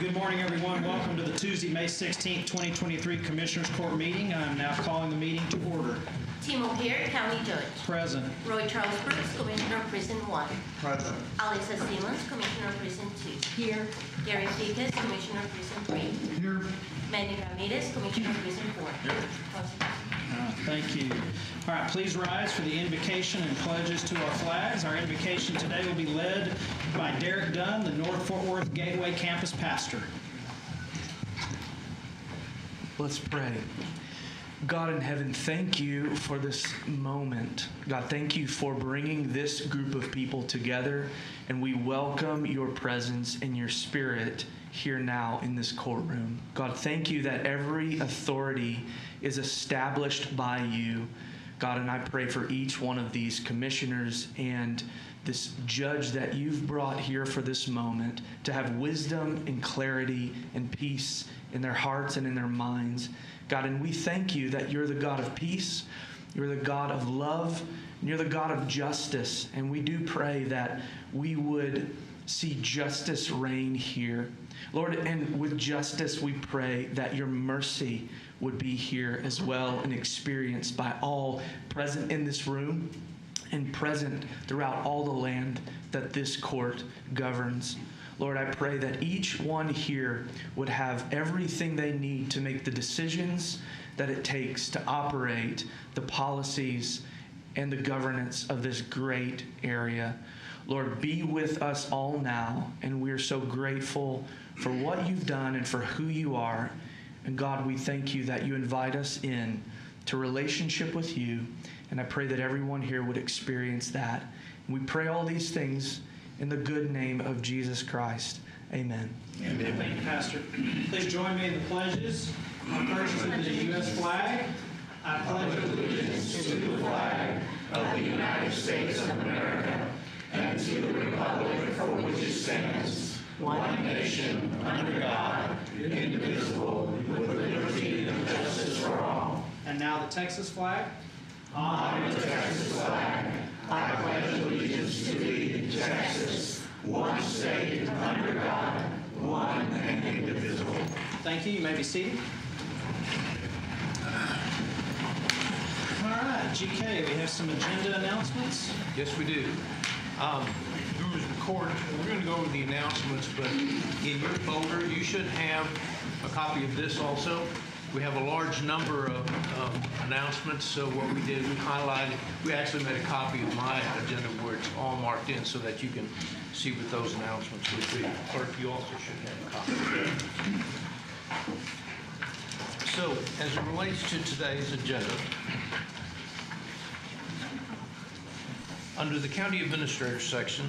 Good morning, everyone. Welcome to the Tuesday, May 16th, 2023 Commissioners Court meeting. I'm now calling the meeting to order. Tim O'Hare, County Judge. Present. Roy Charles Brooks, Commissioner of Precinct 1. Present. Alisa Simmons, Commissioner of Precinct 2. Here. Gary Ficas, Commissioner of Precinct 3. Here. Manny Ramirez, Commissioner of Precinct 4. Here. Thank you. All right, please rise for the invocation and pledges to our flags. Our invocation today will be led by Derek Dunn, the North Fort Worth Gateway Campus pastor. Let's pray. God in heaven, thank you for this moment. God, thank you for bringing this group of people together, and we welcome your presence and your spirit here now in this courtroom. God, thank you that every authority is established by you. God, and I pray for each one of these commissioners and this judge that you've brought here for this moment to have wisdom and clarity and peace in their hearts and in their minds. God, and we thank you that you're the God of peace, you're the God of love, and you're the God of justice. And we do pray that we would see justice reign here. Lord, and with justice, we pray that your mercy would be here as well and experienced by all present in this room and present throughout all the land that this court governs. Lord, I pray that each one here would have everything they need to make the decisions that it takes to operate the policies and the governance of this great area. Lord, be with us all now, and we are so grateful for what you've done and for who you are. And God, we thank you that you invite us in to relationship with you, and I pray that everyone here would experience that. And we pray all these things in the good name of Jesus Christ. Amen. Amen. Thank you, Pastor. Please join me in the pledges. First to the U.S. flag. I pledge allegiance to the flag of the United States of America and to the republic for which it stands, one nation, under God, indivisible, with liberty and justice for all. And now the Texas flag. On the Texas flag, I pledge allegiance to thee, Texas, one state, under God, one and indivisible. Thank you. You may be seated. All right, GK, we have some agenda announcements. Yes, we do. Members of the court, we're going to go over the announcements, but in your folder, you should have a copy of this also. We have a large number of announcements, so what we did, we highlighted, we actually made a copy of my agenda where it's all marked in so that you can see what those announcements would be. Clerk, you also should have a copy of that. So, as it relates to today's agenda, under the County Administrator section,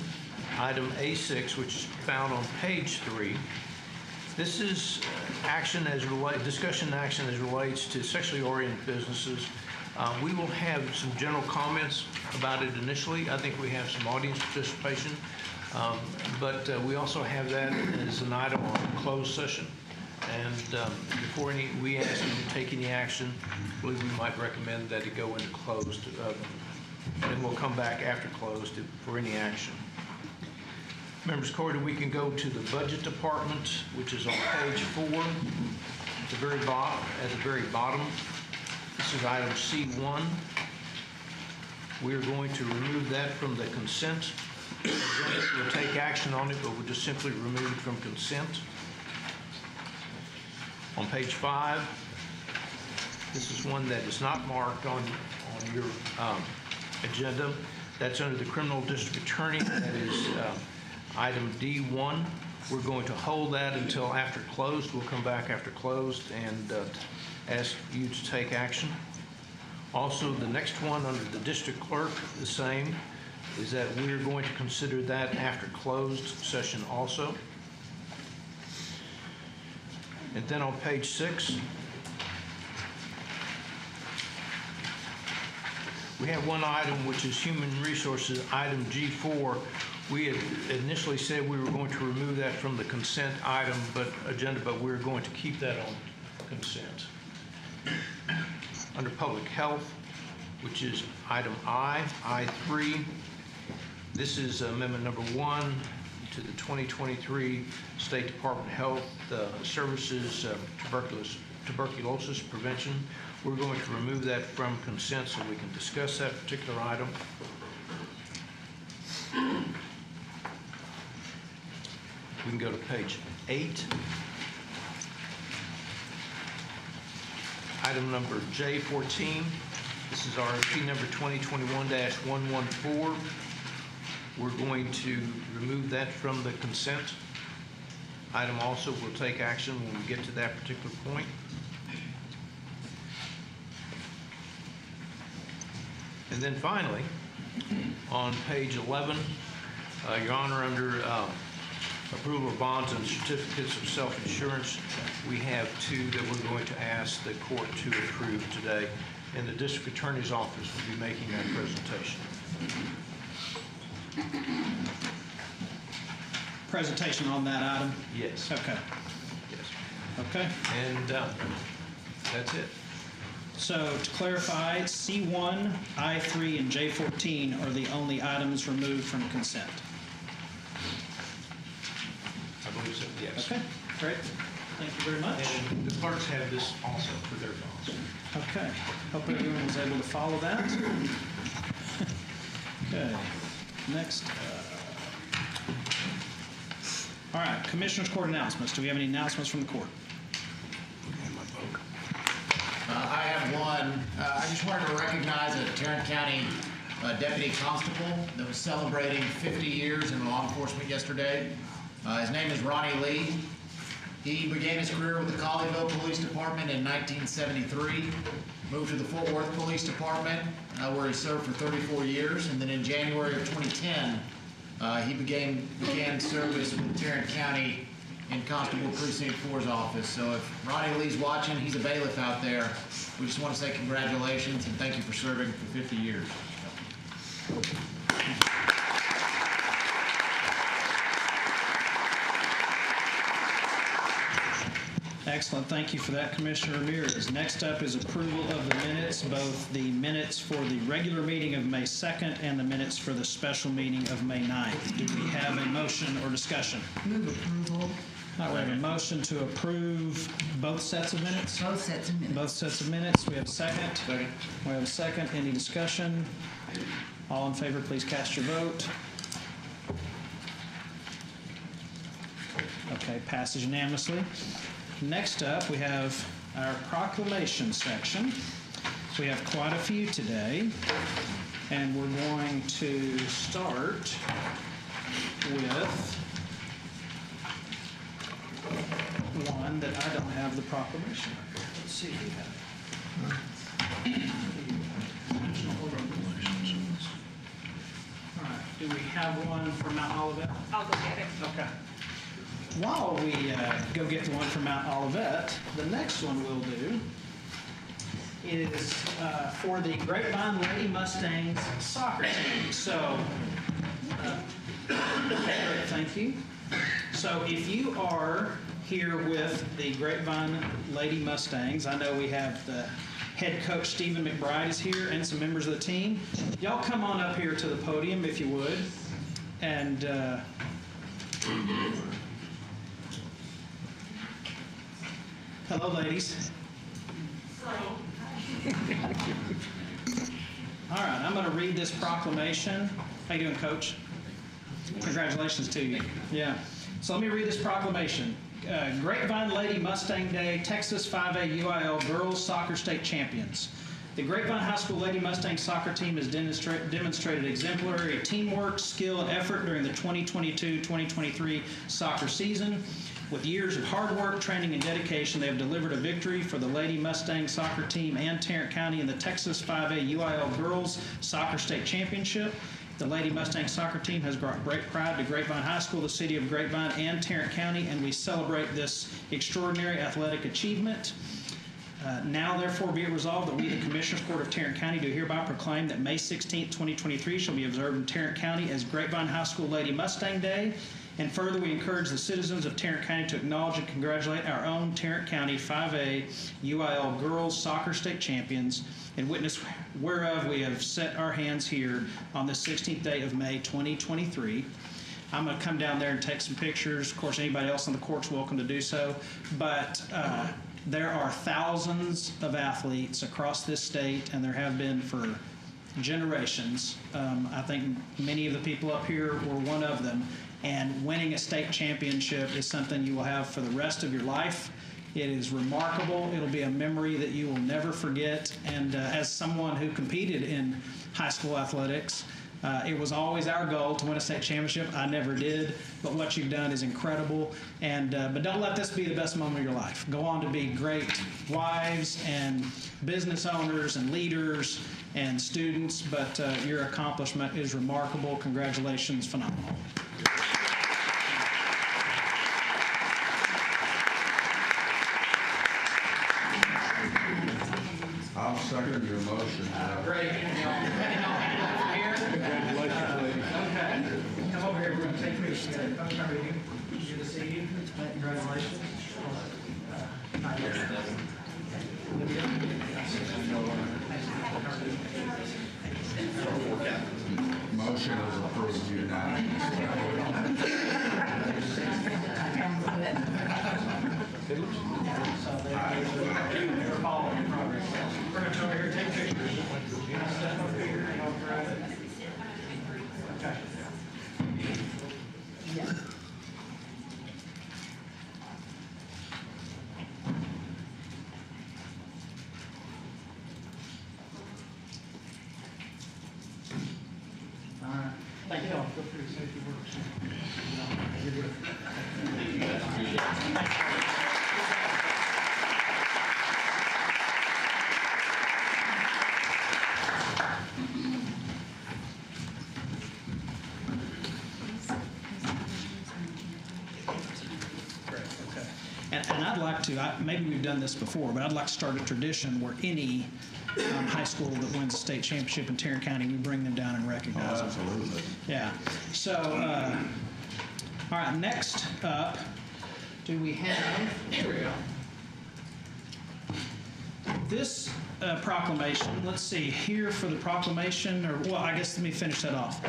item A6, which is found on page 3, this is discussion action as relates to sexually oriented businesses. We will have some general comments about it initially. I think we have some audience participation, but we also have that as an item on closed session. And before we ask you to take any action, I believe we might recommend that it go into closed. And we'll come back after closed for any action. Members of court, we can go to the budget department, which is on page 4 at the very bottom. This is item C1. We're going to remove that from the consent. We'll take action on it, but we'll just simply remove it from consent. On page 5, this is one that is not marked on your agenda. That's under the criminal district attorney. That is item D1. We're going to hold that until after closed. We'll come back after closed and ask you to take action. Also, the next one under the district clerk, the same, is that we're going to consider that after closed session also. And then on page 6, we have one item which is human resources, item G4. We had initially said we were going to remove that from the consent item agenda, but we're going to keep that on consent. Under public health, which is item I3, this is amendment number 1 to the 2023 State Department of Health Services tuberculosis prevention. We're going to remove that from consent so we can discuss that particular item. We can go to page 8. Item number J14. This is RFP number 2021-114. We're going to remove that from the consent item also. We'll take action when we get to that particular point. And then finally, on page 11, Your Honor, under approval of bonds and certificates of self-insurance, we have 2 that we're going to ask the court to approve today, and the district attorney's office will be making that presentation. Presentation on that item? Yes. Okay. Yes. Okay. And that's it. So to clarify, C1, I3, and J14 are the only items removed from consent. I believe so, yes. Okay, great. Thank you very much. And the clerks have this also for their files. Okay, hope everyone was able to follow that. Okay, next. All right, Commissioners Court announcements. Do we have any announcements from the court? I have one. I just wanted to recognize a Tarrant County deputy constable that was celebrating 50 years in law enforcement yesterday. His name is Ronnie Lee. He began his career with the Colleyville Police Department in 1973, moved to the Fort Worth Police Department, where he served for 34 years, and then in January of 2010, he began service with Tarrant County in Constable Precinct 4's office. So if Ronnie Lee's watching, he's a bailiff out there. We just want to say congratulations and thank you for serving for 50 years. Excellent. Thank you for that, Commissioner Ramirez. Next up is approval of the minutes, both the minutes for the regular meeting of May 2nd and the minutes for the special meeting of May 9th. Do we have a motion or discussion? Move approval. All right, we have a motion to approve both sets of minutes? Both sets of minutes. Both sets of minutes. We have a second. Second. We have a second. Any discussion? All in favor, please cast your vote. Okay, passes unanimously. Next up, we have our proclamation section. We have quite a few today, and we're going to start with one that I don't have the proclamation. Let's see if you have it. All right, do we have one from Mount Olivet? I'll go get it. Okay. While we go get the one from Mount Olivet, the next one we'll do is for the Grapevine Lady Mustangs soccer team. So, thank you. So if you are here with the Grapevine Lady Mustangs, I know we have the head coach Stephen McBride is here and some members of the team. Y'all come on up here to the podium if you would. And hello, ladies. All right, I'm going to read this proclamation. How you doing, Coach? Congratulations to you. Yeah. So let me read this proclamation. Grapevine Lady Mustang Day, Texas 5A UIL Girls Soccer State Champions. The Grapevine High School Lady Mustang soccer team has demonstrated exemplary teamwork, skill, and effort during the 2022-2023 soccer season. With years of hard work, training, and dedication, they have delivered a victory for the Lady Mustang soccer team and Tarrant County in the Texas 5A UIL Girls Soccer State Championship. The Lady Mustang soccer team has brought great pride to Grapevine High School, the city of Grapevine, and Tarrant County, and we celebrate this extraordinary athletic achievement. Now, therefore, be it resolved that we, the Commissioners Court of Tarrant County, do hereby proclaim that May 16, 2023 shall be observed in Tarrant County as Grapevine High School Lady Mustang Day. And further, we encourage the citizens of Tarrant County to acknowledge and congratulate our own Tarrant County 5A UIL Girls Soccer State Champions, in witness whereof we have set our hands here on the 16th day of May 2023. I'm going to come down there and take some pictures. Of course, anybody else on the court's welcome to do so. But there are thousands of athletes across this state, and there have been for generations. I think many of the people up here were one of them. And winning a state championship is something you will have for the rest of your life. It is remarkable. It'll be a memory that you will never forget. And as someone who competed in high school athletics, it was always our goal to win a state championship. I never did, but what you've done is incredible. And but don't let this be the best moment of your life. Go on to be great wives and business owners and leaders and students, but your accomplishment is remarkable. Congratulations, phenomenal. I'll second your motion. Great. Okay. Come over here. We're going to take pictures. Good to see you. Congratulations. Motion is approved unanimously. We're following progress. We're going to come over here and take pictures. Step over here and I'll grab it. Okay. All right. Thank you. Feel free to say a few words. Great, okay. And I'd like to, maybe we've done this before, but I'd like to start a tradition where any high school that wins a state championship in Tarrant County, we bring them down and recognize them. Absolutely. Yeah. So, all right, next up, do we have, here we go. This proclamation, let's see, here for the proclamation, or, well, I guess let me finish that off.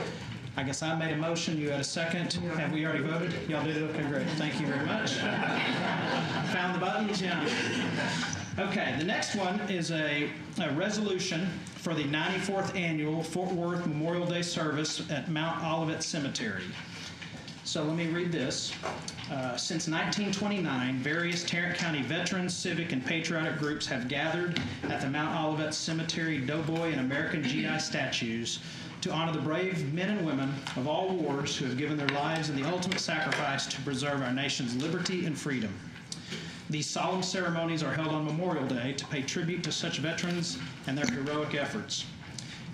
I guess I made a motion, you had a second. Have we already voted? Y'all did? Okay, great. Thank you very much. Found the buttons? Yeah. Okay, the next one is a resolution for the 94th Annual Fort Worth Memorial Day Service at Mount Olivet Cemetery. So let me read this. Since 1929, various Tarrant County veterans, civic, and patriotic groups have gathered at the Mount Olivet Cemetery Doughboy and American GI statues to honor the brave men and women of all wars who have given their lives in the ultimate sacrifice to preserve our nation's liberty and freedom. These solemn ceremonies are held on Memorial Day to pay tribute to such veterans and their heroic efforts.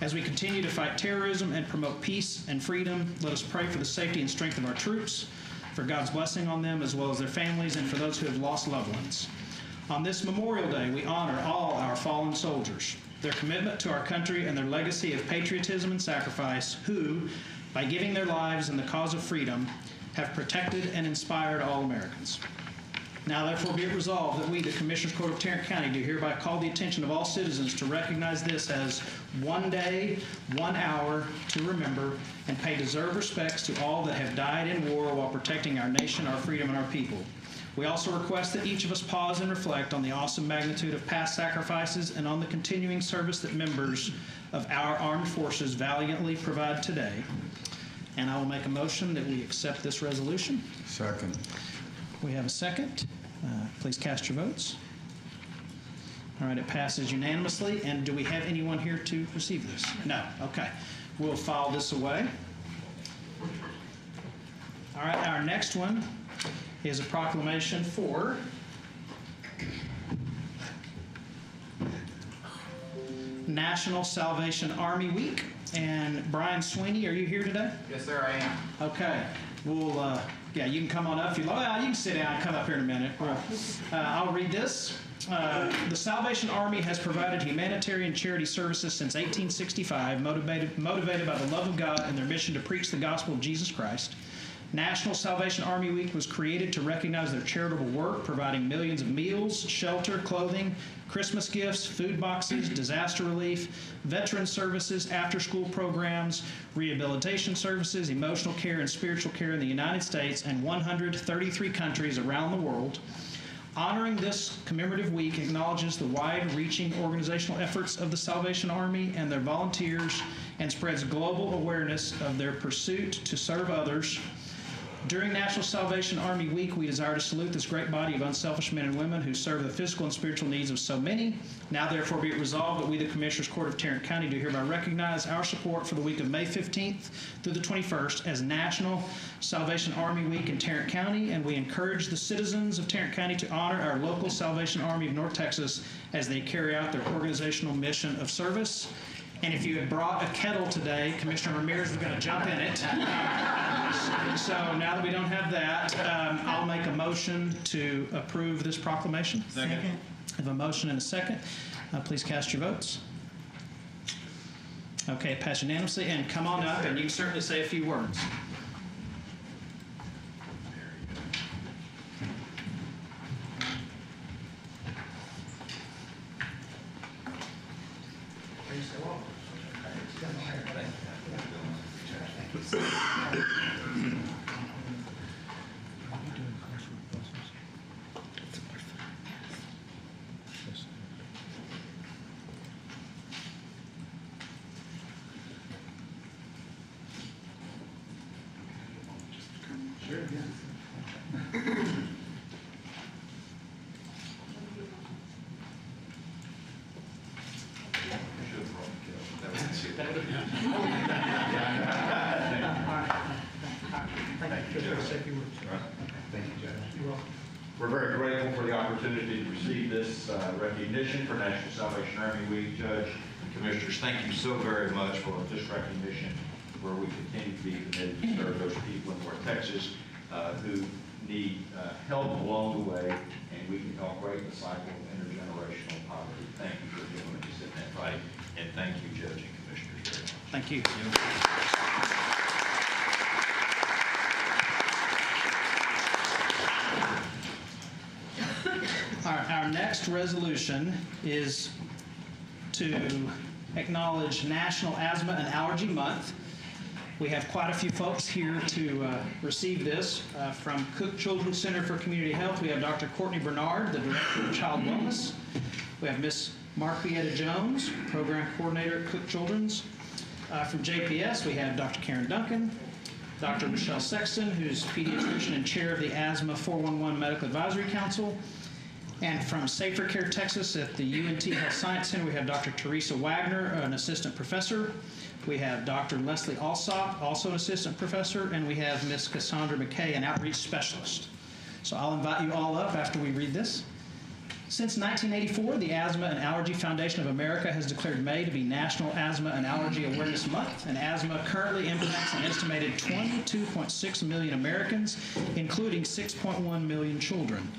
As we continue to fight terrorism and promote peace and freedom, let us pray for the safety and strength of our troops, for God's blessing on them as well as their families, and for those who have lost loved ones. On this Memorial Day, we honor all our fallen soldiers, their commitment to our country, and their legacy of patriotism and sacrifice, who, by giving their lives in the cause of freedom, have protected and inspired all Americans. Now, therefore, be it resolved that we, the Commissioners Court of Tarrant County, do hereby call the attention of all citizens to recognize this as one day, 1 hour to remember and pay deserved respects to all that have died in war while protecting our nation, our freedom, and our people. We also request that each of us pause and reflect on the awesome magnitude of past sacrifices and on the continuing service that members of our armed forces valiantly provide today. And I will make a motion that we accept this resolution. Second. We have a second. Please cast your votes. All right, it passes unanimously. And do we have anyone here to receive this? No. Okay. We'll file this away. All right, our next one is a proclamation for National Salvation Army Week. And Brian Sweeney, are you here today? Yes, sir, I am. Okay. We'll, yeah, you can come on up if you like. Well, you can sit down and come up here in a minute. I'll read this. The Salvation Army has provided humanitarian charity services since 1865, motivated by the love of God and their mission to preach the gospel of Jesus Christ. National Salvation Army Week was created to recognize their charitable work, providing millions of meals, shelter, clothing, Christmas gifts, food boxes, disaster relief, veteran services, after-school programs, rehabilitation services, emotional care, and spiritual care in the United States and 133 countries around the world. Honoring this commemorative week acknowledges the wide-reaching organizational efforts of the Salvation Army and their volunteers and spreads global awareness of their pursuit to serve others. During National Salvation Army Week, we desire to salute this great body of unselfish men and women who serve the physical and spiritual needs of so many. Now, therefore, be it resolved that we, the Commissioners Court of Tarrant County, do hereby recognize our support for the week of May 15th through the 21st as National Salvation Army Week in Tarrant County, and we encourage the citizens of Tarrant County to honor our local Salvation Army of North Texas as they carry out their organizational mission of service. And if you had brought a kettle today, Commissioner Ramirez was going to jump in it. So now that we don't have that, I'll make a motion to approve this proclamation. Second. I have a motion and a second. Please cast your votes. Okay, passed unanimously. And come on up, and you can certainly say a few words. We're very grateful for the opportunity to receive this recognition for National Salvation Army Week. Judge and Commissioners, thank you so very much for this recognition, where we continue to be committed to serve those people in North Texas who need help along the way, and we can help break the cycle of intergenerational poverty. Thank you for being with us in that fight, and thank you, Judge and Commissioners, very much. Thank you. Our next resolution is to acknowledge National Asthma and Allergy Month. We have quite a few folks here to receive this. From Cook Children's Center for Community Health, we have Dr. Courtney Bernard, the Director of Child Wellness. We have Ms. Marquietta Jones, Program Coordinator at Cook Children's. From JPS, we have Dr. Karen Duncan, Dr. Michelle Sexton, who's pediatrician and chair of the Asthma 411 Medical Advisory Council. And from Safer Care Texas at the UNT Health Science Center, we have Dr. Teresa Wagner, an assistant professor. We have Dr. Leslie Alsop, also an assistant professor. And we have Ms. Cassandra McKay, an outreach specialist. So I'll invite you all up after we read this. Since 1984, the Asthma and Allergy Foundation of America has declared May to be National Asthma and Allergy Awareness Month, and asthma currently impacts an estimated 22.6 million Americans, including 6.1 million children.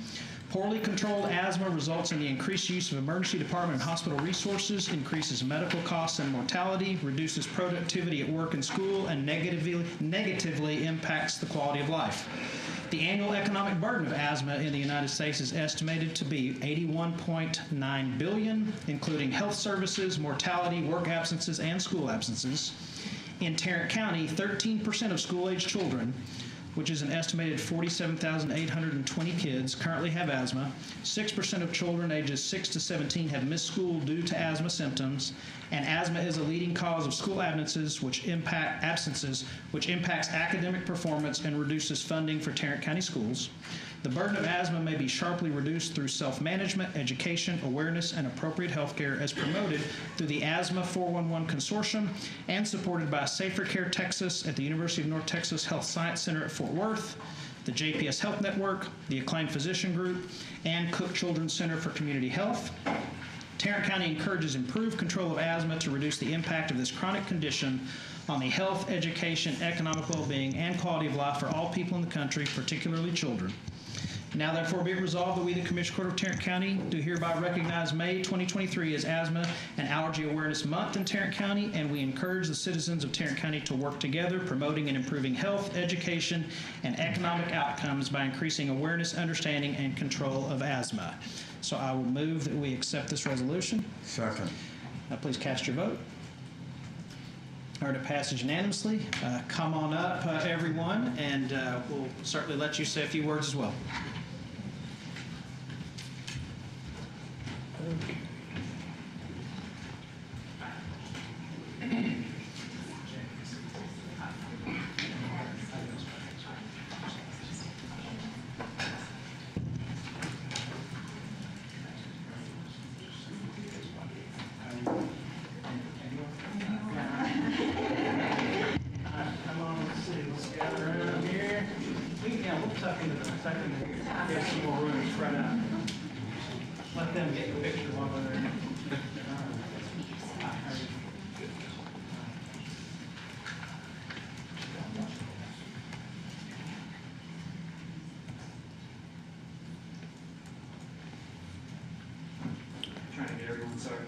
Poorly controlled asthma results in the increased use of emergency department and hospital resources, increases medical costs and mortality, reduces productivity at work and school, and negatively impacts the quality of life. The annual economic burden of asthma in the United States is estimated to be $81.9 billion, including health services, mortality, work absences, and school absences. In Tarrant County, 13% of school-age children, which is an estimated 47,820 kids, currently have asthma. 6% of children ages 6 to 17 have missed school due to asthma symptoms, and asthma is a leading cause of school absences, which impacts academic performance and reduces funding for Tarrant County schools. The burden of asthma may be sharply reduced through self-management, education, awareness, and appropriate health care as promoted through the Asthma 411 Consortium and supported by Safer Care Texas at the University of North Texas Health Science Center at Fort Worth, the JPS Health Network, the Acclaimed Physician Group, and Cook Children's Center for Community Health. Tarrant County encourages improved control of asthma to reduce the impact of this chronic condition on the health, education, economic well-being, and quality of life for all people in the country, particularly children. Now therefore be it resolved that we, the Commissioner Court of Tarrant County, do hereby recognize May 2023 as Asthma and Allergy Awareness Month in Tarrant County, and we encourage the citizens of Tarrant County to work together, promoting and improving health, education, and economic outcomes by increasing awareness, understanding, and control of asthma. So I will move that we accept this resolution. Second. Now please cast your vote. Heard it passes unanimously. Come on up, everyone, and we'll certainly let you say a few words as well. Come on, let's see, let's gather around here. We'll tuck into the second here. Get some more room to spread out. Let them get the picture while they're there. Trying to get everyone started.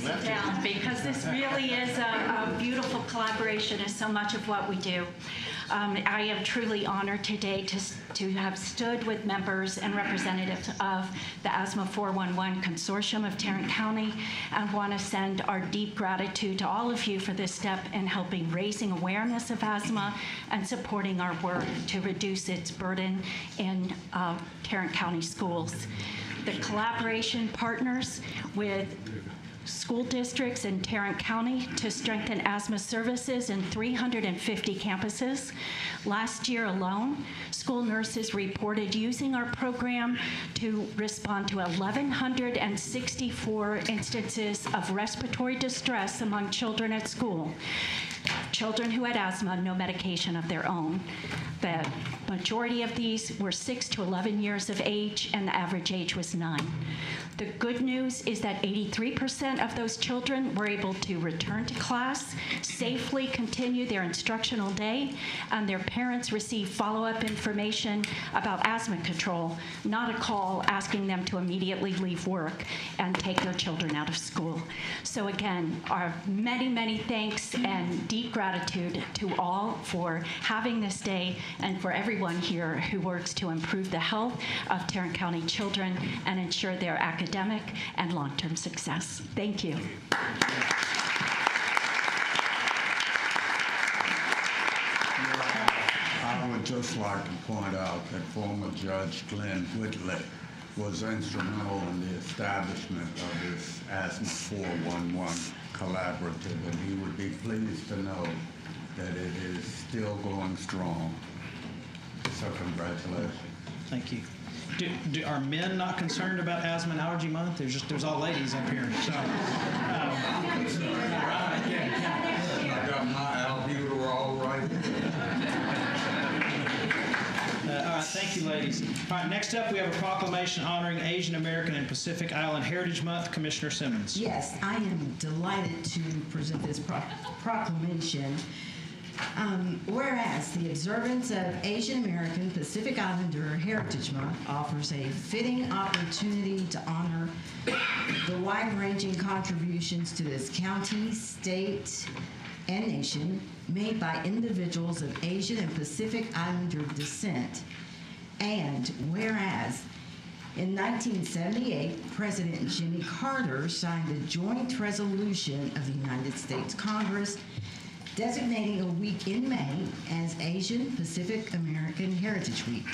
Sit down, because this really is a beautiful collaboration of so much of what we do. I am truly honored today to have stood with members and representatives of the Asthma 411 Consortium of Tarrant County, and want to send our deep gratitude to all of you for this step in helping raising awareness of asthma and supporting our work to reduce its burden in Tarrant County schools. The collaboration partners with school districts in Tarrant County to strengthen asthma services in 350 campuses. Last year alone, school nurses reported using our program to respond to 1,164 instances of respiratory distress among children at school. Children who had asthma, no medication of their own. The majority of these were 6 to 11 years of age, and the average age was 9. The good news is that 83% of those children were able to return to class, safely continue their instructional day, and their parents received follow-up information about asthma control, not a call asking them to immediately leave work and take their children out of school. So again, our many, many thanks and deep gratitude to all for having this day, and for everyone here who works to improve the health of Tarrant County children and ensure their academic and long-term success. Thank you. I would just like to point out that former Judge Glenn Whitley was instrumental in the establishment of this Asthma 411 collaborative, and he would be pleased to know that it is still going strong. So congratulations. Thank you. Are men not concerned about Asthma and Allergy Month? There's all ladies up here. So, I got my albuterol all right. all right, thank you, ladies. All right, next up we have a proclamation honoring Asian American and Pacific Island Heritage Month. Commissioner Simmons. Yes, I am delighted to present this proclamation. Whereas the observance of Asian American Pacific Islander Heritage Month offers a fitting opportunity to honor the wide-ranging contributions to this county, state, and nation made by individuals of Asian and Pacific Islander descent. And whereas in 1978, President Jimmy Carter signed a joint resolution of the United States Congress designating a week in May as Asian Pacific American Heritage Week.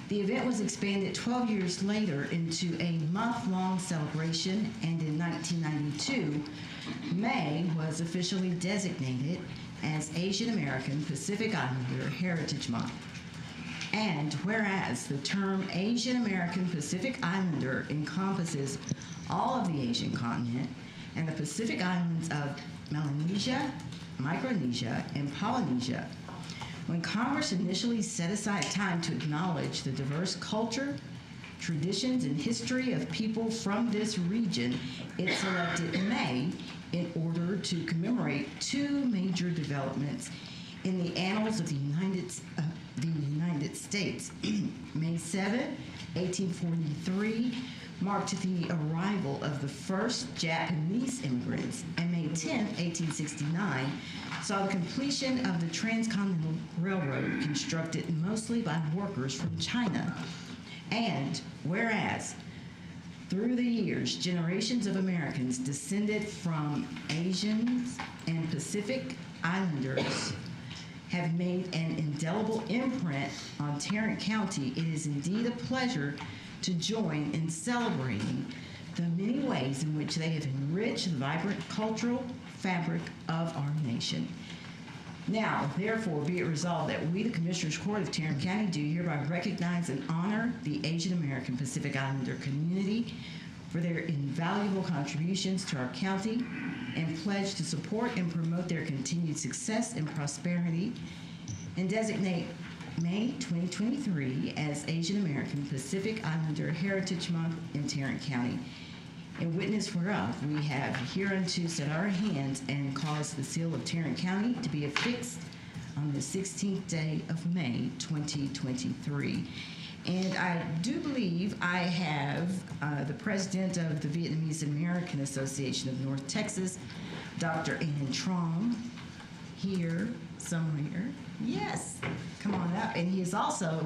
The event was expanded 12 years later into a month-long celebration, and in 1992, May was officially designated as Asian American Pacific Islander Heritage Month. And whereas the term Asian American Pacific Islander encompasses all of the Asian continent and the Pacific Islands of Melanesia, Micronesia, and Polynesia, when Congress initially set aside time to acknowledge the diverse culture, traditions, and history of people from this region, it selected May in order to commemorate two major developments in the annals of the United States. May 7, 1843, marked the arrival of the first Japanese immigrants, and May 10, 1869, saw the completion of the Transcontinental Railroad, constructed mostly by workers from China. And whereas through the years, generations of Americans descended from Asians and Pacific Islanders have made an indelible imprint on Tarrant County, it is indeed a pleasure to join in celebrating the many ways in which they have enriched the vibrant cultural fabric of our nation. Now, therefore, be it resolved that we, the Commissioners Court of Tarrant County, do hereby recognize and honor the Asian American Pacific Islander community for their invaluable contributions to our county, and pledge to support and promote their continued success and prosperity, and designate May 2023 as Asian American Pacific Islander Heritage Month in Tarrant County. In witness whereof, we have hereunto set our hands and caused the seal of Tarrant County to be affixed on the 16th day of May 2023. And I do believe I have the president of the Vietnamese American Association of North Texas, Dr. Anh Trong, here somewhere. Yes, come on up. And he is also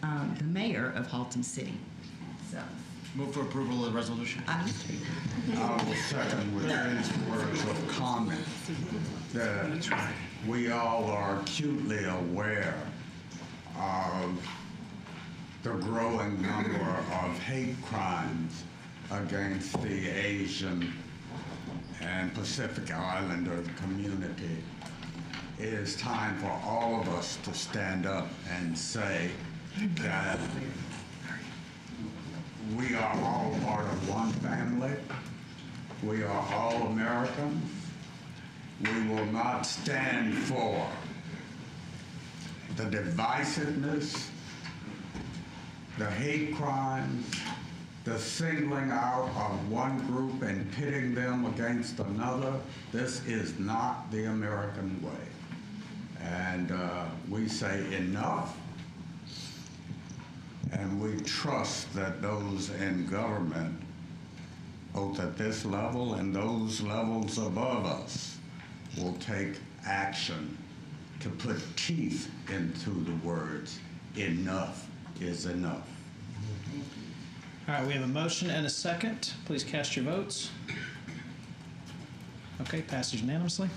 the mayor of Haltom City. So, Move for approval of the resolution. I will second with these words of comment that we all are acutely aware of the growing number of hate crimes against the Asian and Pacific Islander community. It is time for all of us to stand up and say that we are all part of one family. We are all Americans. We will not stand for the divisiveness, the hate crimes, the singling out of one group and pitting them against another. This is not the American way. And we say enough. And we trust that those in government, both at this level and those levels above us, will take action to put teeth into the words, enough is enough. All right, we have a motion and a second. Please cast your votes. Okay, passes unanimously.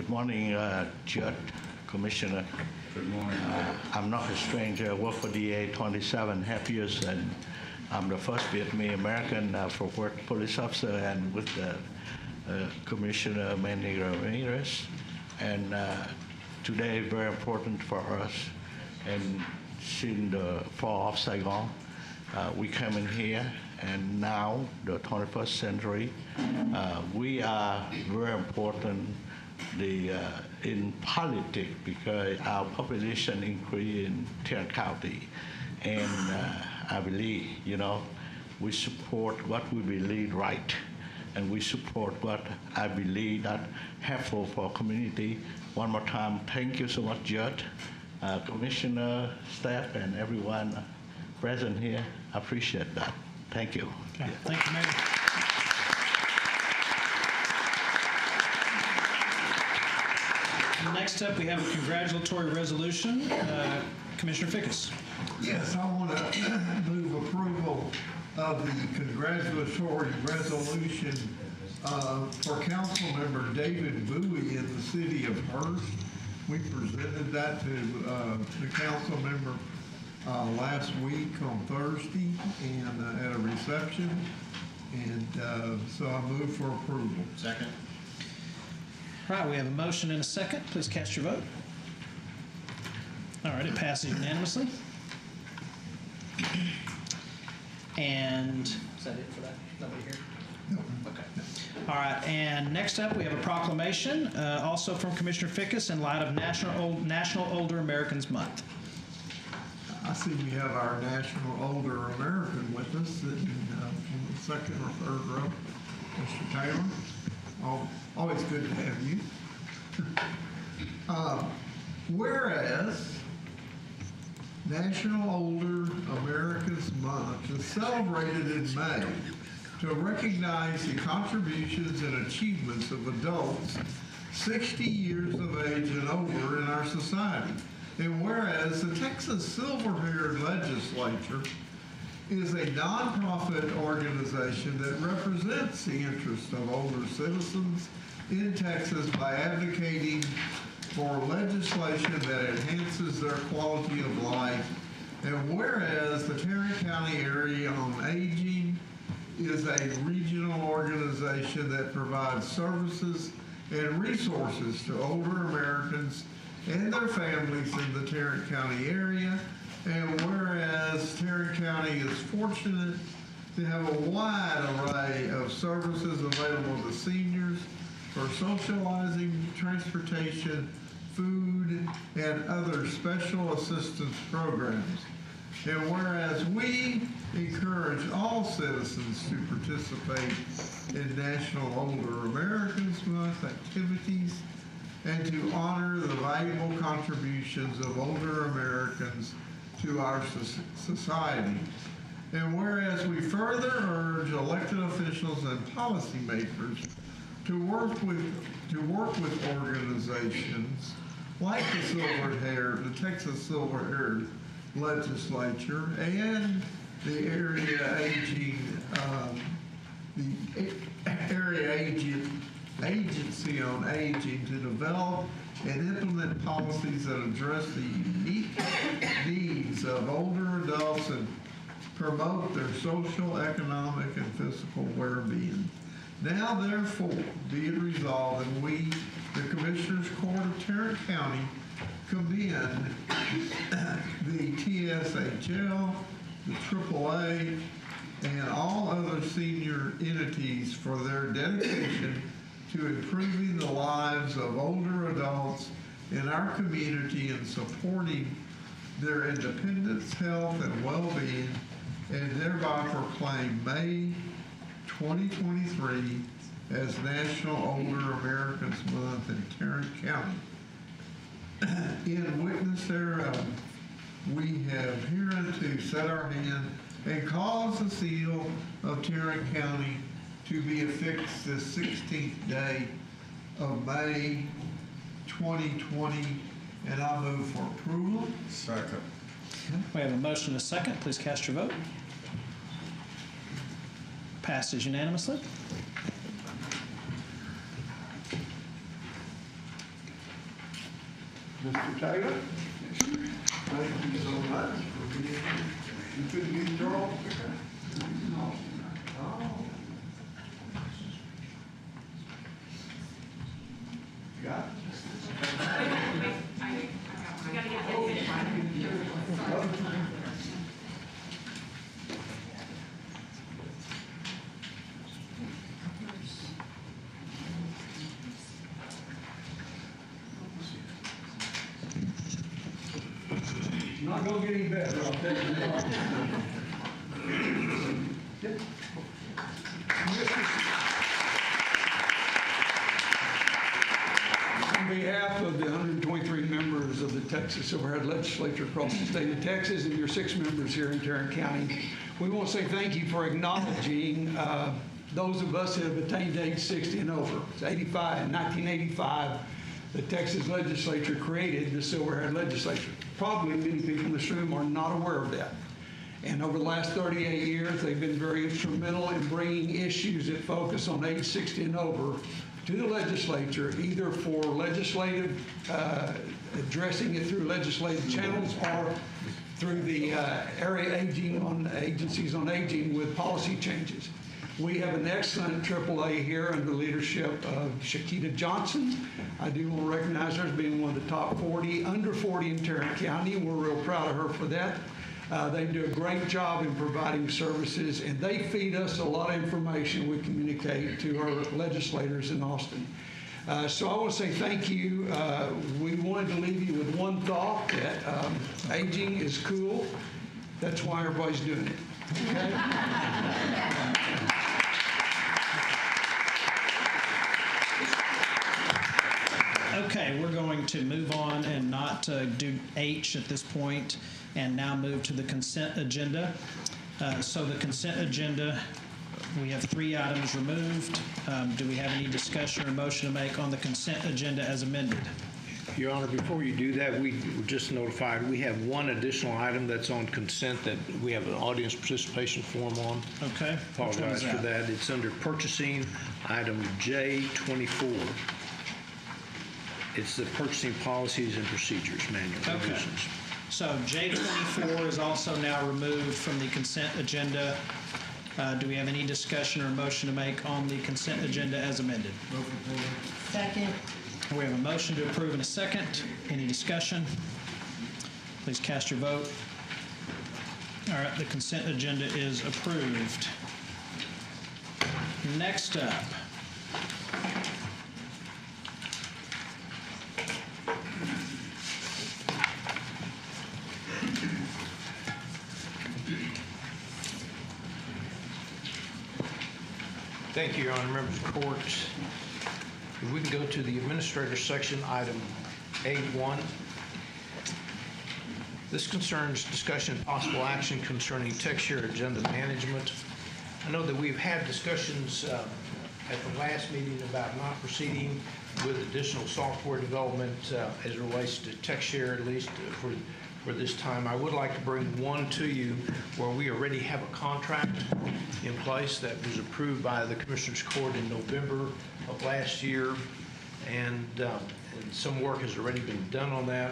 Good morning, Judge, Commissioner. Good morning. I'm not a stranger. I work for DA 27 half years, and I'm the first Vietnamese American for work police officer, and with Commissioner Manny Ramirez. And today, very important for us. And since the fall of Saigon, we come in here, and now the 21st century, we are very important in politics because our population increased in Tarrant County, and I believe, we support what we believe right, and we support what I believe that helpful for community. One more time, thank you so much, Judge, Commissioner, staff, and everyone present here. I appreciate that. Thank you. Okay. Thank you, Mayor. Next up, we have a congratulatory resolution. Commissioner Fickus. Yes, I want to move approval of the congratulatory resolution for Council Member David Bowie in the city of Hearst. We presented that to the council member last week on Thursday and at a reception. And so I move for approval. Second. All right, we have a motion and a second. Please cast your vote. All right, it passes unanimously. And is that it for that? Nobody here? No. Okay. All right, and next up, we have a proclamation, also from Commissioner Fickus, in light of National Older Americans Month. I see we have our National Older American with us sitting in the second or third row. Mr. Taylor, always good to have you. Whereas National Older Americans Month is celebrated in May to recognize the contributions and achievements of adults 60 years of age and over in our society. And whereas the Texas Silver-Haired Legislature is a nonprofit organization that represents the interests of older citizens in Texas by advocating for legislation that enhances their quality of life. And whereas the Tarrant County Area on Aging is a regional organization that provides services and resources to older Americans and their families in the Tarrant County area. And whereas Tarrant County is fortunate to have a wide array of services available to seniors for socializing, transportation, food, and other special assistance programs. And whereas we encourage all citizens to participate in National Older Americans Month activities and to honor the valuable contributions of older Americans to our society. And whereas we further urge elected officials and policymakers to work with organizations like the Texas Silver-Haired Legislature and the Area Agency on Aging to develop and implement policies that address the unique needs of older adults and promote their social, economic, and physical well-being. Now, therefore, be it resolved that we, the Commissioners Court of Tarrant County, commend the TSHL, the AAA, and all other senior entities for their dedication to improving the lives of older adults in our community and supporting their independence, health, and well-being, and thereby proclaim May 2023 as National Older Americans Month in Tarrant County. In witness thereof, we have hereunto set our hand and caused the seal of Tarrant County to be affixed this 16th day of May 2020, and I move for approval. Second. We have a motion and a second. Please cast your vote. Passes unanimously. Mr. Taylor? Thank you so much for being here. You couldn't get Charles? No. Oh. Got it? Not gonna get any better, I'll tell you that. On behalf of the 123 members of the Texas Silverhead Legislature across the state of Texas and your 6 members here in Tarrant County, we want to say thank you for acknowledging those of us that have attained age 60 and over. It's 85, in 1985, the Texas Legislature created the Silverhead Legislature. Probably many people in this room are not aware of that. And over the last 38 years, they've been very instrumental in bringing issues that focus on age 60 and over to the legislature, either for legislative, addressing it through legislative channels or through the area agencies on aging with policy changes. We have an excellent AAA here under the leadership of Shakita Johnson. I do want to recognize her as being one of the top 40, under 40 in Tarrant County, and we're real proud of her for that. They do a great job in providing services, and they feed us a lot of information we communicate to our legislators in Austin. So I want to say thank you. We wanted to leave you with one thought, that aging is cool. That's why everybody's doing it. Okay? Okay, we're going to move on and not do H at this point, and now move to the consent agenda. So the consent agenda, we have 3 items removed. Do we have any discussion or motion to make on the consent agenda as amended? Your Honor, before you do that, we were just notified, we have one additional item that's on consent that we have an audience participation form on. Okay. Apologize for that. It's under purchasing, item J24. It's the purchasing policies and procedures manual. Okay. Revisions. So J24 is also now removed from the consent agenda. Do we have any discussion or motion to make on the consent agenda as amended? Second. We have a motion to approve and a second. Any discussion? Please cast your vote. All right, the consent agenda is approved. Next up, Thank you, Your Honor. Members of the court. If we can go to the administrator section, item A1. This concerns discussion and possible action concerning TextShare agenda management. I know that we've had discussions at the last meeting about not proceeding with additional software development as it relates to TextShare, at least for this time. I would like to bring one to you where we already have a contract in place that was approved by the Commissioners Court in November of last year, and some work has already been done on that.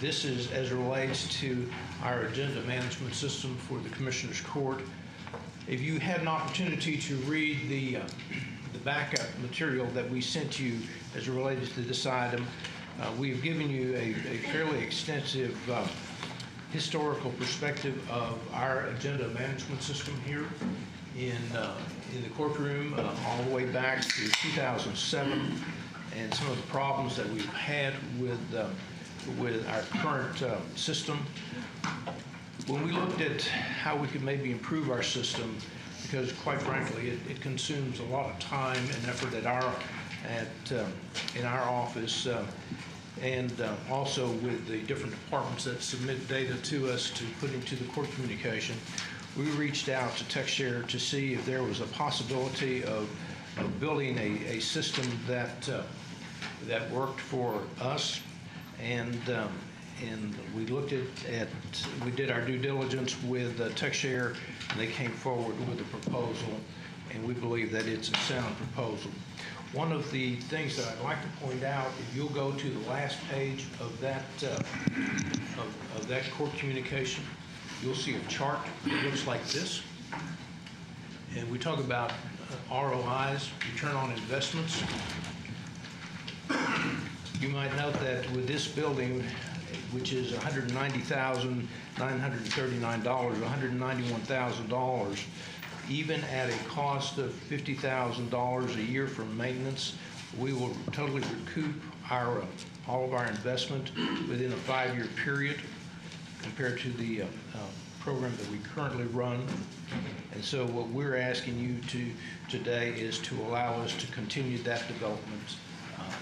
This is as it relates to our agenda management system for the Commissioners Court. If you had an opportunity to read the backup material that we sent you as it related to this item, we've given you a fairly extensive historical perspective of our agenda management system here in the courtroom, all the way back to 2007, and some of the problems that we've had with our current system. When we looked at how we could maybe improve our system, because quite frankly, it consumes a lot of time and effort in our office, and also with the different departments that submit data to us to put into the court communication, we reached out to TextShare to see if there was a possibility of building a system that worked for us, and and we looked we did our due diligence with TechShare, and they came forward with a proposal, and we believe that it's a sound proposal. One of the things that I'd like to point out, if you'll go to the last page of that of that court communication, you'll see a chart that looks like this. And we talk about ROIs, return on investments. You might note that with this building, which is $190,939, $191,000, even at a cost of $50,000 a year for maintenance, we will totally recoup all of our investment within a 5-year period compared to the program that we currently run. And so what we're asking you to today is to allow us to continue that development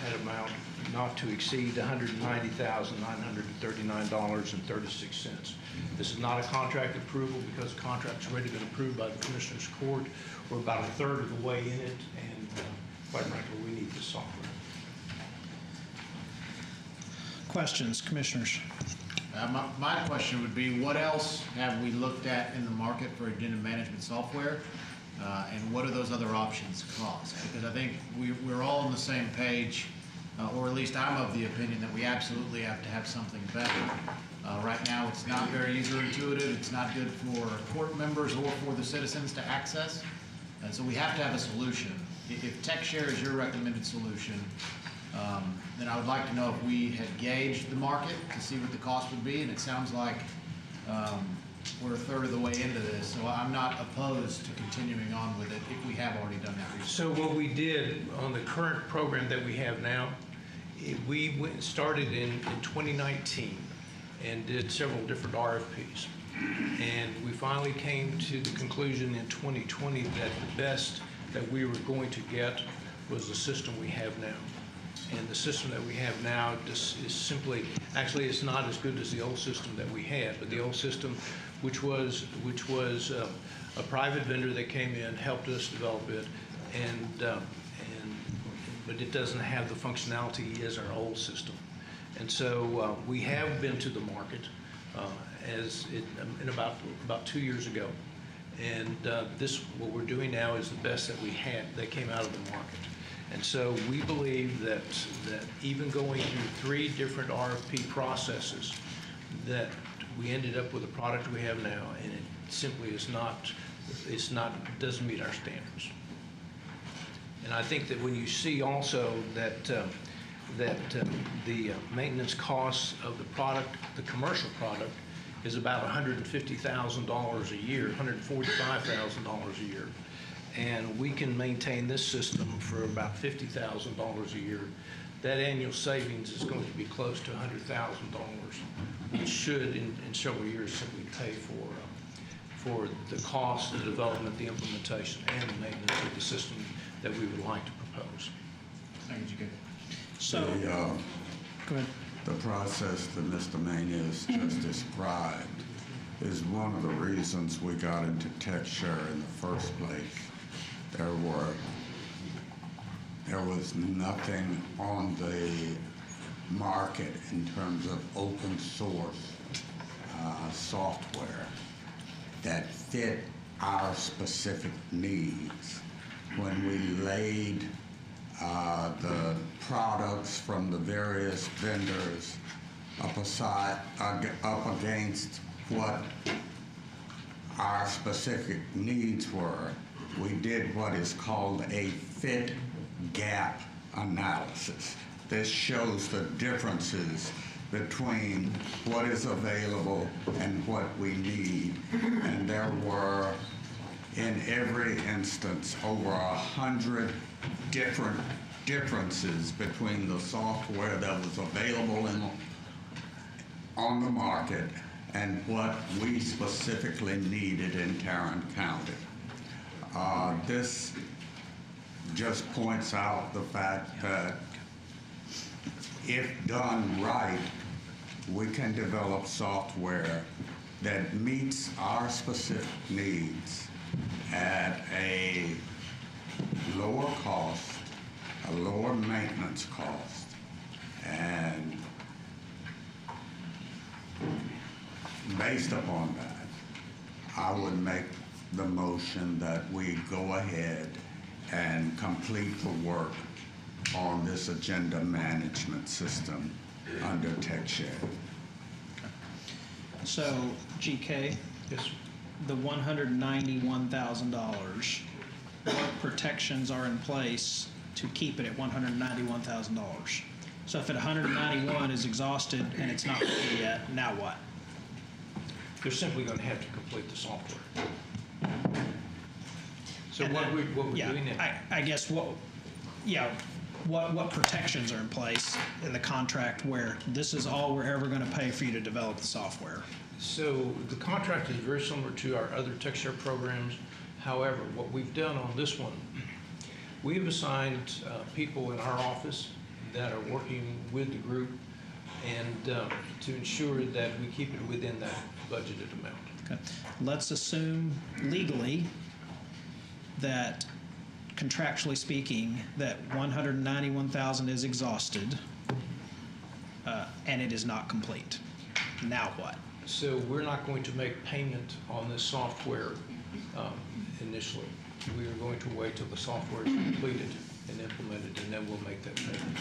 at amount not to exceed $190,939.36. This is not a contract approval because the contract's already been approved by the Commissioners Court. We're about a third of the way in it, and quite frankly, we need this software. Questions, Commissioners? My question would be, what else have we looked at in the market for addendum management software? And what do those other options cost? Because I think we're all on the same page, or at least I'm of the opinion that we absolutely have to have something better. Right now, it's not very user intuitive. It's not good for court members or for the citizens to access. And so we have to have a solution. If TechShare is your recommended solution, then I would like to know if we had gauged the market to see what the cost would be, and it sounds like we're a third of the way into this, so I'm not opposed to continuing on with it if we have already done that research. So what we did on the current program that we have now, we started in 2019 and did several different RFPs. And we finally came to the conclusion in 2020 that the best that we were going to get was the system we have now. And the system that we have now is simply, actually it's not as good as the old system that we had, but the old system, which was a private vendor that came in, helped us develop it, but it doesn't have the functionality as our old system. And so we have been to the market in about 2 years ago, and what we're doing now is the best that we had that came out of the market. And so we believe that even going through 3 different RFP processes, that we ended up with a product we have now, and it simply doesn't meet our standards. And I think that when you see also that the maintenance costs of the product, the commercial product, is about $150,000 a year, $145,000 a year. And we can maintain this system for about $50,000 a year. That annual savings is going to be close to $100,000, which should, in several years, simply pay for the cost, the development, the implementation, and the maintenance of the system that we would like to propose. Thank you, Jim. So, go ahead. The process that Mr. Manias just described is one of the reasons we got into TechShare in the first place. There was nothing on the market in terms of open source software that fit our specific needs. When we laid the products from the various vendors up against what our specific needs were, we did what is called a fit gap analysis. This shows the differences between what is available and what we need. And there were, in every instance, over 100 different differences between the software that was available on the market and what we specifically needed in Tarrant County. This just points out the fact that if done right, we can develop software that meets our specific needs at a lower cost, a lower maintenance cost, and based upon that, I would make the motion that we go ahead and complete the work on this agenda management system under TechShare. So, GK, Yes. the $191,000, what protections are in place to keep it at $191,000? So if at 191 is exhausted and it's not ready yet, now what? They're simply going to have to complete the software. So And what then- we're yeah, doing now. I guess what protections are in place in the contract where this is all we're ever going to pay for you to develop the software? So the contract is very similar to our other TechShare programs. However, what we've done on this one, we have assigned people in our office that are working with the group and to ensure that we keep it within that budgeted amount. Okay. Let's assume legally that contractually speaking, that 191,000 is exhausted and it is not complete. Now what? So we're not going to make payment on this software initially. We are going to wait till the software is completed and implemented, and then we'll make that payment.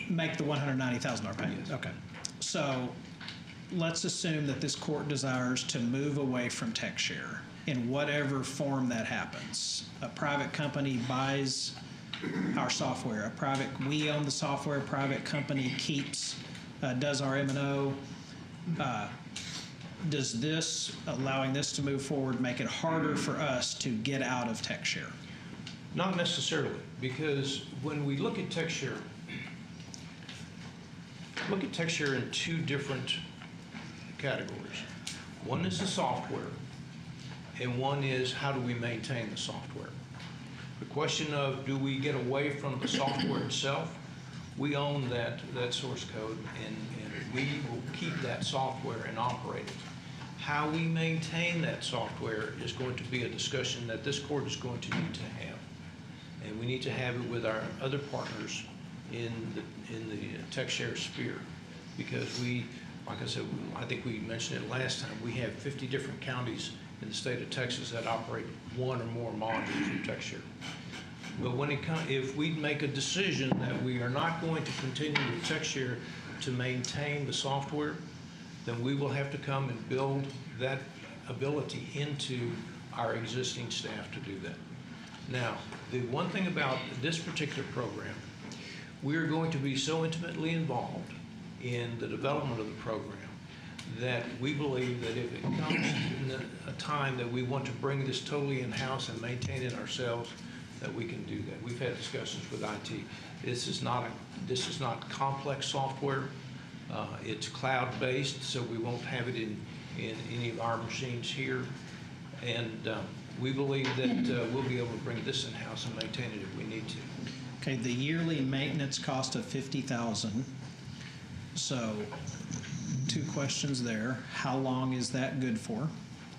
Make the $190,000 payment? Yes. Okay. So let's assume that this court desires to move away from TechShare in whatever form that happens. A private company buys our software. We own the software. A private company does our M&O. Does this, allowing this to move forward, make it harder for us to get out of TechShare? Not necessarily, because when we look at TechShare in two different categories. One is the software, and one is how do we maintain the software. The question of do we get away from the software itself, we own that source code, and we will keep that software and operate it. How we maintain that software is going to be a discussion that this court is going to need to have. And we need to have it with our other partners in the TechShare sphere. Because we, like I said, I think we mentioned it last time, we have 50 different counties in the state of Texas that operate one or more modules of TechShare. But if we make a decision that we are not going to continue with TechShare to maintain the software, then we will have to come and build that ability into our existing staff to do that. Now, the one thing about this particular program, we are going to be so intimately involved in the development of the program that we believe that if it comes in a time that we want to bring this totally in-house and maintain it ourselves, that we can do that. We've had discussions with IT. This is not complex software. It's cloud-based, so we won't have it in any of our machines here. And we believe that we'll be able to bring this in-house and maintain it if we need to. Okay, the yearly maintenance cost of $50,000. So, two questions there. How long is that good for?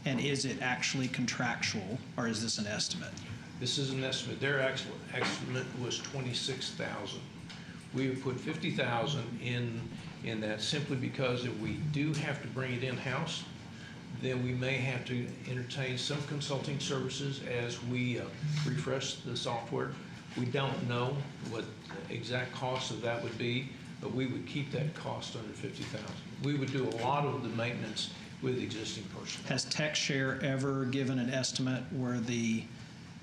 And is it actually contractual, or is this an estimate? This is an estimate. Their actual estimate was $26,000. We would put $50,000 in that simply because if we do have to bring it in-house, then we may have to entertain some consulting services as we refresh the software. We don't know what the exact cost of that would be, but we would keep that cost under $50,000. We would do a lot of the maintenance with existing personnel. Has TechShare ever given an estimate where the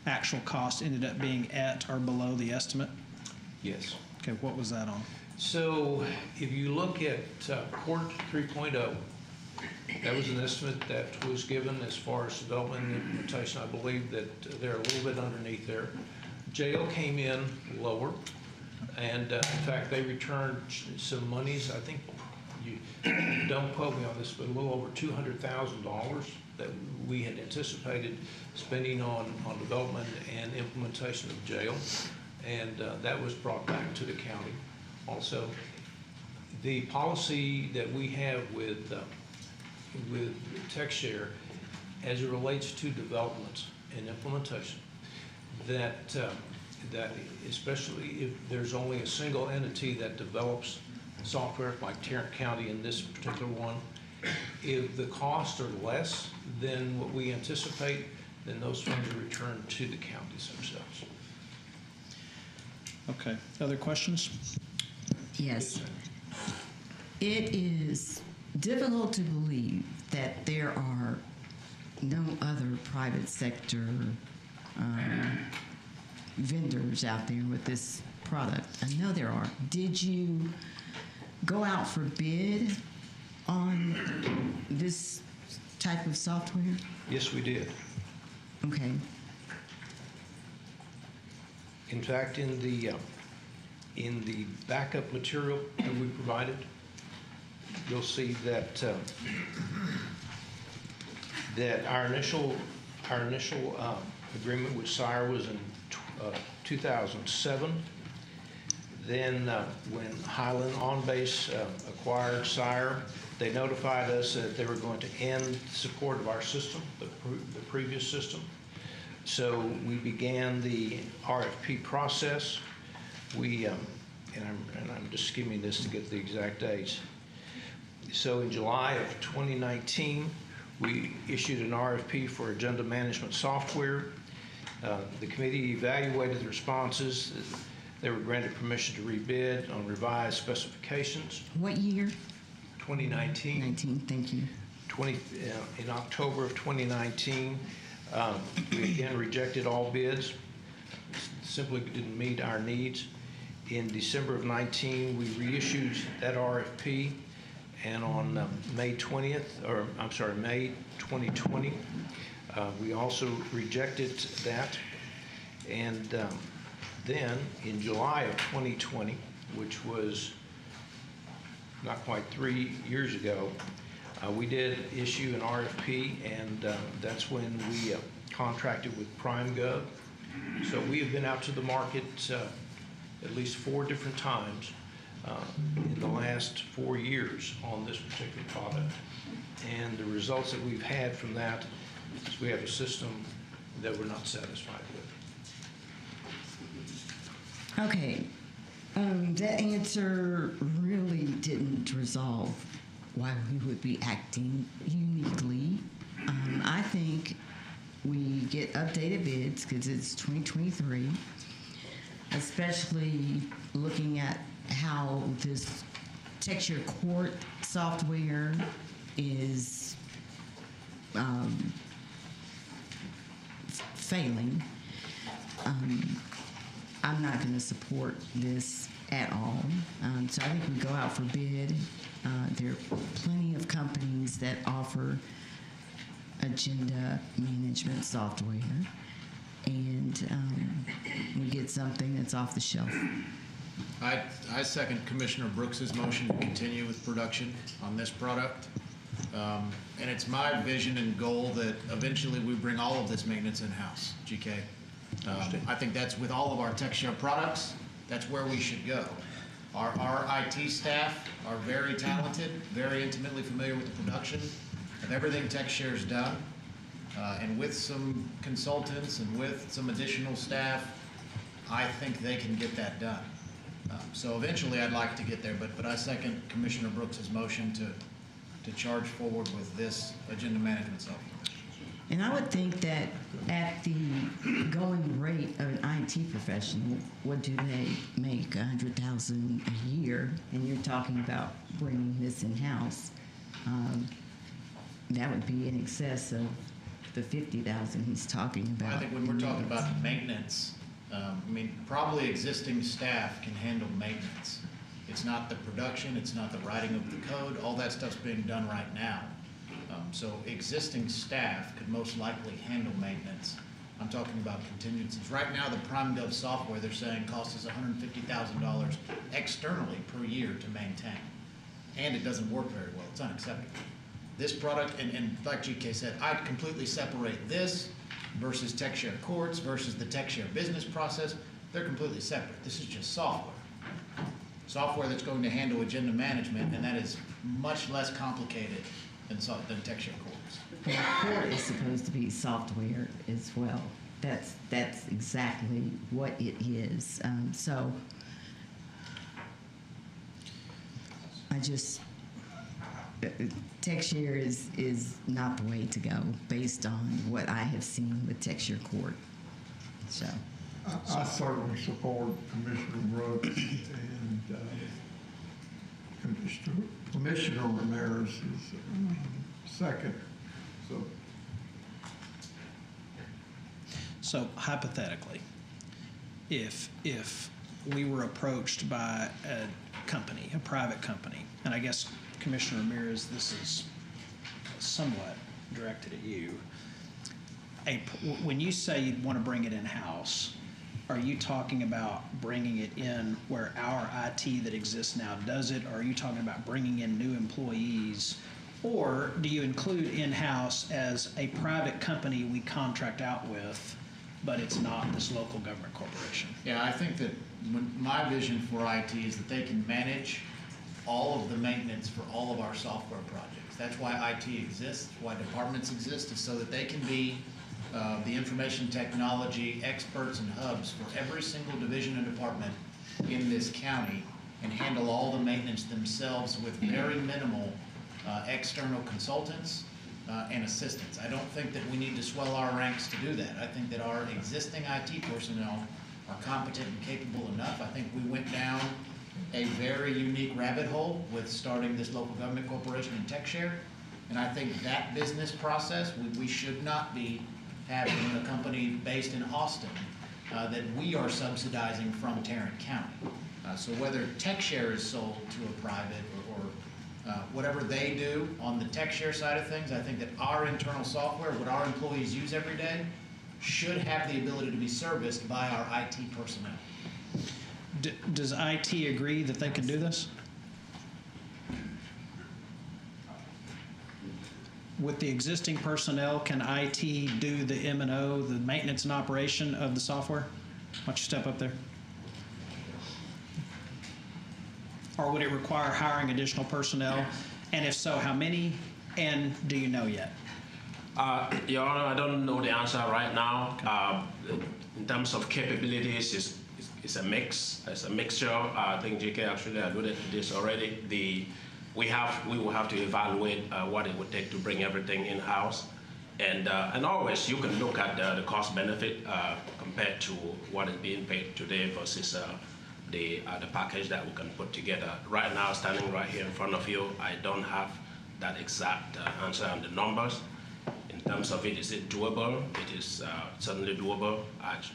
actual cost ended up being at or below the estimate? Yes. Okay, what was that on? So if you look at Court 3.0, that was an estimate that was given as far as development and implementation. I believe that they're a little bit underneath there. Jail came in lower, and in fact, they returned some monies. I think, you don't quote me on this, but a little over $200,000 that we had anticipated spending on development and implementation of jail, and that was brought back to the county. Also, the policy that we have with TechShare as it relates to development and implementation, that especially if there's only a single entity that develops software, like Tarrant County in this particular one, If the costs are less than what we anticipate, then those funds are returned to the counties themselves. Okay. Other questions? Yes. It is difficult to believe that there are no other private sector vendors out there with this product. I know there are. Did you go out for bid on this type of software? Yes, we did. Okay. In fact, in the backup material that we provided, you'll see that that our initial agreement with Sire was in 2007. Then when Highland On-Base acquired Sire, they notified us that they were going to end support of our system, the previous system. So we began the RFP process. We, and I'm just skimming this to get the exact dates. So in July of 2019, we issued an RFP for agenda management software. The committee evaluated the responses. They were granted permission to rebid on revised specifications. What year? 2019. 19, thank you. In October of 2019, we again rejected all bids. Simply didn't meet our needs. In December of 19, we reissued that RFP, and on May 2020, we also rejected that. And then in July of 2020, which was not quite 3 years ago, we did issue an RFP, and that's when we contracted with PrimeGov. So we have been out to the market at least 4 different times in the last 4 years on this particular product. And the results that we've had from that is we have a system that we're not satisfied with. Okay. That answer really didn't resolve why we would be acting uniquely. I think we get updated bids because it's 2023, especially looking at how this texture court software is failing. I'm not going to support this at all. So I think we go out for bid. There are plenty of companies that offer agenda management software, and we get something that's off the shelf. I second Commissioner Brooks's motion to continue with production on this product. And it's my vision and goal that eventually we bring all of this maintenance in-house, GK. I think that's with all of our TechShare products, that's where we should go. Our IT staff are very talented, very intimately familiar with the production of everything TechShare's done. And with some consultants and with some additional staff, I think they can get that done. So eventually I'd like to get there, but I second Commissioner Brooks's motion to charge forward with this agenda management software. And I would think that at the going rate of an IT professional, what do they make? $100,000 a year, and you're talking about bringing this in-house. That would be in excess of the $50,000 he's talking about. I think when we're talking about maintenance, probably existing staff can handle maintenance. It's not the production, it's not the writing of the code, all that stuff's being done right now. So existing staff could most likely handle maintenance. I'm talking about contingencies. Right now, the PrimeGov software, they're saying, costs us $150,000 externally per year to maintain. And it doesn't work very well. It's unacceptable. This product, and like GK said, I'd completely separate this versus TechShare Courts versus the TechShare business process. They're completely separate. This is just software. Software that's going to handle agenda management, and that is much less complicated than TechShare Courts. Well, court is supposed to be software as well. That's exactly what it is. So TechShare is not the way to go based on what I have seen with TechShare Court. So, I certainly support Commissioner Brooks and Commissioner Ramirez's second. So hypothetically, if we were approached by a company, a private company, and I guess Commissioner Ramirez, this is somewhat directed at you. When you say you'd want to bring it in-house, are you talking about bringing it in where our IT that exists now does it, or are you talking about bringing in new employees? Or do you include in-house as a private company we contract out with, but it's not this local government corporation? Yeah, I think that my vision for IT is that they can manage all of the maintenance for all of our software projects. That's why IT exists, why departments exist, is so that they can be the information technology experts and hubs for every single division and department in this county and handle all the maintenance themselves with very minimal external consultants and assistants. I don't think that we need to swell our ranks to do that. I think that our existing IT personnel are competent and capable enough. I think we went down a very unique rabbit hole with starting this local government corporation in TechShare. And I think that business process, we should not be having a company based in Austin that we are subsidizing from Tarrant County. So whether TechShare is sold to a private or whatever they do on the TechShare side of things, I think that our internal software, what our employees use every day, should have the ability to be serviced by our IT personnel. Does IT agree that they can do this? With the existing personnel, can IT do the M&O, the maintenance and operation of the software? Why don't you step up there? Or would it require hiring additional personnel? And if so, how many? And do you know yet? Your Honor, I don't know the answer right now. In terms of capabilities, it's a mix. It's a mixture. I think JK actually alluded to this already. We will have to evaluate what it would take to bring everything in-house, and always you can look at the cost benefit compared to what is being paid today versus the package that we can put together. Right now, standing right here in front of you, I don't have that exact answer on the numbers. In terms of is it doable? It is certainly doable.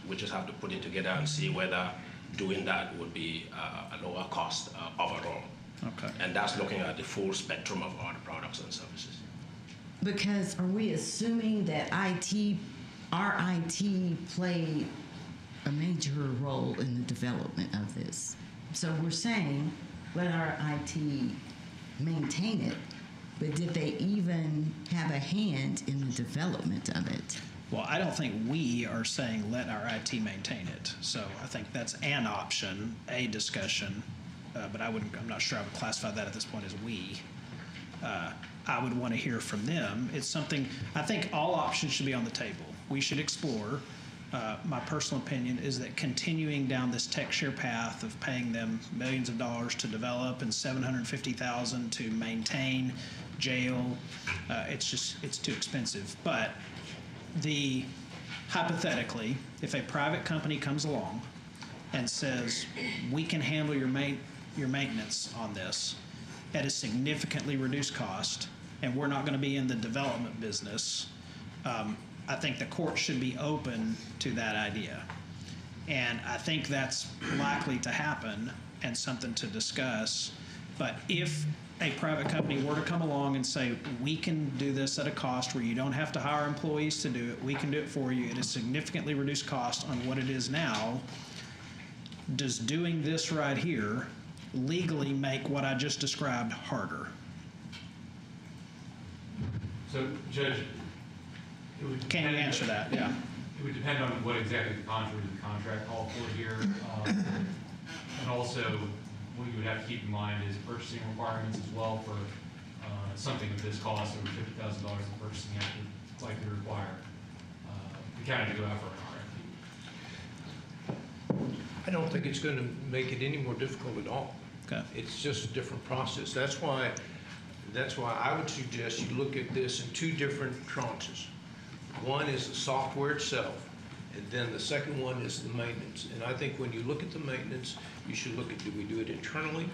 We just have to put it together and see whether doing that would be a lower cost overall. Okay. And that's looking at the full spectrum of all the products and services. because are we assuming that our IT played a major role in the development of this? So we're saying let our IT maintain it, but did they even have a hand in the development of it? Well, I don't think we are saying let our IT maintain it. So I think that's an option, a discussion, but I'm not sure I would classify that at this point as we. I would want to hear from them. It's something, I think all options should be on the table. We should explore. My personal opinion is that continuing down this TechShare path of paying them millions of dollars to develop and $750,000 to maintain jail, it's too expensive. But hypothetically, if a private company comes along and says, we can handle your maintenance on this at a significantly reduced cost, and we're not going to be in the development business, I think the court should be open to that idea. And I think that's likely to happen and something to discuss. But if a private company were to come along and say, we can do this at a cost where you don't have to hire employees to do it, we can do it for you at a significantly reduced cost on what it is now, does doing this right here legally make what I just described harder? So, Judge, it would Can you answer that? Yeah. It would depend on what exactly the contract called for here. And also, what you would have to keep in mind is purchasing requirements as well for something of this cost, over $50,000 in purchasing actually likely require the county to go out for an RFP. I don't think it's going to make it any more difficult at all. Okay. It's just a different process. That's why that's why I would suggest you look at this in two different tranches. One is the software itself, and then the second one is the maintenance. And I think when you look at the maintenance, you should look at, do we do it internally?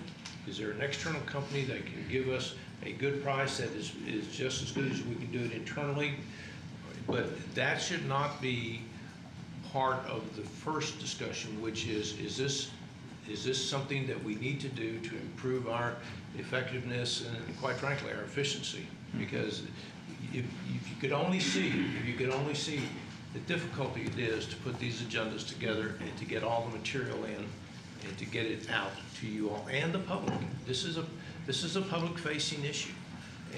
Is there an external company that can give us a good price that is just as good as we can do it internally? But that should not be part of the first discussion, which is this something that we need to do to improve our effectiveness and, quite frankly, our efficiency? Because if you could only see the difficulty it is to put these agendas together and to get all the material in and to get it out to you all and the public. This is a public-facing issue.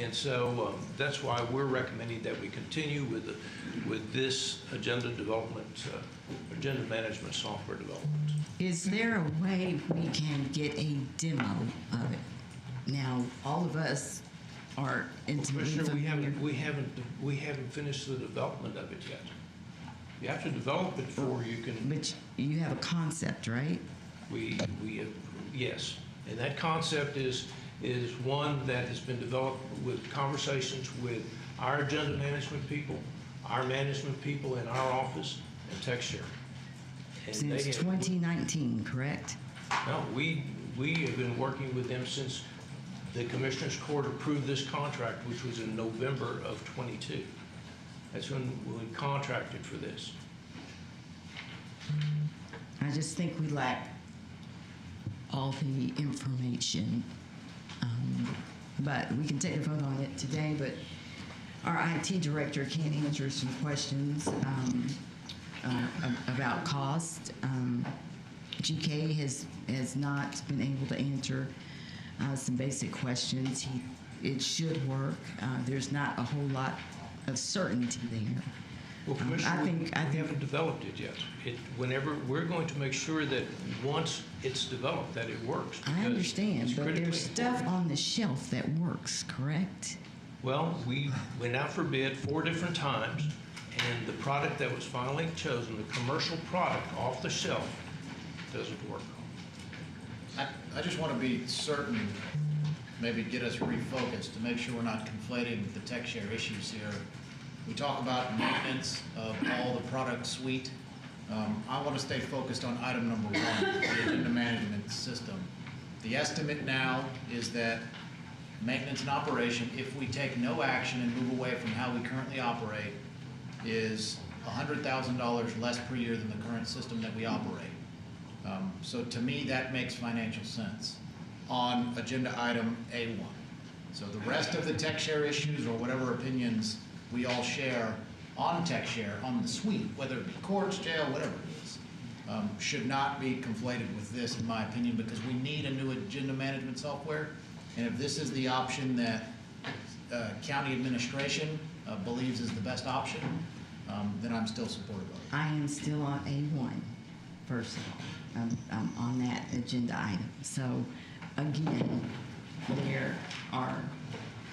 And so that's why we're recommending that we continue with this agenda management software development. Is there a way we can get a demo of it? Now, all of us are intimately Commissioner, familiar. we haven't finished the development of it yet. You have to develop it before you can. But you have a concept, right? We have, yes, and that concept is one that has been developed with conversations with our agenda management people, our management people in our office, and TechShare. And Since 2019, correct? No, we have been working with them since the Commissioners Court approved this contract, which was in November of '22. That's when we contracted for this. I just think we lack all the information. But we can take a vote on it today, but our IT director can answer some questions about cost. GK has not been able to answer some basic questions. It should work. There's not a whole lot of certainty there. Well, Commissioner, we haven't developed it yet. Whenever we're going to make sure that once it's developed, that it works. I understand, but there's stuff on the shelf that works, correct? Well, we went out for bid 4 different times, and the product that was finally chosen, the commercial product off the shelf, doesn't work. I just want to be certain, maybe get us refocused to make sure we're not conflating the TechShare issues here. We talk about maintenance of all the product suite. I want to stay focused on item number 1, the agenda management system. The estimate now is that maintenance and operation, if we take no action and move away from how we currently operate, is $100,000 less per year than the current system that we operate. So to me, that makes financial sense on agenda item A1. So the rest of the TechShare issues or whatever opinions we all share on TechShare, on the suite, whether it be courts, jail, whatever it is, should not be conflated with this, in my opinion, because we need a new agenda management software. And if this is the option that county administration believes is the best option, then I'm still supportive of it. I am still on A1, first of all. I'm on that agenda item. So, again, there are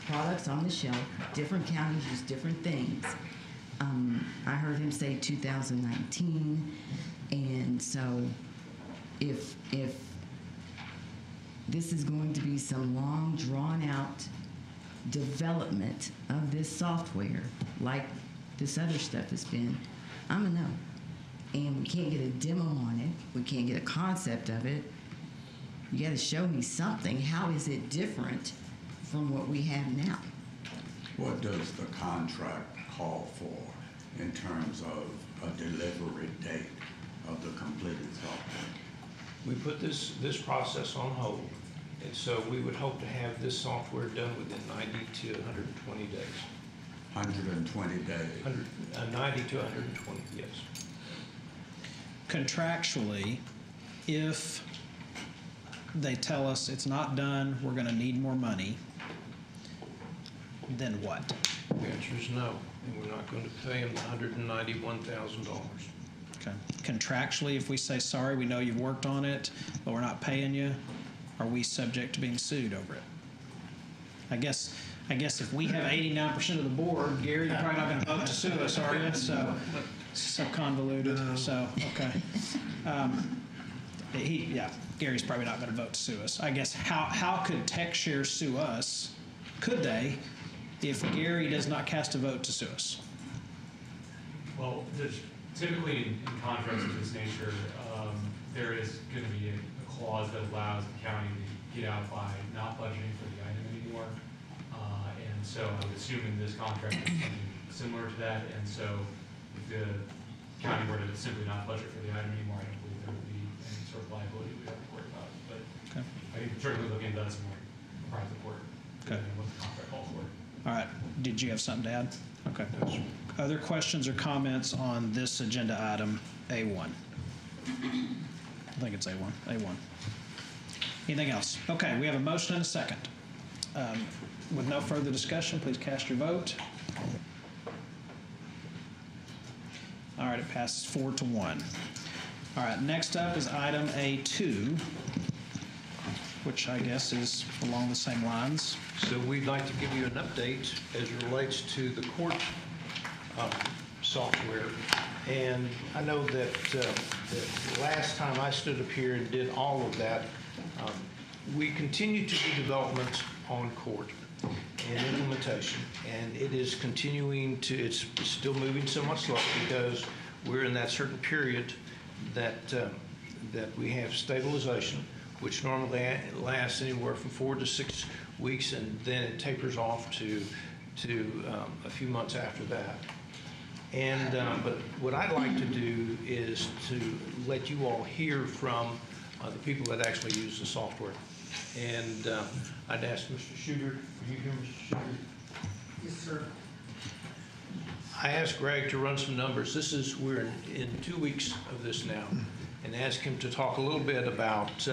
products on the shelf. Different counties use different things. I heard him say 2019, and so if this is going to be some long, drawn-out development of this software, like this other stuff has been, I'm a no. And we can't get a demo on it. We can't get a concept of it. You got to show me something. How is it different from what we have now? What does the contract call for in terms of a delivery date of the completed software? We put this process on hold, and so we would hope to have this software done within 90 to 120 days. 120 days. 90 to 120, yes. Contractually, if they tell us it's not done, we're going to need more money, then what? The answer is no, and we're not going to pay them $191,000. Okay. Contractually, if we say, sorry, we know you've worked on it, but we're not paying you, are we subject to being sued over it? I guess if we have 89% of the board, Gary, you're probably not going to vote to sue us, are you? So convoluted. No. So, okay. Gary's probably not going to vote to sue us. I guess how could TechShare sue us could they, if Gary does not cast a vote to sue us? Well, there's typically in contracts of this nature, there is going to be a clause that allows the county to get out by not budgeting for the item anymore. And so I would assume in this contract it's something similar to that. And so if the county were to simply not budget for the item anymore, I don't believe there would be any sort of liability we have to worry about. But Okay. I can certainly look into that some more prior to the court. Okay. And what the contract calls for. All right, did you have something to add? Okay. Other questions or comments on this agenda item, A1? I think it's A1. A1. Anything else? Okay, we have a motion and a second. With no further discussion, please cast your vote. All right, it passes 4-1. All right, next up is item A2, which I guess is along the same lines. So we'd like to give you an update as it relates to the court software. And I know that the last time I stood up here and did all of that, we continue to do development on court and implementation. And it is continuing to, it's still moving somewhat slow because we're in that certain period that we have stabilization, which normally lasts anywhere from 4 to 6 weeks, and then it tapers off to a few months after that. And but what I'd like to do is to let you all hear from the people that actually use the software. And I'd ask Mr. Shooter, are you here, Mr. Shooter? Yes, sir. I asked Greg to run some numbers. We're in 2 weeks of this now, and ask him to talk a little bit about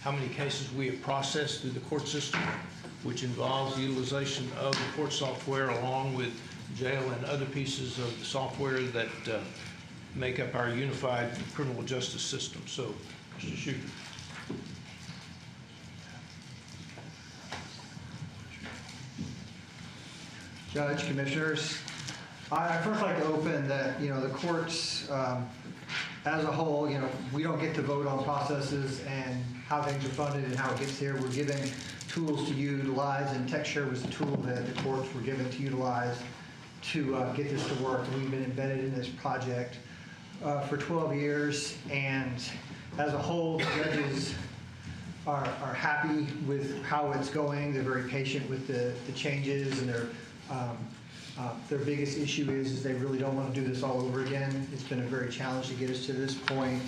how many cases we have processed through the court system, which involves the utilization of the court software along with jail and other pieces of the software that make up our unified criminal justice system. So, Mr. Shooter. Judge, commissioners, I'd first like to open that, the courts as a whole, we don't get to vote on processes and how things are funded and how it gets here. We're given tools to utilize, and TechShare was the tool that the courts were given to utilize to get this to work. And we've been embedded in this project for 12 years, and as a whole, the judges are happy with how it's going. They're very patient with the changes, and their biggest issue is they really don't want to do this all over again. It's been a very challenge to get us to this point,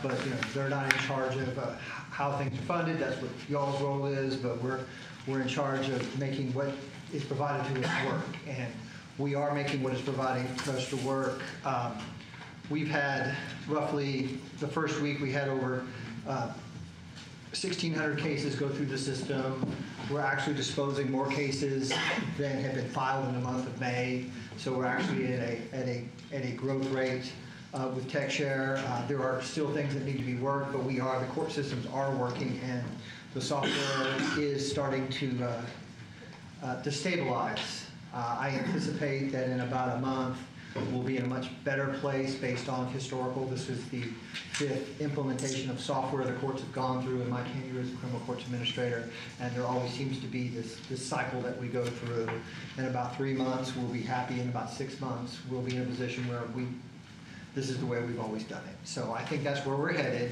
but they're not in charge of how things are funded. That's what y'all's role is, but we're in charge of making what is provided to us work, and we are making what is providing to us to work. We've had roughly, the first week we had over 1,600 cases go through the system. We're actually disposing more cases than have been filed in the month of May. So we're actually at a growth rate with TechShare. There are still things that need to be worked, but the court systems are working, and the software is starting to stabilize. I anticipate that in about a month, we'll be in a much better place based on historical. This is the 5th implementation of software the courts have gone through in my tenure as a criminal courts administrator, and there always seems to be this cycle that we go through. In about 3 months, we'll be happy. In about 6 months, we'll be in a position where this is the way we've always done it. So I think that's where we're headed.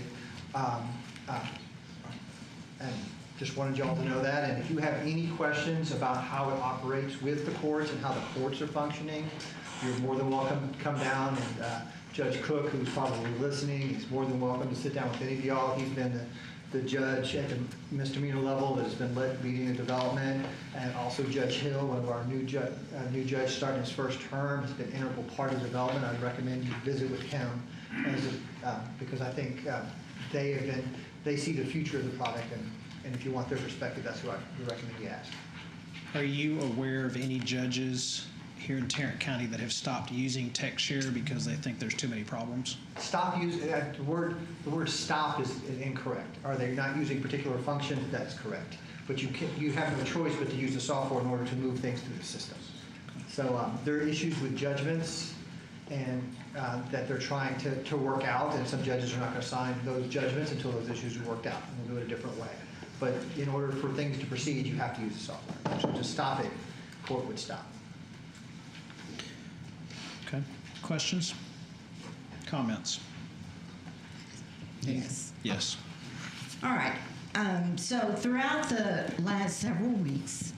And just wanted y'all to know that. And if you have any questions about how it operates with the courts and how the courts are functioning, you're more than welcome to come down. And Judge Cook, who's probably listening, is more than welcome to sit down with any of y'all. He's been the judge at the misdemeanor level that has been leading the development, and also Judge Hill, one of our new judge starting his first term, has been an integral part of the development. I'd recommend you visit with him because I think they see the future of the product, and if you want their perspective, that's who I recommend you ask. Are you aware of any judges here in Tarrant County that have stopped using TechShare because they think there's too many problems? Stop using the word stop is incorrect. Are they not using particular functions? That's correct. But you have no choice but to use the software in order to move things through the system. So there are issues with judgments and that they're trying to work out, and some judges are not going to sign those judgments until those issues are worked out, and we'll do it a different way. but in order for things to proceed, you have to use the software. So to stop it, court would stop. Okay. Questions? Comments? Yes. Yes. All right. So throughout the last several weeks,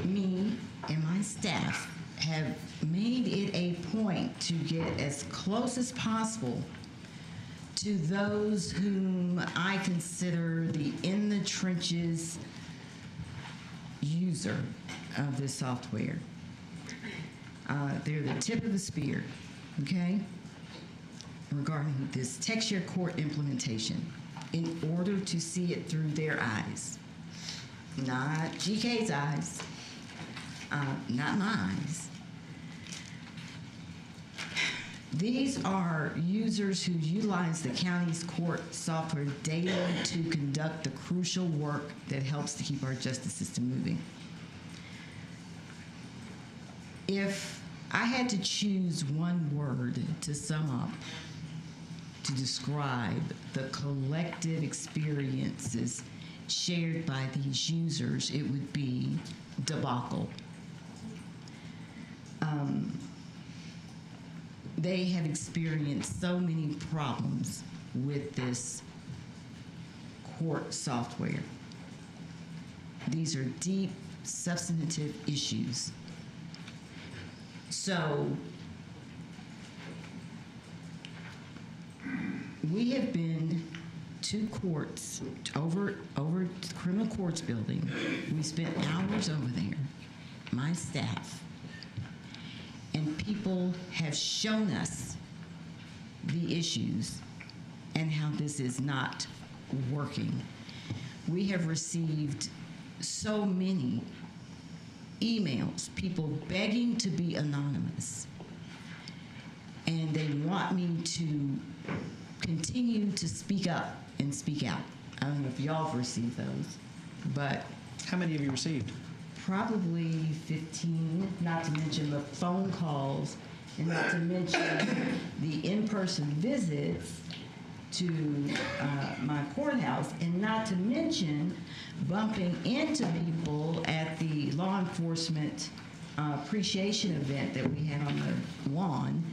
me and my staff have made it a point to get as close as possible to those whom I consider the in the trenches user of this software. They're the tip of the spear, okay, regarding this TextShare Court implementation in order to see it through their eyes, not GK's eyes, not my eyes. These are users who utilize the county's court software daily to conduct the crucial work that helps to keep our justice system moving. If I had to choose one word to sum up to describe the collective experiences shared by these users, it would be debacle. They have experienced so many problems with this court software. These are deep, substantive issues. So we have been to courts, over the criminal courts building. We spent hours over there, my staff, and people have shown us the issues and how this is not working. We have received so many emails, people begging to be anonymous, and they want me to continue to speak up and speak out. I don't know if y'all have received those, but how many have you received? Probably 15, not to mention the phone calls, and not to mention the in-person visits to my courthouse, and not to mention bumping into people at the law enforcement appreciation event that we had on the lawn,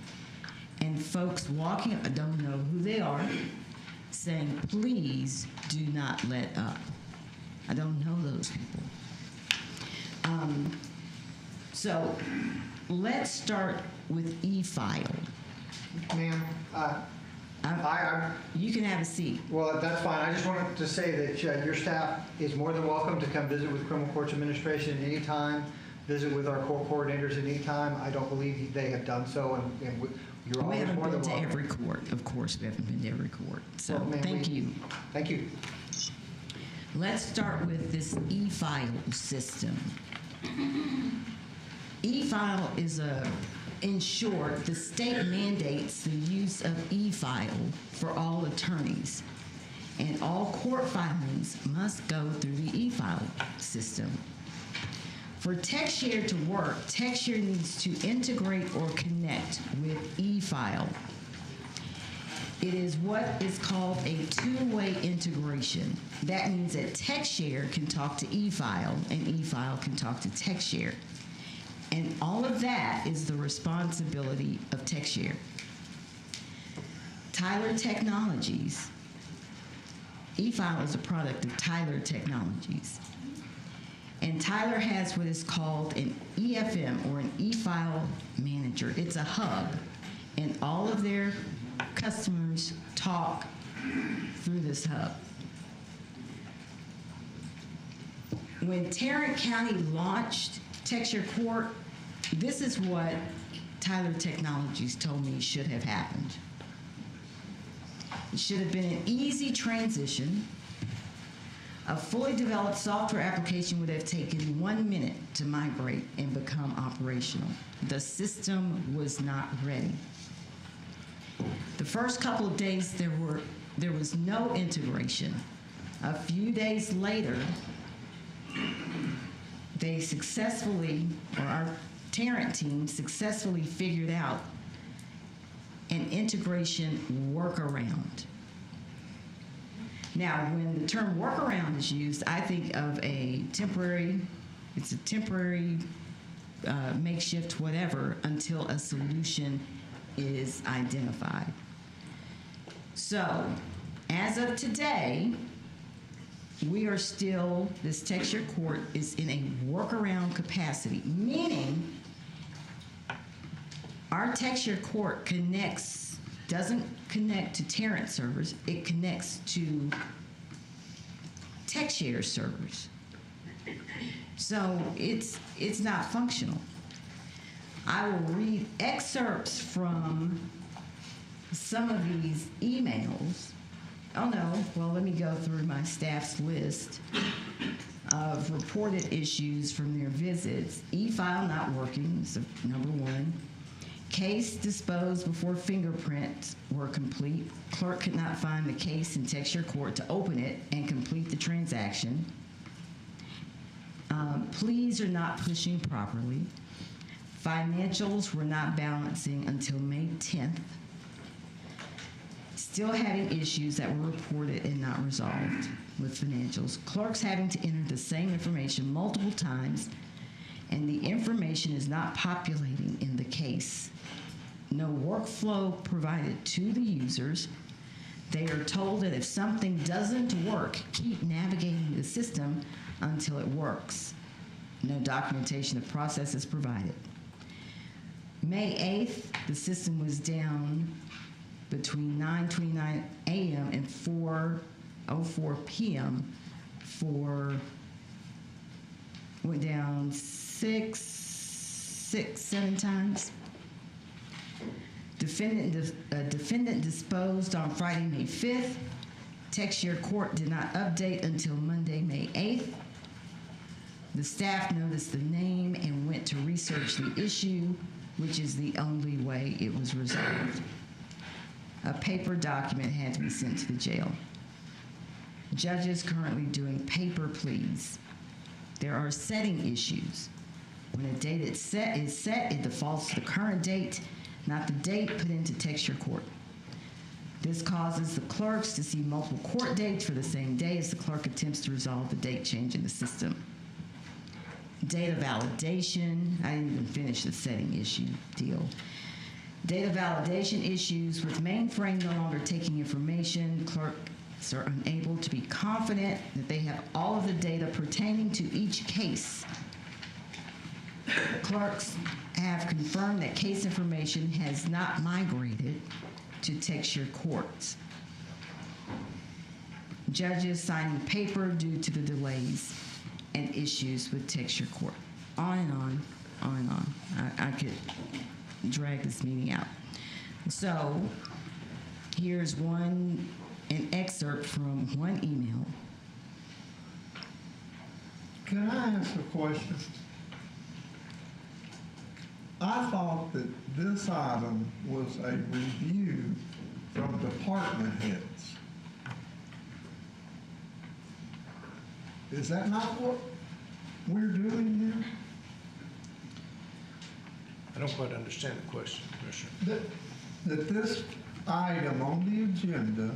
and folks walking up, I don't know who they are, saying, please do not let up. I don't know those people. So let's start with e-file. Ma'am, you can have a seat. Well, that's fine. I just wanted to say that your staff is more than welcome to come visit with Criminal Courts Administration at any time, visit with our court coordinators at any time. I don't believe they have done so, and you're always more than welcome. We haven't been to every court. Of course, we haven't been to every court. So well, thank you. Thank you. Let's start with this e-file system. E-file is in short, the state mandates the use of e-file for all attorneys, and all court filings must go through the e-file system. For TextShare to work, TextShare needs to integrate or connect with e-file. It is what is called a two-way integration. That means that TextShare can talk to e-file, and e-file can talk to TextShare. And all of that is the responsibility of TextShare. Tyler Technologies. E-file is a product of Tyler Technologies. And Tyler has what is called an EFM, or an e-file manager. It's a hub, and all of their customers talk through this hub. When Tarrant County launched TextShare Court, this is what Tyler Technologies told me should have happened. It should have been an easy transition. A fully developed software application would have taken 1 minute to migrate and become operational. The system was not ready. The first couple of days, there was no integration. A few days later, they successfully, or our Tarrant team successfully figured out an integration workaround. Now, when the term workaround is used, I think of it's a temporary makeshift whatever until a solution is identified. So, as of today, this Texture Court is in a workaround capacity, meaning our Texture Court doesn't connect to Tarrant servers, it connects to TextShare servers. So it's not functional. I will read excerpts from some of these emails. Oh no, well, let me go through my staff's list of reported issues from their visits. E-file not working is number one. Case disposed before fingerprints were complete. Clerk could not find the case in Texture Court to open it and complete the transaction. Pleas are not pushing properly. Financials were not balancing until May 10th. Still having issues that were reported and not resolved with financials. Clerks having to enter the same information multiple times, and the information is not populating in the case. No workflow provided to the users. They are told that if something doesn't work, keep navigating the system until it works. No documentation of processes provided. May 8th, the system was down between 9:29 a.m. and 4:04 p.m. went down 7 times. Defendant disposed on Friday, May 5th. Texture Court did not update until Monday, May 8th. The staff noticed the name and went to research the issue, which is the only way it was resolved. A paper document had to be sent to the jail. Judges currently doing paper pleas. There are setting issues. When a date is set, it defaults to the current date, not the date put into Texture Court. This causes the clerks to see multiple court dates for the same day as the clerk attempts to resolve the date change in the system. Data validation, I didn't even finish the setting issue deal. Data validation issues with mainframe no longer taking information. Clerks are unable to be confident that they have all of the data pertaining to each case. Clerks have confirmed that case information has not migrated to Texture Courts. Judges signing paper due to the delays and issues with Texture Court. On and on, on and on. I could drag this meeting out. So here's an excerpt from one email. Can I ask a question? I thought that this item was a review from department heads. Is that not what we're doing here? I don't quite understand the question, Commissioner. That this item on the agenda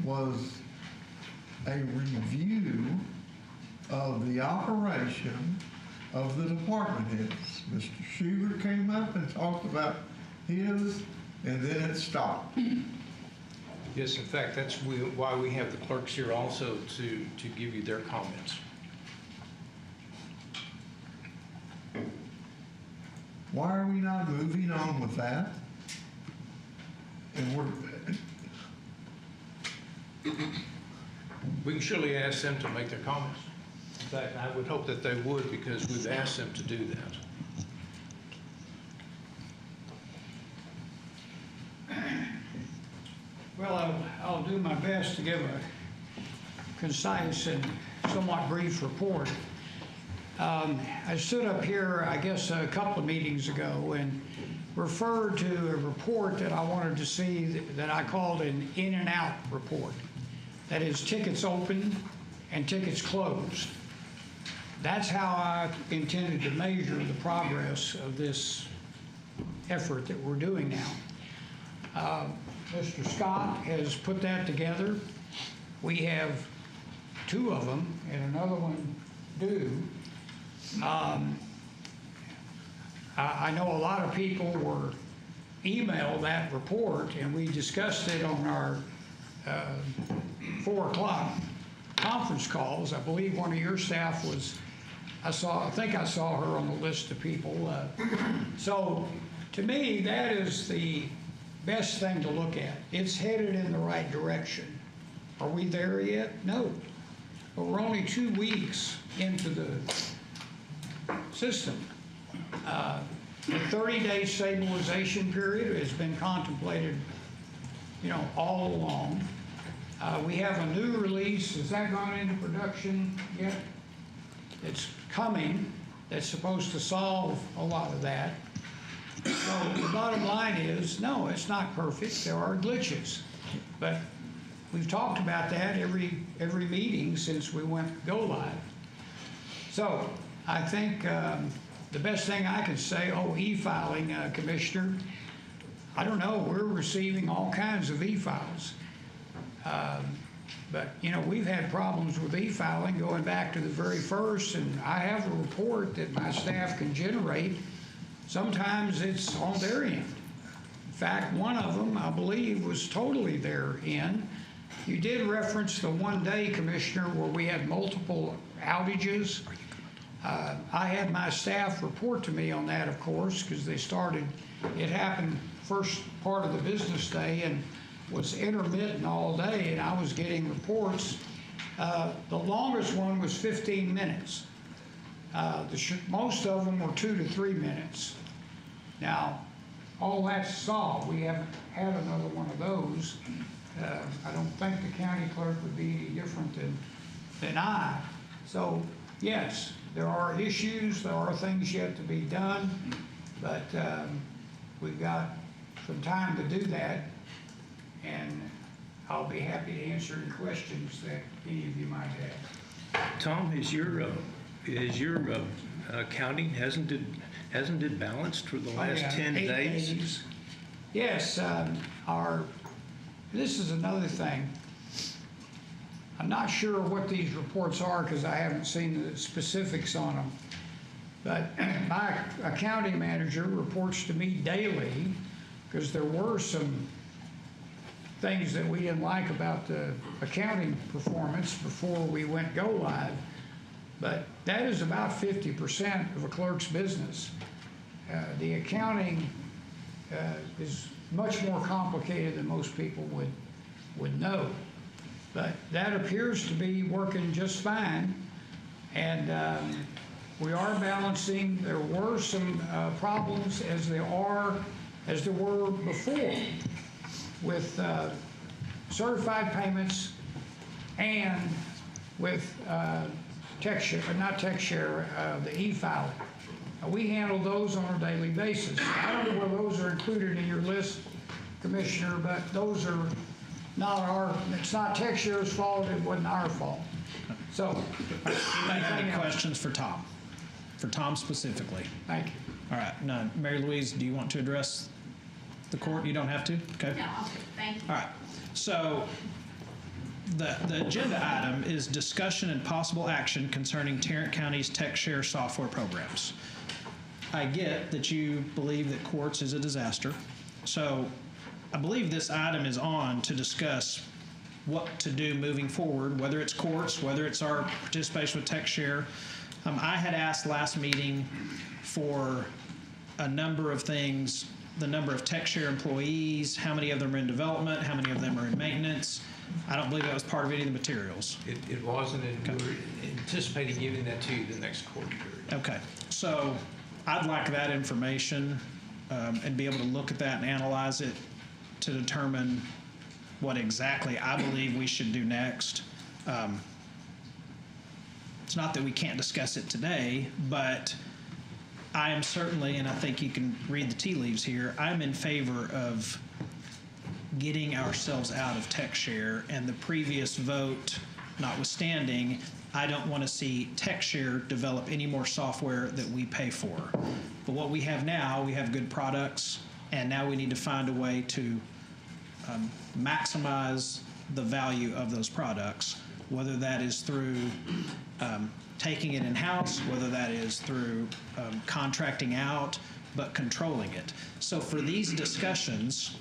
was a review of the operation of the department heads. Mr. Schuler came up and talked about his, and then it stopped. Yes, in fact, that's why we have the clerks here also to give you their comments. Why are we not moving on with that? And We can surely ask them to make their comments. In fact, I would hope that they would, because we've asked them to do that. Well, I'll do my best to give a concise and somewhat brief report. I stood up here, I guess, a couple of meetings ago and referred to a report that I wanted to see that I called an in and out report. That is, tickets open and tickets closed. That's how I intended to measure the progress of this effort that we're doing now. Mr. Scott has put that together. We have 2 of them and another one due. I know a lot of people were emailed that report, and we discussed it on our 4 o'clock conference calls. I believe one of your staff was, I think I saw her on the list of people. So to me, that is the best thing to look at. It's headed in the right direction. Are we there yet? No. But we're only 2 weeks into the system. The 30-day stabilization period has been contemplated, all along. We have a new release. Has that gone into production yet? It's coming. That's supposed to solve a lot of that. So the bottom line is, no, it's not perfect. There are glitches. But we've talked about that every meeting since we went go live. So I think the best thing I can say, e-filing, Commissioner, I don't know, we're receiving all kinds of e-files. But, we've had problems with e-filing going back to the very first, and I have a report that my staff can generate. Sometimes it's on their end. In fact, one of them, I believe, was totally their end. You did reference the one day, Commissioner, where we had multiple outages. I had my staff report to me on that, of course, because it happened first part of the business day and was intermittent all day, and I was getting reports. The longest one was 15 minutes. Most of them were 2 to 3 minutes. Now, all that's solved. We haven't had another one of those. I don't think the county clerk would be any different than I. So, yes, there are issues, there are things yet to be done, but we've got some time to do that, and I'll be happy to answer any questions that any of you might have. Tom, is your accounting, hasn't it balanced for the last 10 8 days? Yes, this is another thing. I'm not sure what these reports are because I haven't seen the specifics on them. But my accounting manager reports to me daily because there were some things that we didn't like about the accounting performance before we went go live. But that is about 50% of a clerk's business. The accounting is much more complicated than most people would know. But that appears to be working just fine. And we are balancing. There were some problems as there were before with certified payments and with the e-filing. We handle those on a daily basis. I don't know whether those are included in your list, Commissioner, but those are it's not TechShare's fault, it wasn't our fault. So, Do you have any questions for Tom? For Tom specifically? Thank you. All right, none. Mary Louise, do you want to address the court? You don't have to? Okay. No, thank you. All right. So the agenda item is discussion and possible action concerning Tarrant County's TechShare software programs. I get that you believe that courts is a disaster. So I believe this item is on to discuss what to do moving forward, whether it's courts, whether it's our participation with TechShare. I had asked last meeting for a number of things, the number of TechShare employees, how many of them are in development, how many of them are in maintenance. I don't believe that was part of any of the materials. It wasn't, and we're anticipating giving that to you the next court period. Okay, so I'd like that information and be able to look at that and analyze it to determine what exactly I believe we should do next. It's not that we can't discuss it today, but I am certainly, and I think you can read the tea leaves here, I'm in favor of getting ourselves out of TechShare, and the previous vote notwithstanding, I don't want to see TechShare develop any more software that we pay for. But what we have now, we have good products, and now we need to find a way to maximize the value of those products, whether that is through taking it in-house, whether that is through contracting out, but controlling it. So for these discussions,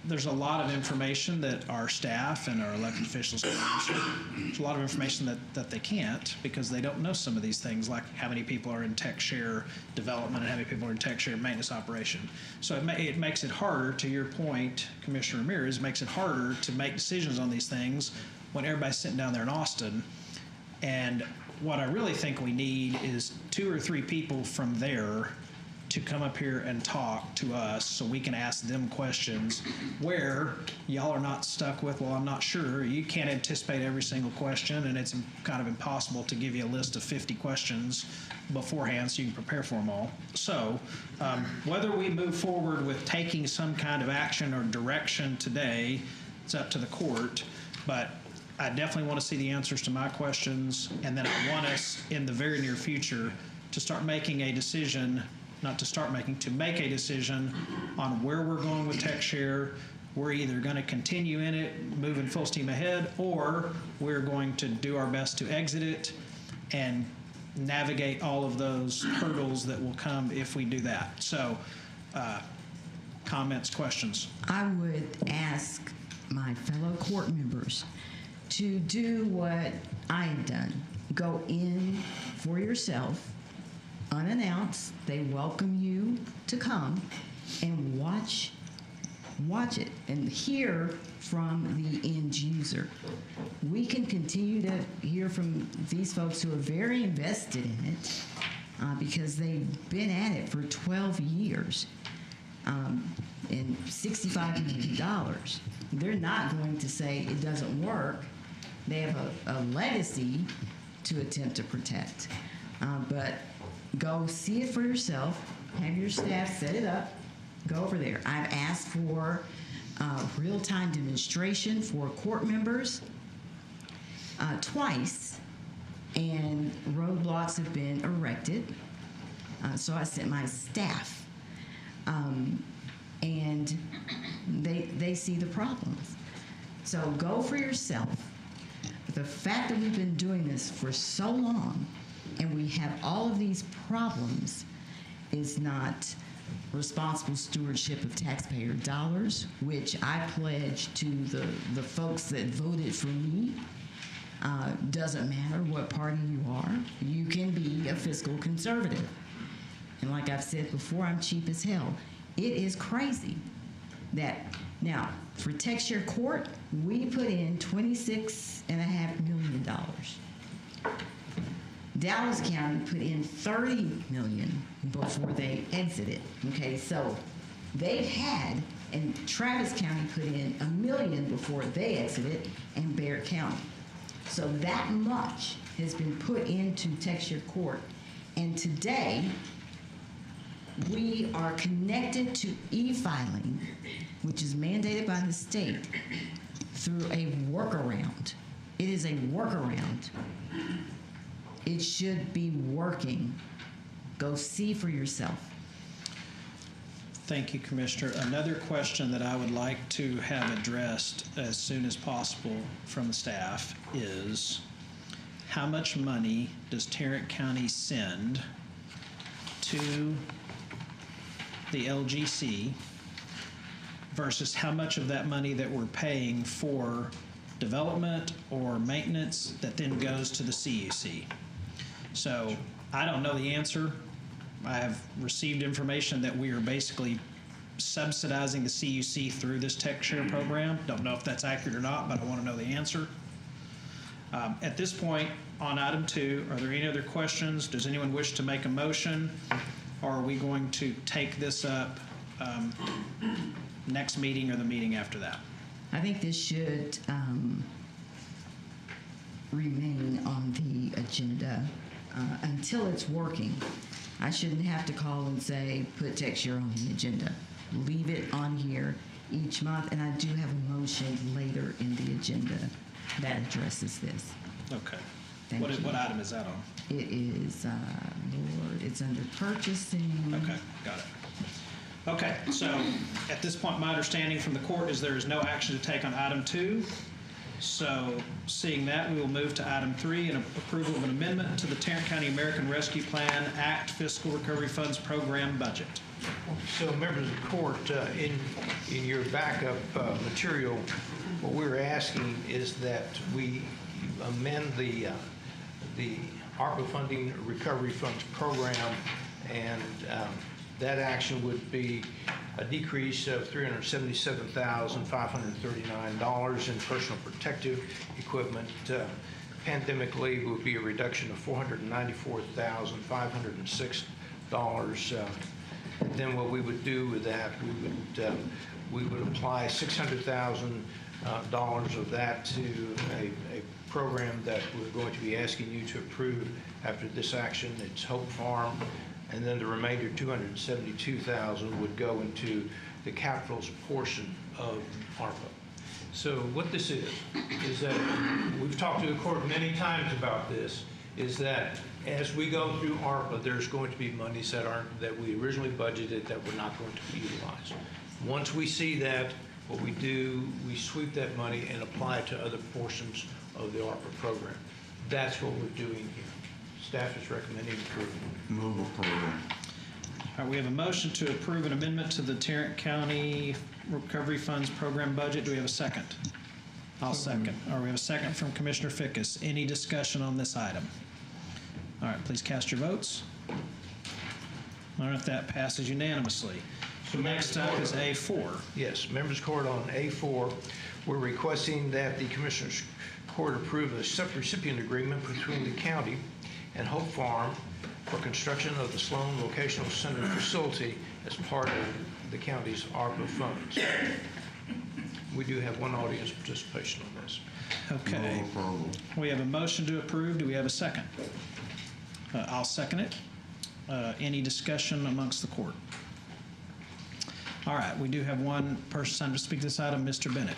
there's a lot of information that our staff and our elected officials can answer. There's a lot of information that they can't because they don't know some of these things, like how many people are in tech share development and how many people are in tech share maintenance operation. So it makes it harder, to your point, Commissioner Ramirez, makes it harder to make decisions on these things when everybody's sitting down there in Austin. And what I really think we need is 2 or 3 people from there to come up here and talk to us so we can ask them questions where y'all are not stuck with, well, I'm not sure. You can't anticipate every single question, and it's kind of impossible to give you a list of 50 questions beforehand so you can prepare for them all. So whether we move forward with taking some kind of action or direction today, it's up to the court, but I definitely want to see the answers to my questions, and then I want us in the very near future to start making a decision, to make a decision on where we're going with TechShare. We're either going to continue in it, moving full steam ahead, or we're going to do our best to exit it and navigate all of those hurdles that will come if we do that. So, comments, questions? I would ask my fellow court members to do what I have done. Go in for yourself, unannounced. They welcome you to come and watch it and hear from the end user. We can continue to hear from these folks who are very invested in it because they've been at it for 12 years and $65 million. They're not going to say it doesn't work. They have a legacy to attempt to protect. But go see it for yourself. Have your staff set it up. Go over there. I've asked for real-time demonstration for court members twice, and roadblocks have been erected. So I sent my staff, and they see the problems. So go for yourself. The fact that we've been doing this for so long and we have all of these problems is not responsible stewardship of taxpayer dollars, which I pledge to the folks that voted for me. Doesn't matter what party you are, you can be a fiscal conservative. And like I've said before, I'm cheap as hell. It is crazy that now for TechShare Court, we put in $26.5 million. Dallas County put in $30 million before they exited. Okay, so they've had, and Travis County put in $1 million before they exited, and Barrett County. So that much has been put into TechShare Court, and today we are connected to e-filing, which is mandated by the state, through a workaround. It is a workaround. It should be working. Go see for yourself. Thank you, Commissioner. Another question that I would like to have addressed as soon as possible from the staff is, how much money does Tarrant County send to the LGC versus how much of that money that we're paying for development or maintenance that then goes to the CUC? So I don't know the answer. I have received information that we are basically subsidizing the CUC through this TechShare program. Don't know if that's accurate or not, but I want to know the answer. At this point, on item 2, are there any other questions? Does anyone wish to make a motion? Or are we going to take this up next meeting or the meeting after that? I think this should remain on the agenda until it's working. I shouldn't have to call and say, put TechShare on the agenda. Leave it on here each month, and I do have a motion later in the agenda that addresses this. Okay. Thank you. What item is that on? It is, Lord, it's under purchasing. Okay, got it. Okay, so at this point, my understanding from the court is there is no action to take on item 2. So seeing that, we will move to item 3, an approval of an amendment to the Tarrant County American Rescue Plan Act Fiscal Recovery Funds Program budget. So members of the court, in your backup material, what we're asking is that we amend the ARPA funding recovery funds program, and that action would be a decrease of $377,539 in personal protective equipment. Pandemic leave would be a reduction of $494,506. Then what we would do with that, we would apply $600,000 of that to a program that we're going to be asking you to approve after this action. It's Hope Farm. And then the remainder, $272,000, would go into the capital's portion of ARPA. So what this is that we've talked to the court many times about this, is that as we go through ARPA, there's going to be monies that we originally budgeted that we're not going to be utilized. Once we see that, what we do, we sweep that money and apply it to other portions of the ARPA program. That's what we're doing here. Staff is recommending approval. Move approval. All right, we have a motion to approve an amendment to the Tarrant County Recovery Funds Program budget. Do we have a second? I'll second. All right, we have a second from Commissioner Fickus. Any discussion on this item? All right, please cast your votes. All right, that passes unanimously. So next up is A4. Yes, members court on A4, we're requesting that the Commissioners Court approve a subrecipient agreement between the county and Hope Farm for construction of the Sloan Vocational Center facility as part of the county's ARPA funds. We do have one audience participation on this. Okay. We have a motion to approve. Do we have a second? I'll second it. Any discussion amongst the court? All right, we do have one person signed to speak to this item, Mr. Bennett.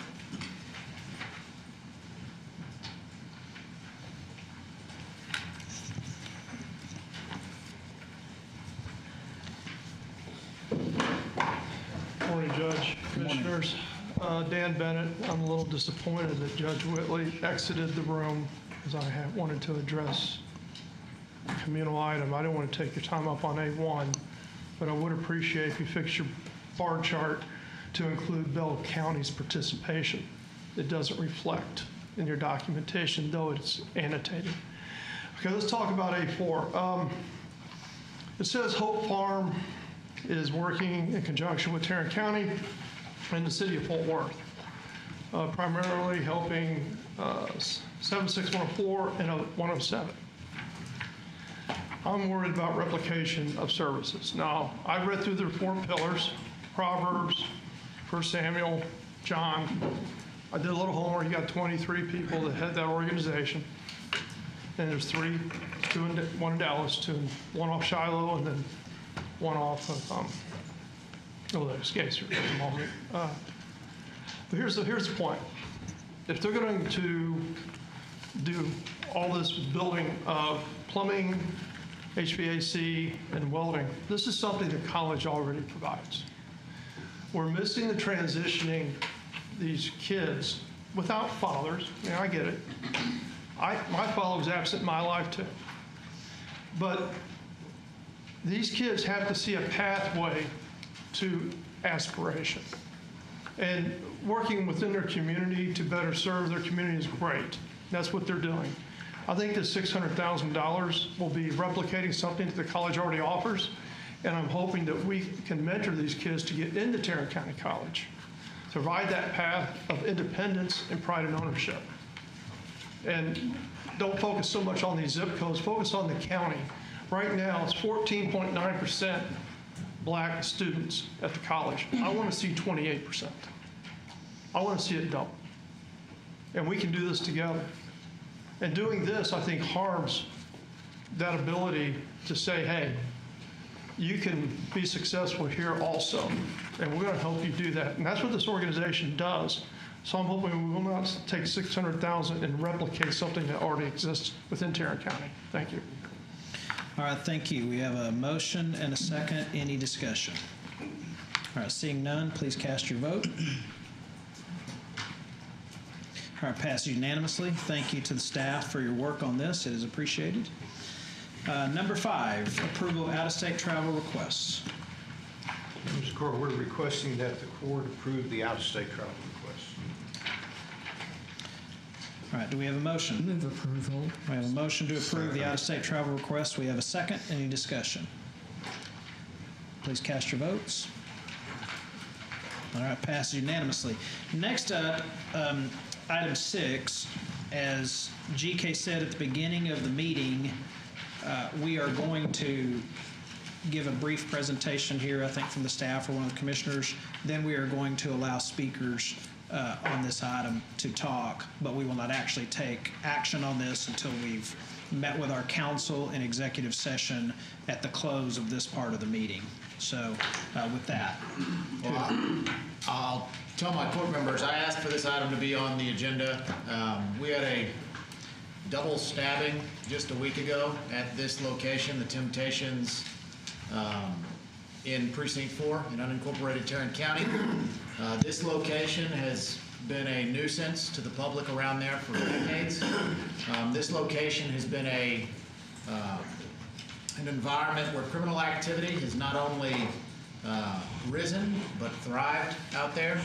Morning, Judge, Commissioners. Dan Bennett. I'm a little disappointed that Judge Whitley exited the room because I wanted to address a communal item. I don't want to take your time up on A1, but I would appreciate if you fix your bar chart to include Bell County's participation. It doesn't reflect in your documentation, though it's annotated. Okay, let's talk about A4. It says Hope Farm is working in conjunction with Tarrant County and the city of Fort Worth, primarily helping 76104 and 107. I'm worried about replication of services. Now, I've read through the 4 pillars, Proverbs, 1 Samuel, John. I did a little homework. You got 23 people that head that organization. And there's 3, 2 one in Dallas, 1 off Shiloh, and then 1 off of, that escapes me at the moment. But here's the point. If they're going to do all this building of plumbing, HVAC, and welding, this is something the college already provides. We're missing the transitioning these kids without fathers. Yeah, I get it. My father was absent in my life too. But these kids have to see a pathway to aspiration. And working within their community to better serve their community is great. That's what they're doing. I think the $600,000 will be replicating something that the college already offers, and I'm hoping that we can mentor these kids to get into Tarrant County College, to ride that path of independence and pride and ownership. And don't focus so much on these zip codes, focus on the county. Right now, it's 14.9% black students at the college. I want to see 28%. I want to see it double. And we can do this together. And doing this, I think, harms that ability to say, hey, you can be successful here also. And we're going to help you do that. And that's what this organization does. So I'm hoping we will not take $600,000 and replicate something that already exists within Tarrant County. Thank you. All right, thank you. We have a motion and a second. Any discussion? All right, seeing none, please cast your vote. All right, passes unanimously. Thank you to the staff for your work on this. It is appreciated. Number 5, approval of out-of-state travel requests. Mr. Court, we're requesting that the court approve the out-of-state travel request. All right, do we have a motion? Move approval. We have a motion to approve the out-of-state travel request. We have a second. Any discussion? Please cast your votes. All right, passes unanimously. Next up, item 6, as GK said at the beginning of the meeting, we are going to give a brief presentation here, I think, from the staff or one of the commissioners. Then we are going to allow speakers on this item to talk, but we will not actually take action on this until we've met with our counsel in executive session at the close of this part of the meeting. So with that. Well, I'll tell my court members, I asked for this item to be on the agenda. We had a double stabbing just a week ago at this location, the Temptations in Precinct 4 in unincorporated Tarrant County. This location has been a nuisance to the public around there for decades. This location has been an environment where criminal activity has not only risen but thrived out there.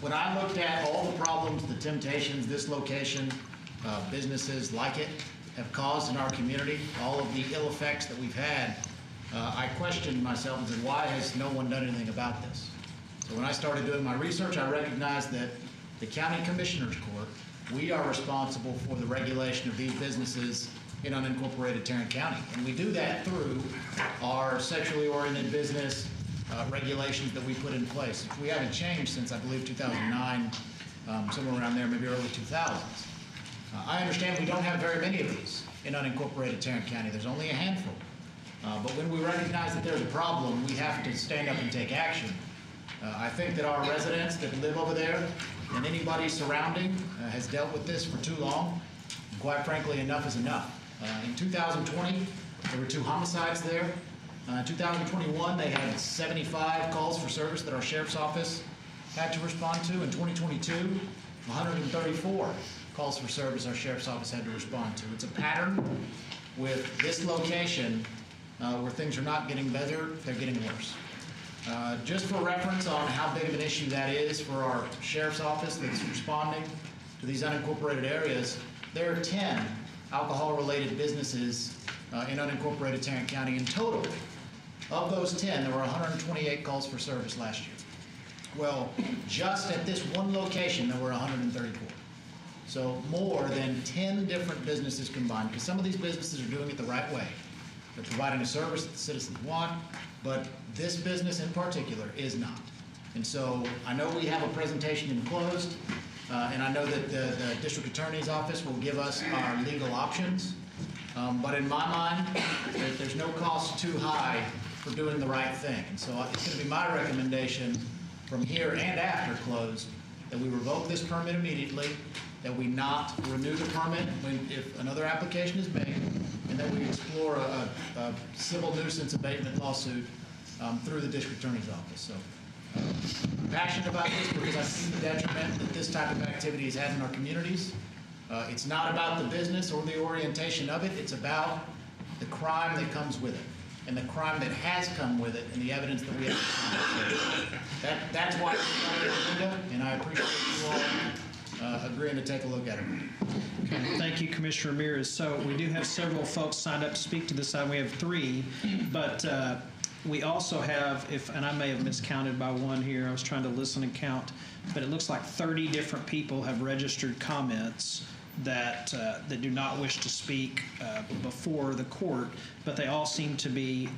When I looked at all the problems the Temptations, this location, businesses like it have caused in our community, all of the ill effects that we've had, I questioned myself and said, why has no one done anything about this? So when I started doing my research, I recognized that the County Commissioners Court, we are responsible for the regulation of these businesses in unincorporated Tarrant County. And we do that through our sexually oriented business regulations that we put in place. We haven't changed since, I believe, 2009, somewhere around there, maybe early 2000s. I understand we don't have very many of these in unincorporated Tarrant County. There's only a handful. But when we recognize that there's a problem, we have to stand up and take action. I think that our residents that live over there and anybody surrounding has dealt with this for too long. And quite frankly, enough is enough. In 2020, there were 2 homicides there. In 2021, they had 75 calls for service that our sheriff's office had to respond to. In 2022, 134 calls for service our sheriff's office had to respond to. It's a pattern with this location where things are not getting better, they're getting worse. Just for reference on how big of an issue that is for our sheriff's office that's responding to these unincorporated areas, there are 10 alcohol-related businesses in unincorporated Tarrant County in total. Of those 10, there were 128 calls for service last year. Well, just at this one location, there were 134. So more than 10 different businesses combined, because some of these businesses are doing it the right way. They're providing a service that the citizens want, but this business in particular is not. And so I know we have a presentation enclosed, and I know that the district attorney's office will give us our legal options. But in my mind, there's no cost too high for doing the right thing. And so it's going to be my recommendation from here and after close that we revoke this permit immediately, that we not renew the permit if another application is made, and that we explore a civil nuisance abatement lawsuit through the district attorney's office. So I'm passionate about this because I see the detriment that this type of activity has had in our communities. It's not about the business or the orientation of it. It's about the crime that comes with it and the crime that has come with it and the evidence that we have. That's why it's on the agenda, and I appreciate you all agreeing to take a look at it. Okay, thank you, Commissioner Ramirez. So we do have several folks signed up to speak to this item. We have 3, but we also have, and I may have miscounted by one here, I was trying to listen and count, but it looks like 30 different people have registered comments that do not wish to speak before the court, but they all seem to be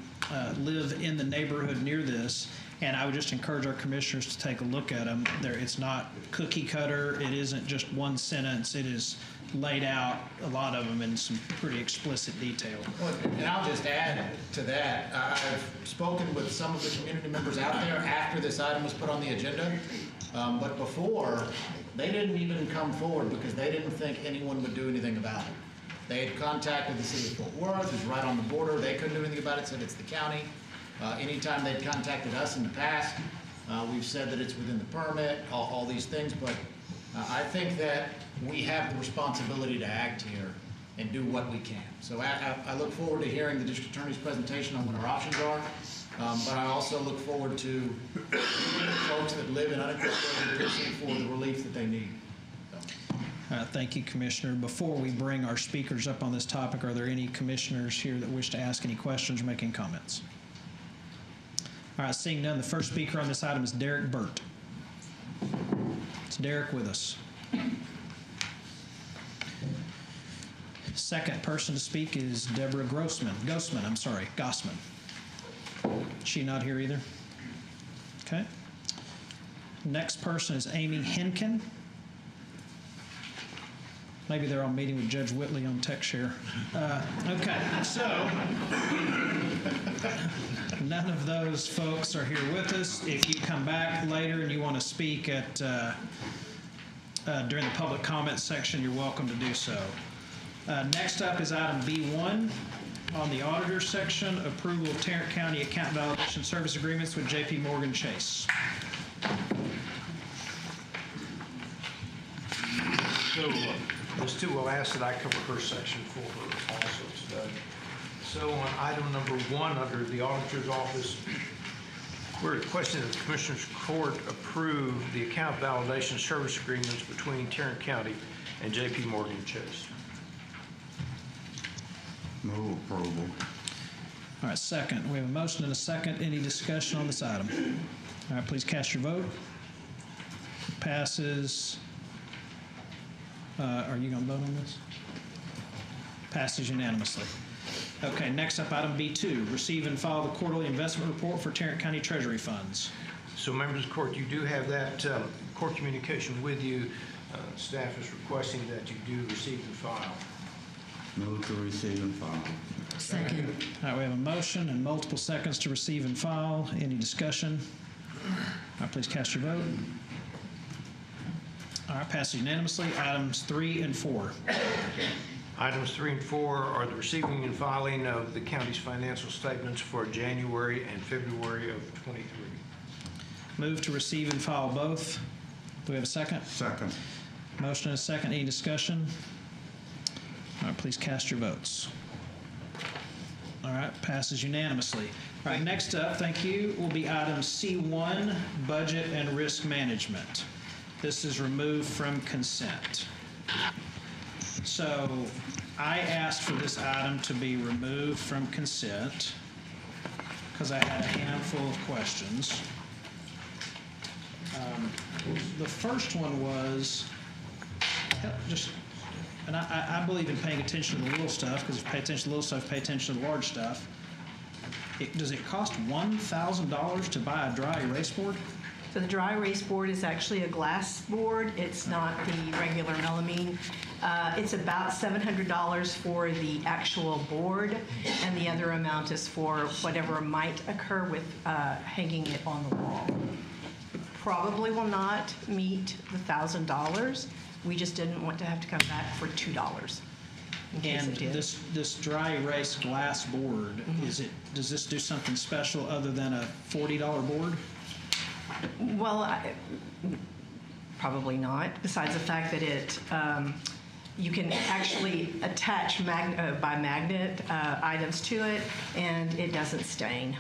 live in the neighborhood near this. And I would just encourage our commissioners to take a look at them. It's not cookie cutter. It isn't just one sentence. It is laid out, a lot of them, in some pretty explicit detail. Well, and I'll just add to that. I've spoken with some of the community members out there after this item was put on the agenda. But before, they didn't even come forward because they didn't think anyone would do anything about it. They had contacted the city of Fort Worth, who's right on the border. They couldn't do anything about it, said it's the county. Anytime they've contacted us in the past, we've said that it's within the permit, all these things, but I think that we have the responsibility to act here and do what we can. So I look forward to hearing the district attorney's presentation on what our options are, but I also look forward to folks that live in unincorporated precinct for the relief that they need. Thank you, Commissioner. Before we bring our speakers up on this topic, are there any commissioners here that wish to ask any questions or make any comments? All right, seeing none, the first speaker on this item is Derek Burt. Is Derek with us? Second person to speak is Deborah Gossman. She not here either? Okay. Next person is Amy Henkin. Maybe they're all meeting with Judge Whitley on TechShare. Okay, so none of those folks are here with us. If you come back later and you want to speak at during the public comment section, you're welcome to do so. Next up is item B1 on the auditor section, approval of Tarrant County account validation service agreements with J.P. Morgan Chase. So Ms. Tu will ask that I cover her section for her also today. So on item number 1 under the auditor's office, we're requesting that the Commissioners Court approve the account validation service agreements between Tarrant County and J.P. Morgan Chase. Move approval. All right, second. We have a motion and a second. Any discussion on this item? All right, please cast your vote. Passes. Are you going to vote on this? Passes unanimously. Okay, next up, item B2, receive and file the quarterly investment report for Tarrant County Treasury Funds. So members of the court, you do have that court communication with you. Staff is requesting that you do receive and file. Move to receive and file. Second. All right, we have a motion and multiple seconds to receive and file. Any discussion? All right, please cast your vote. All right, passes unanimously. Items 3 and 4. Items 3 and 4 are the receiving and filing of the county's financial statements for January and February of 23. Move to receive and file both. Do we have a second? Second. Motion and a second. Any discussion? All right, please cast your votes. All right, passes unanimously. All right, next up, thank you, will be item C1, budget and risk management. This is removed from consent. So I asked for this item to be removed from consent because I had a handful of questions. The first one was and I believe in paying attention to the little stuff, because if you pay attention to the little stuff, pay attention to the large stuff. Does it cost $1,000 to buy a dry erase board? So the dry erase board is actually a glass board. It's not the regular melamine. It's about $700 for the actual board, and the other amount is for whatever might occur with hanging it on the wall. It probably will not meet the $1,000. We just didn't want to have to come back for $2 in case And it did. this dry erase glass board, does this do something special other than a $40 board? Well, probably not, besides the fact that it, you can actually attach by magnet items to it, and it doesn't stain.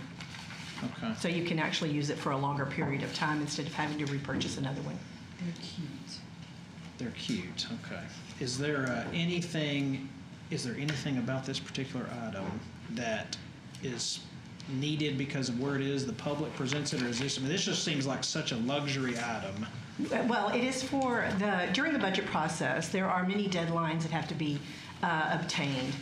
Okay. So you can actually use it for a longer period of time instead of having to repurchase another one. They're cute. They're cute, okay. Is there anything about this particular item that is needed because of where it is, the public presents it, or is this, I mean, this just seems like such a luxury item. Well, it is for during the budget process, there are many deadlines that have to be obtained.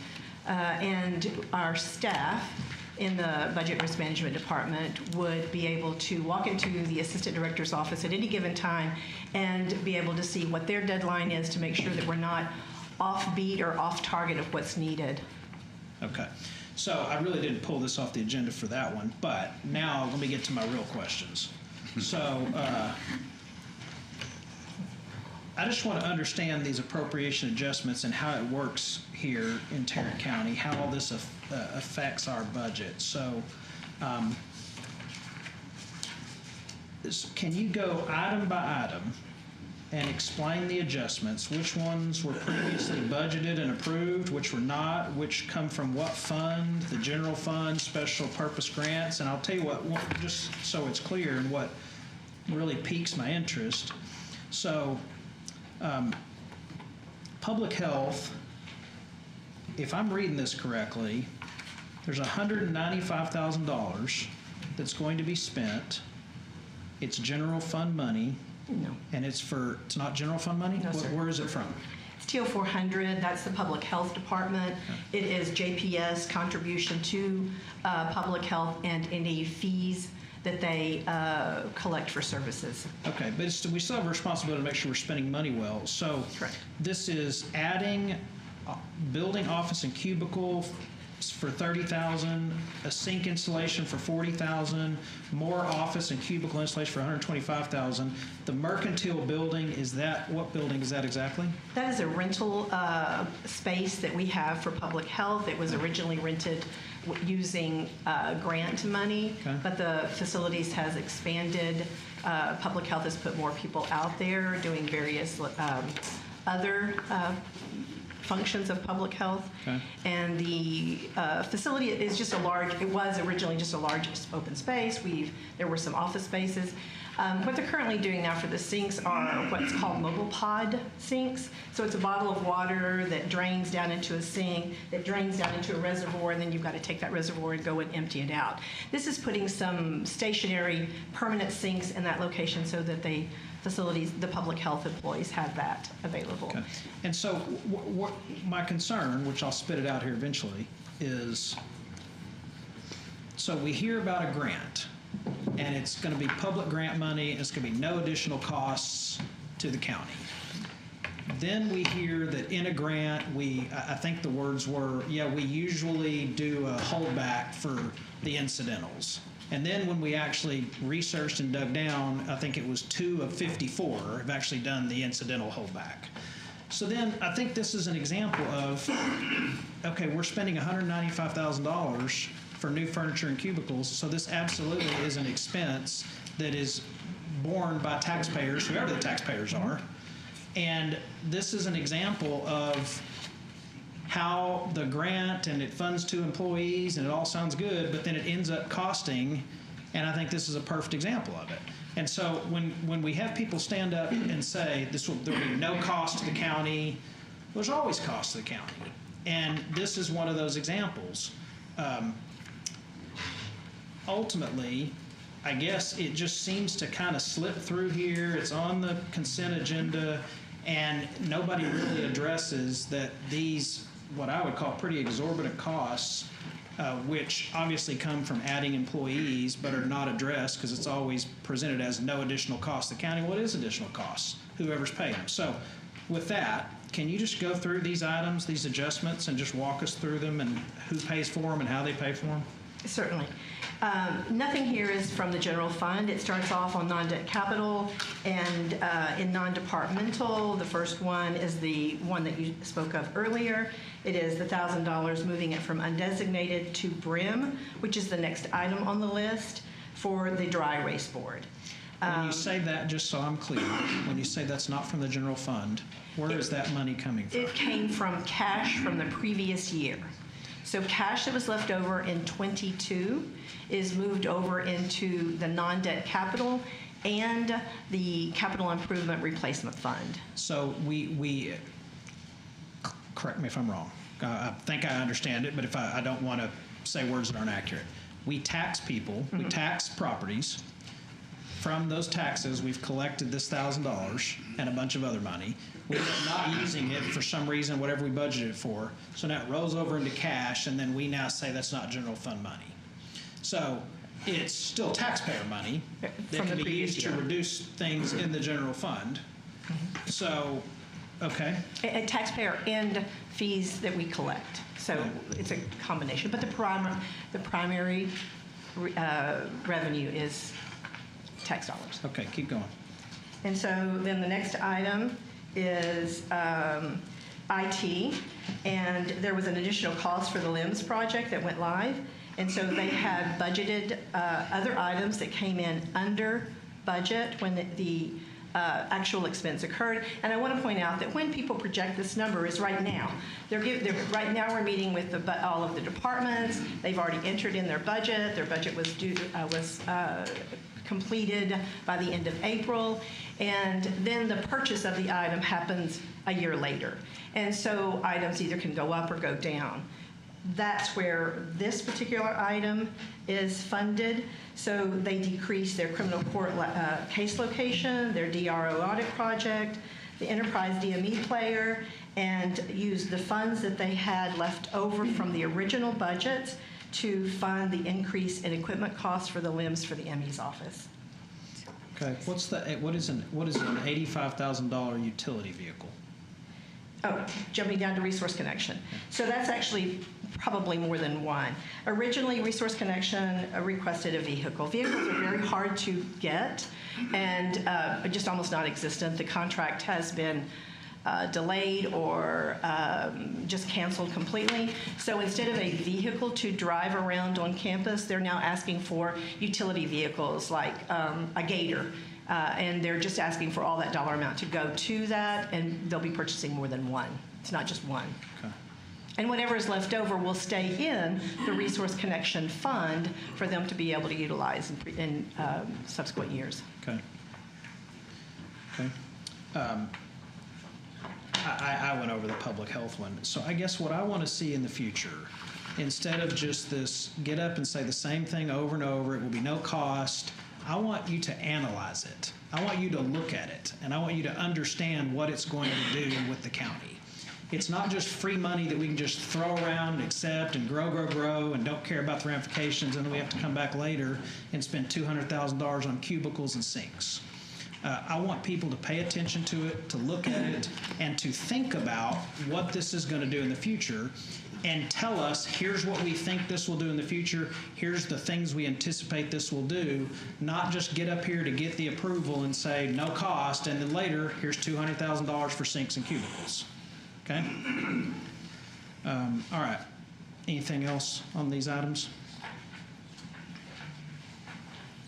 And our staff in the Budget Risk Management Department would be able to walk into the Assistant Director's office at any given time and be able to see what their deadline is to make sure that we're not off beat or off target of what's needed. Okay. So I really didn't pull this off the agenda for that one, but now let me get to my real questions. So I just want to understand these appropriation adjustments and how it works here in Tarrant County, how all this affects our budget. So can you go item by item and explain the adjustments? Which ones were previously budgeted and approved, which were not, which come from what fund, the general fund, special purpose grants? And I'll tell you what, just so it's clear and what really piques my interest. So, public health, if I'm reading this correctly, there's $195,000 that's going to be spent. It's general fund money. No. And it's not general fund money? No, sir. Where is it from? It's TO 400, that's the Public Health Department. It is JPS contribution to public health and any fees that they collect for services. Okay, but we still have a responsibility to make sure we're spending money well. So this is adding building office and cubicle for $30,000, a sink installation for $40,000, more office and cubicle installation for $125,000. The mercantile building, what building is that exactly? That is a rental space that we have for public health. It was originally rented using grant money, but the facilities has expanded. Public health has put more people out there doing various other functions of public health. Okay. And the facility is just it was originally just a large open space. There were some office spaces. What they're currently doing now for the sinks are what's called mobile pod sinks. So it's a bottle of water that drains down into a sink, that drains down into a reservoir, and then you've got to take that reservoir and go and empty it out. This is putting some stationary permanent sinks in that location so that the public health employees have that available. Okay. And so what my concern, which I'll spit it out here eventually, is so we hear about a grant, and it's going to be public grant money, and it's going to be no additional costs to the county. Then we hear that in a grant, I think the words were, we usually do a holdback for the incidentals. And then when we actually researched and dug down, I think it was 2 of 54 have actually done the incidental holdback. So then I think this is an example of, okay, we're spending $195,000 for new furniture and cubicles, so this absolutely is an expense that is borne by taxpayers, whoever the taxpayers are. And this is an example of how the grant and it funds 2 employees and it all sounds good, but then it ends up costing, and I think this is a perfect example of it. And so when we have people stand up and say there'll be no cost to the county, there's always cost to the county. And this is one of those examples. Ultimately, I guess it just seems to kind of slip through here. It's on the consent agenda, and nobody really addresses that these, what I would call pretty exorbitant costs, which obviously come from adding employees but are not addressed because it's always presented as no additional cost to the county. What is additional costs? Whoever's paying them. So with that, can you just go through these items, these adjustments, and just walk us through them and who pays for them and how they pay for them? Certainly. Nothing here is from the general fund. It starts off on non-debt capital, and in non-departmental, the first one is the one that you spoke of earlier. It is the $1,000 moving it from undesignated to BRIM, which is the next item on the list for the dry erase board. When you say that, just so I'm clear, when you say that's not from the general fund, where is that money coming from? It came from cash from the previous year. So cash that was left over in '22 is moved over into the non-debt capital and the capital improvement replacement fund. So we correct me if I'm wrong. I think I understand it, but if I don't want to say words that aren't accurate. We tax people, we tax properties. From those taxes, we've collected this $1,000 and a bunch of other money. We're not using it for some reason, whatever we budgeted for. So now it rolls over into cash, and then we now say that's not general fund money. So it's still taxpayer money that can be used to reduce things in the general fund. So, okay. A taxpayer and fees that we collect. So it's a combination. But the primary revenue is tax dollars. Okay, keep going. And so then the next item is IT, and there was an additional cost for the LIMS project that went live, and so they had budgeted other items that came in under budget when the actual expense occurred. And I want to point out that when people project this number is right now. Right now we're meeting with all of the departments. They've already entered in their budget. Their budget was completed by the end of April. And then the purchase of the item happens a year later. And so items either can go up or go down. That's where this particular item is funded. So they decrease their criminal court case location, their DRO audit project, the enterprise DME player, and use the funds that they had left over from the original budgets to fund the increase in equipment costs for the LIMS for the ME's office. Okay, what is an $85,000 utility vehicle? Oh, jumping down to Resource Connection. So that's actually probably more than one. Originally, Resource Connection requested a vehicle. Vehicles are very hard to get and just almost non-existent. The contract has been delayed or just canceled completely. So instead of a vehicle to drive around on campus, they're now asking for utility vehicles like a Gator. And they're just asking for all that dollar amount to go to that, and they'll be purchasing more than one. It's not just one. Okay. And whatever is left over will stay in the Resource Connection Fund for them to be able to utilize in subsequent years. Okay. Okay. I went over the public health one. So I guess what I want to see in the future, instead of just this get up and say the same thing over and over, it will be no cost, I want you to analyze it. I want you to look at it, and I want you to understand what it's going to do with the county. It's not just free money that we can just throw around and accept and grow, and don't care about the ramifications, and then we have to come back later and spend $200,000 on cubicles and sinks. I want people to pay attention to it, to look at it, and to think about what this is going to do in the future, and tell us, here's what we think this will do in the future, here's the things we anticipate this will do, not just get up here to get the approval and say no cost, and then later, here's $200,000 for sinks and cubicles. Okay? All right. Anything else on these items?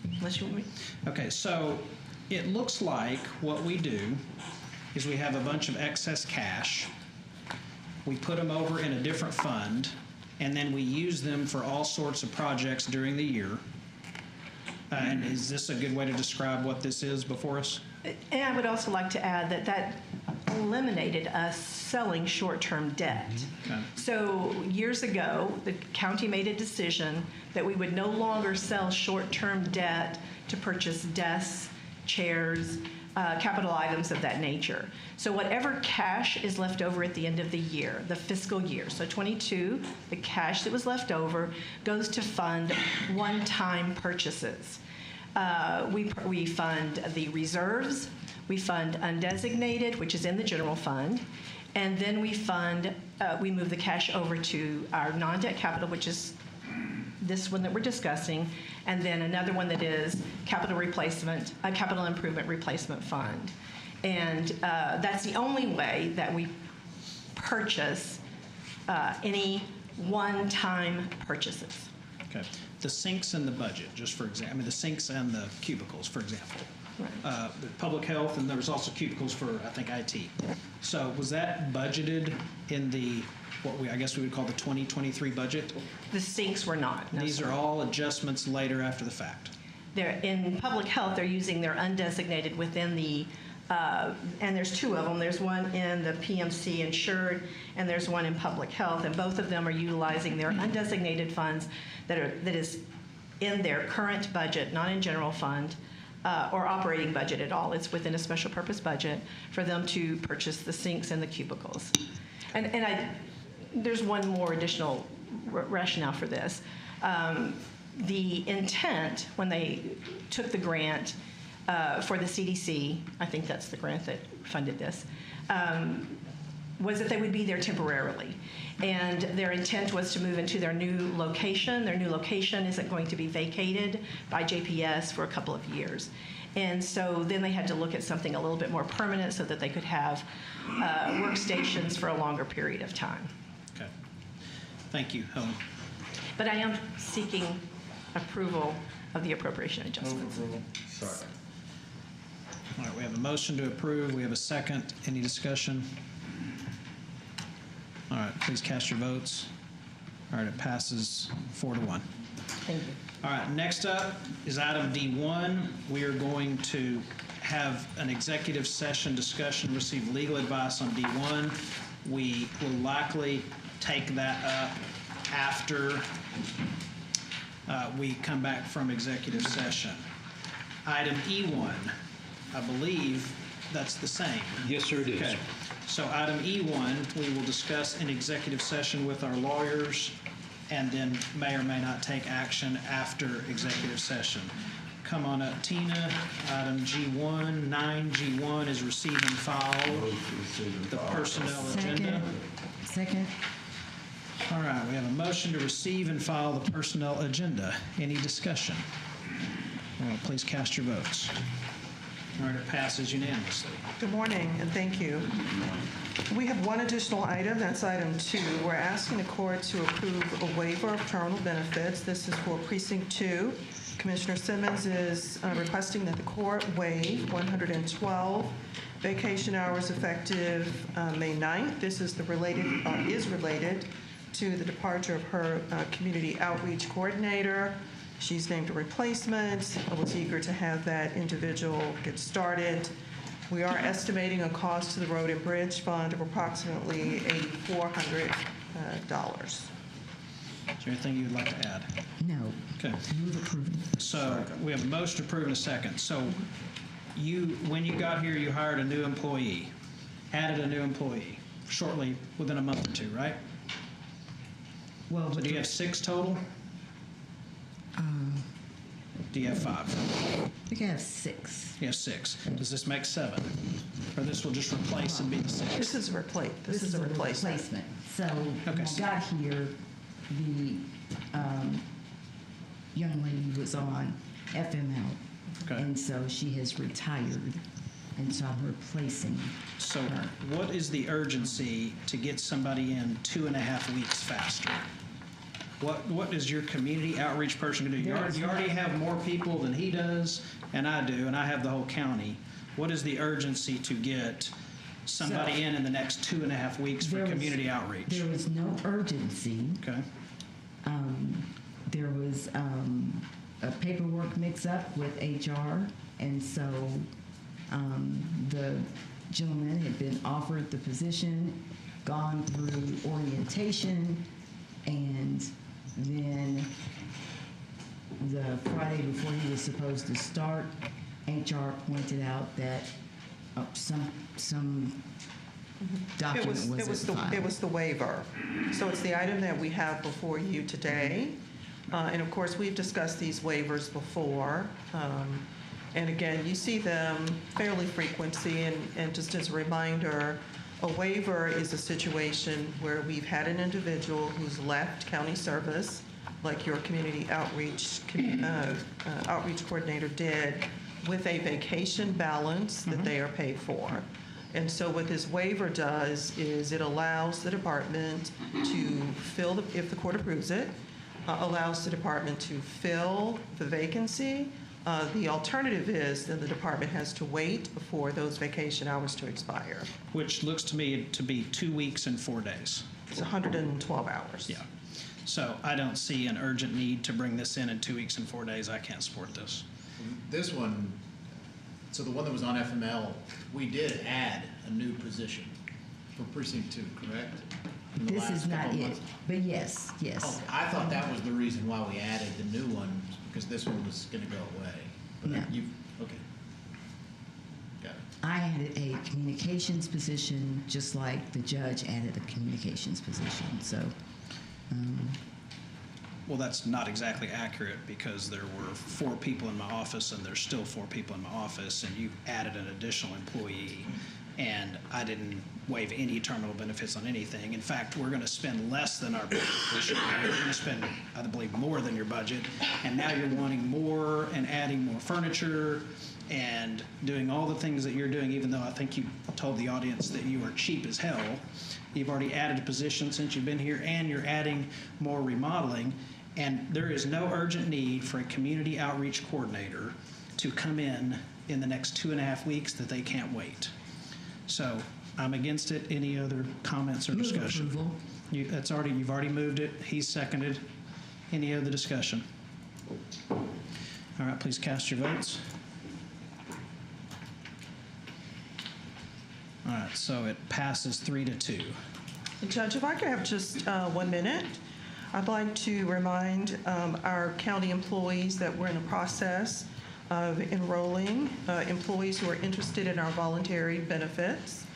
Unless you want me. Okay, so it looks like what we do is we have a bunch of excess cash. We put them over in a different fund, and then we use them for all sorts of projects during the year. And is this a good way to describe what this is before us? And I would also like to add that eliminated us selling short-term debt. Okay. So years ago, the county made a decision that we would no longer sell short-term debt to purchase desks, chairs, capital items of that nature. So whatever cash is left over at the end of the year, the fiscal year, so 22, the cash that was left over goes to fund one-time purchases. We fund the reserves, we fund undesignated, which is in the general fund, and then we move the cash over to our non-debt capital, which is this one that we're discussing, and then another one that is capital improvement replacement fund. And that's the only way that we purchase any one-time purchases. Okay. The sinks in the budget, just for example, I mean the sinks and the cubicles, for example. Right. The public health, and there was also cubicles for, I think, IT. So was that budgeted in the, I guess we would call the 2023 budget? The sinks were not. No, These are all adjustments later after the fact. In public health, they're using their undesignated within the, and there's two of them. There's one in the PMC insured, and there's one in public health, and both of them are utilizing their undesignated funds that is in their current budget, not in general fund, or operating budget at all. It's within a special purpose budget for them to purchase the sinks and the cubicles. And there's one more additional rationale for this. The intent when they took the grant for the CDC, I think that's the grant that funded this, was that they would be there temporarily. And their intent was to move into their new location. Their new location isn't going to be vacated by JPS for a couple of years. And so then they had to look at something a little bit more permanent so that they could have workstations for a longer period of time. Okay. Thank you, Helen. But I am seeking approval of the appropriation adjustments. Sorry. All right, we have a motion to approve. We have a second. Any discussion? All right, please cast your votes. All right, it passes 4-1. Thank you. All right, next up is item D1. We are going to have an executive session discussion, receive legal advice on D1. We will likely take that up after we come back from executive session. Item E1, I believe that's the same. Yes, sir, it is. Okay. So item E1, we will discuss in executive session with our lawyers and then may or may not take action after executive session. Come on up, Tina. Item G1, 9G1 is receive and file the personnel agenda. Second. All right, we have a motion to receive and file the personnel agenda. Any discussion? All right, please cast your votes. All right, it passes unanimously. Good morning, and thank you. We have one additional item, that's item 2. We're asking the court to approve a waiver of terminal benefits. This is for Precinct 2. Commissioner Simmons is requesting that the court waive 112 vacation hours effective May 9th. This is related to the departure of her community outreach coordinator. She's named a replacement. I was eager to have that individual get started. We are estimating a cost to the Road and Bridge Fund of approximately $8,400. Is there anything you'd like to add? No. Okay. Move approval. So we have a motion to approve in a second. So when you got here, you hired a new employee, added a new employee shortly, within a month or two, right? Well, so do you have 6 total? Do you have 5? I think I have 6. You have 6. Does this make 7? Or this will just replace and be the 6? This is a replacement. So when I got here, the young lady was on FML. Okay. And so she has retired. And so I'm replacing So her. what is the urgency to get somebody in 2.5 weeks faster? What is your community outreach person going to do? You already have more people than he does, and I do, and I have the whole county. What is the urgency to get somebody in the next 2.5 weeks for community outreach? There was no urgency. Okay. There was a paperwork mix-up with HR, and so the gentleman had been offered the position, gone through orientation, and then the Friday before he was supposed to start, HR pointed out that some document wasn't filed. It was the waiver. So it's the item that we have before you today. And of course, we've discussed these waivers before. And again, you see them fairly frequently. And just as a reminder, a waiver is a situation where we've had an individual who's left county service, like your community outreach coordinator did, with a vacation balance that they are paid for. And so what this waiver does is it allows the department to fill, if the court approves it, allows the department to fill the vacancy. The alternative is then the department has to wait for those vacation hours to expire. Which looks to me to be 2 weeks and 4 days. It's 112 hours. Yeah. So I don't see an urgent need to bring this in 2 weeks and 4 days. I can't support this. This one, so the one that was on FML, we did add a new position for Precinct 2, correct? In the This last is not couple of it, months? but yes. Oh, I thought that was the reason why we added the new one, because this one was going to go away. But No. Okay. Got it. I added a communications position, just like the judge added a communications position. So, Well, that's not exactly accurate because there were 4 people in my office and there's still 4 people in my office, and you added an additional employee, and I didn't waive any terminal benefits on anything. In fact, we're going to spend less than our budget this year. We're going to spend, I believe, more than your budget, and now you're wanting more and adding more furniture and doing all the things that you're doing, even though I think you told the audience that you are cheap as hell. You've already added a position since you've been here, and you're adding more remodeling. And there is no urgent need for a community outreach coordinator to come in in the next 2.5 weeks that they can't wait. So I'm against it. Any other comments or discussion? You've already moved it. He's seconded. Any other discussion? All right, please cast your votes. All right, so it passes 3-2. Judge, if I could have just 1 minute, I'd like to remind our county employees that we're in the process of enrolling employees who are interested in our voluntary benefits.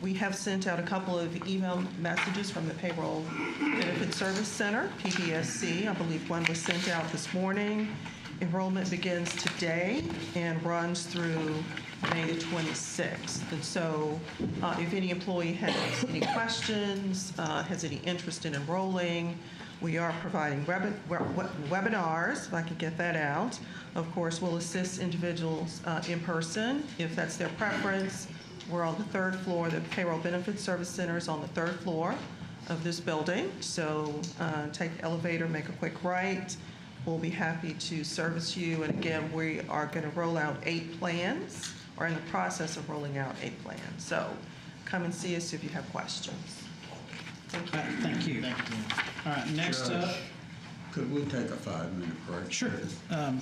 We have sent out a couple of email messages from the Payroll Benefit Service Center, PBSC. I believe one was sent out this morning. Enrollment begins today and runs through May the 26th. And so if any employee has any questions, has any interest in enrolling, we are providing webinars, if I could get that out. Of course, we'll assist individuals in person if that's their preference. We're on the 3rd floor. The Payroll Benefit Service Center is on the 3rd floor of this building. So take the elevator, make a quick right. We'll be happy to service you. And again, we are going to roll out 8 plans, or in the process of rolling out 8 plans. So come and see us if you have questions. Thank you. Thank you. All right, next up. Could we take a 5-minute break? Sure.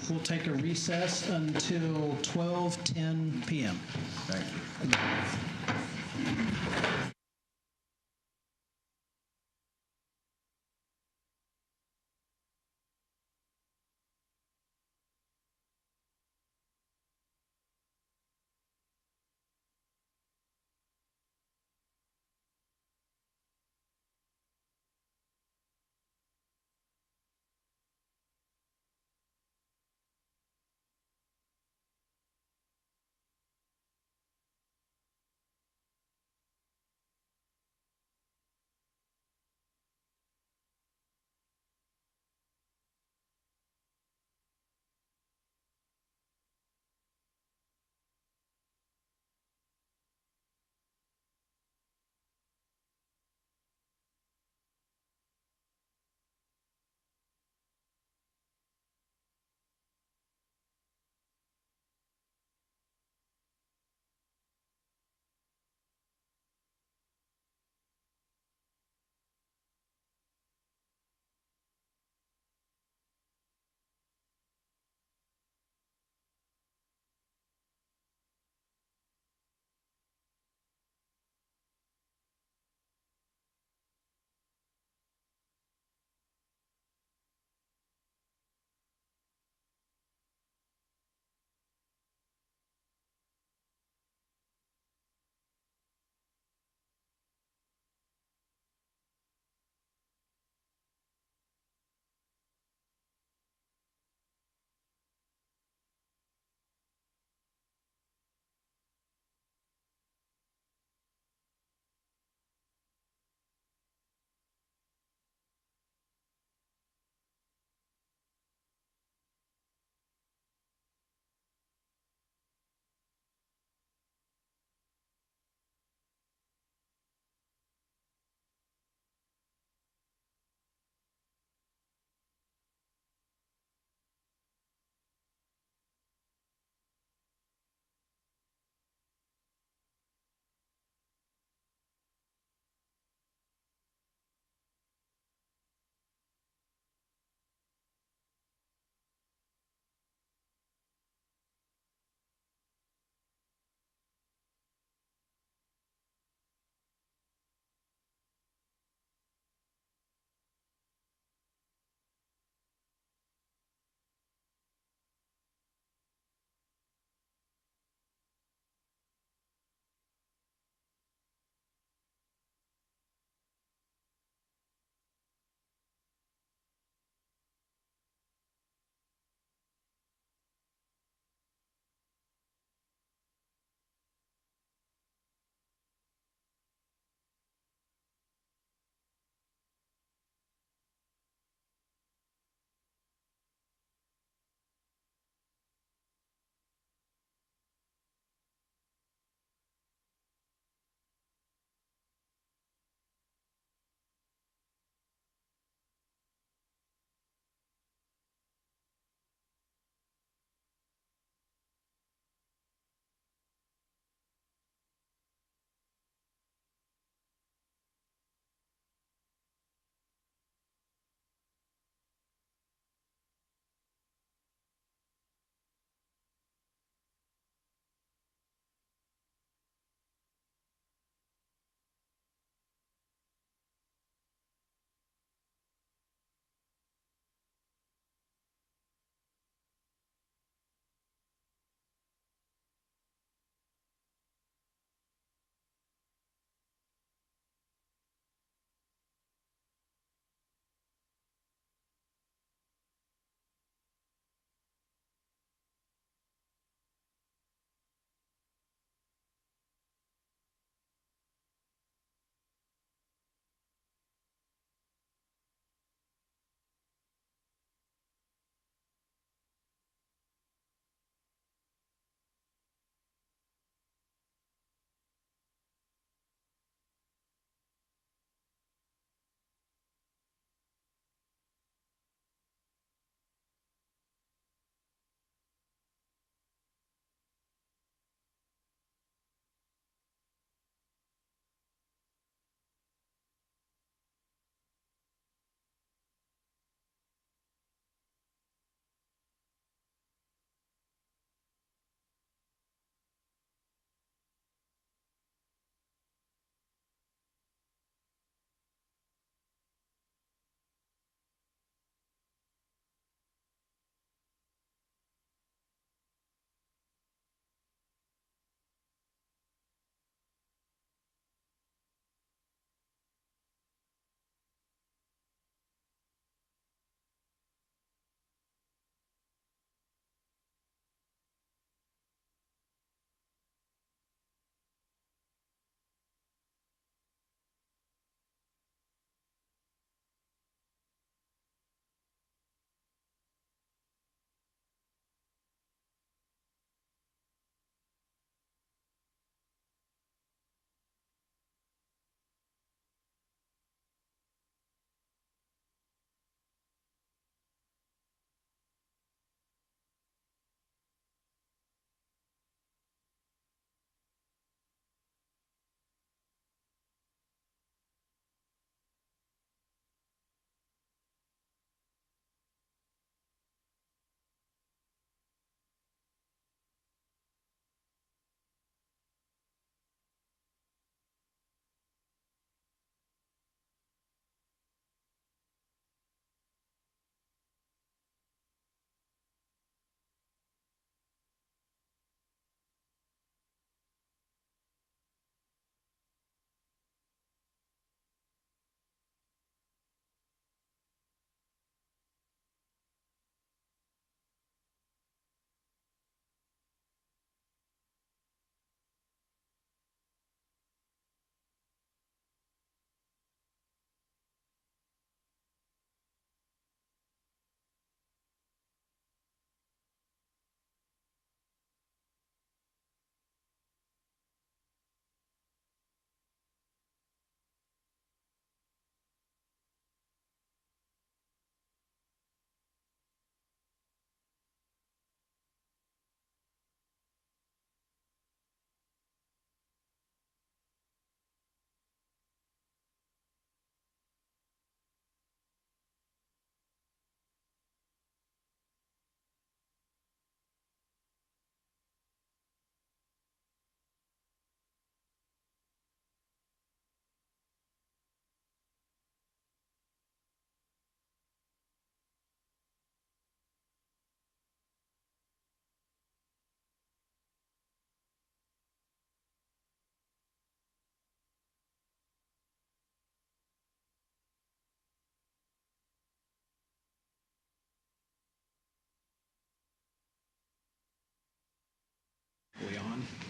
We'll take a recess until 12:10 p.m. Thank you.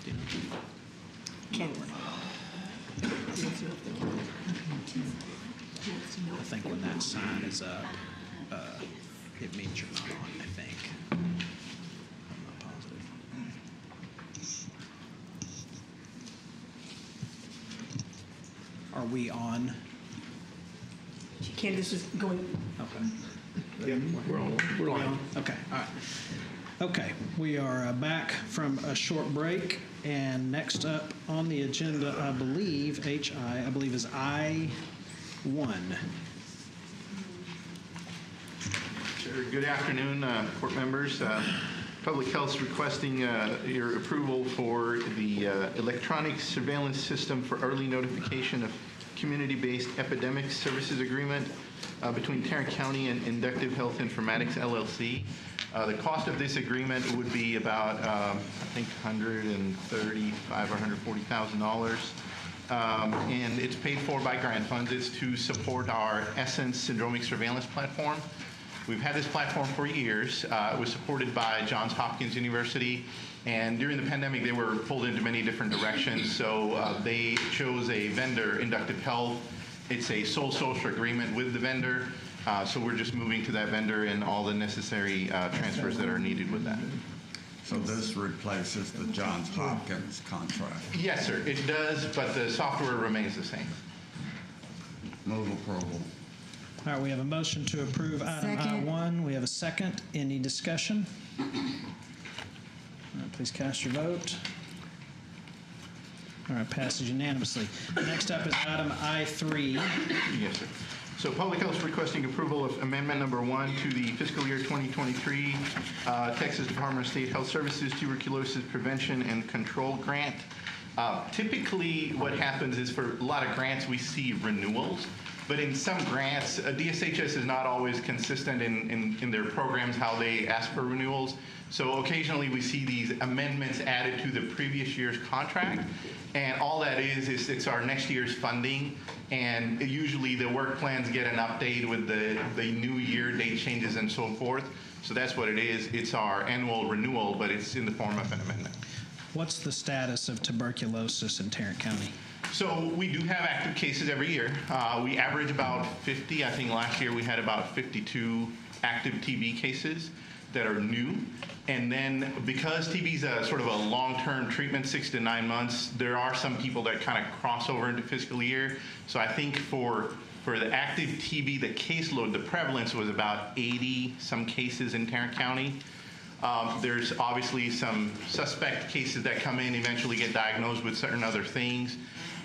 Do you know? I think when that sign is up, it means you're not on, I think. I'm not positive. Are we on? Candace is going. Okay. Yep, we're on. We're on. Okay, all right. Okay, we are back from a short break, and next up on the agenda, I believe, is I-1. Sure. Good afternoon, court members. Public Health's requesting your approval for the electronic surveillance system for early notification of community-based epidemic services agreement between Tarrant County and Inductive Health Informatics, LLC. The cost of this agreement would be about, I think, $135,000 or $140,000. And it's paid for by grant funds. It's to support our Essence syndromic surveillance platform. We've had this platform for years. It was supported by Johns Hopkins University, and during the pandemic, they were pulled into many different directions. So they chose a vendor, Inductive Health. It's a sole source agreement with the vendor. So we're just moving to that vendor and all the necessary transfers that are needed with that. So this replaces the Johns Hopkins contract? Yes, sir, it does, but the software remains the same. Move approval. All right, we have a motion to approve item Second. I-1. We have a second. Any discussion? All right, please cast your vote. All right, passes unanimously. Next up is item I-3. Yes, sir. So Public Health is requesting approval of amendment number 1 to the fiscal year 2023 Texas Department of State Health Services Tuberculosis Prevention and Control Grant. Typically, what happens is for a lot of grants, we see renewals. But in some grants, DSHS is not always consistent in their programs, how they ask for renewals. So occasionally we see these amendments added to the previous year's contract. And all that is it's our next year's funding. And usually the work plans get an update with the new year, date changes and so forth. So that's what it is. It's our annual renewal, but it's in the form of an amendment. What's the status of tuberculosis in Tarrant County? So we do have active cases every year. We average about 50. I think last year we had about 52 active TB cases that are new. And then because TB is a sort of a long-term treatment, 6 to 9 months, there are some people that kind of cross over into fiscal year. So I think for the active TB, the caseload, the prevalence was about 80 some cases in Tarrant County. There's obviously some suspect cases that come in, eventually get diagnosed with certain other things.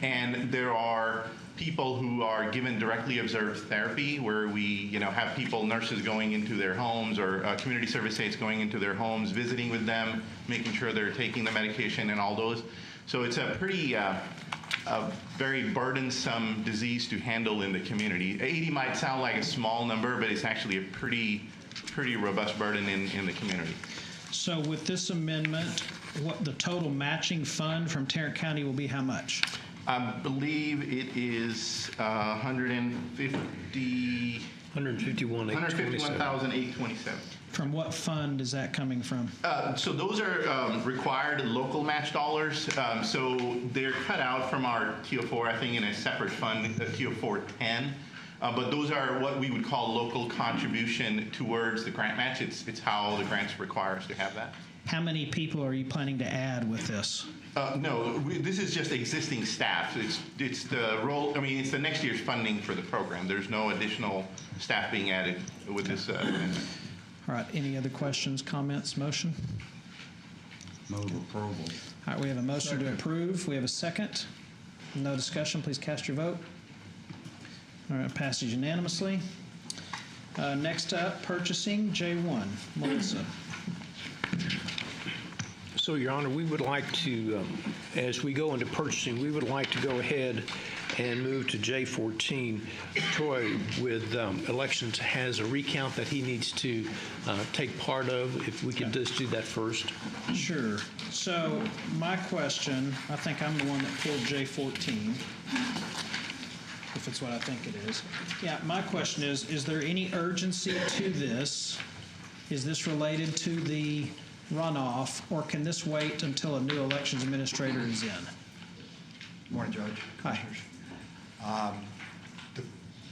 And there are people who are given directly observed therapy where we have people, nurses going into their homes or community service aides going into their homes, visiting with them, making sure they're taking the medication and all those. So it's a pretty, a very burdensome disease to handle in the community. 80 might sound like a small number, but it's actually a pretty robust burden in the community. So with this amendment, what the total matching fund from Tarrant County will be how much? I believe it is $151,827. From what fund is that coming from? So those are required local match dollars. So they're cut out from our TO4, I think, in a separate fund, TO4 10. But those are what we would call local contribution towards the grant match. It's how the grants require us to have that. How many people are you planning to add with this? No, this is just existing staff. It's the role. I mean, it's the next year's funding for the program. There's no additional staff being added with this amendment. All right. Any other questions, comments, motion? Move approval. All right. We have a motion to approve. We have a second. No discussion. Please cast your vote. All right. Passes unanimously. Next up, purchasing J1. Melissa. So, Your Honor, we would like to, as we go into purchasing, we would like to go ahead and move to J14. Troy, with elections, has a recount that he needs to take part of. If we could just do that first. Sure. So my question, I think I'm the one that pulled J14, if it's what I think it is. Yeah, my question is there any urgency to this? Is this related to the runoff, or can this wait until a new elections administrator is in? Morning, Judge. Hi.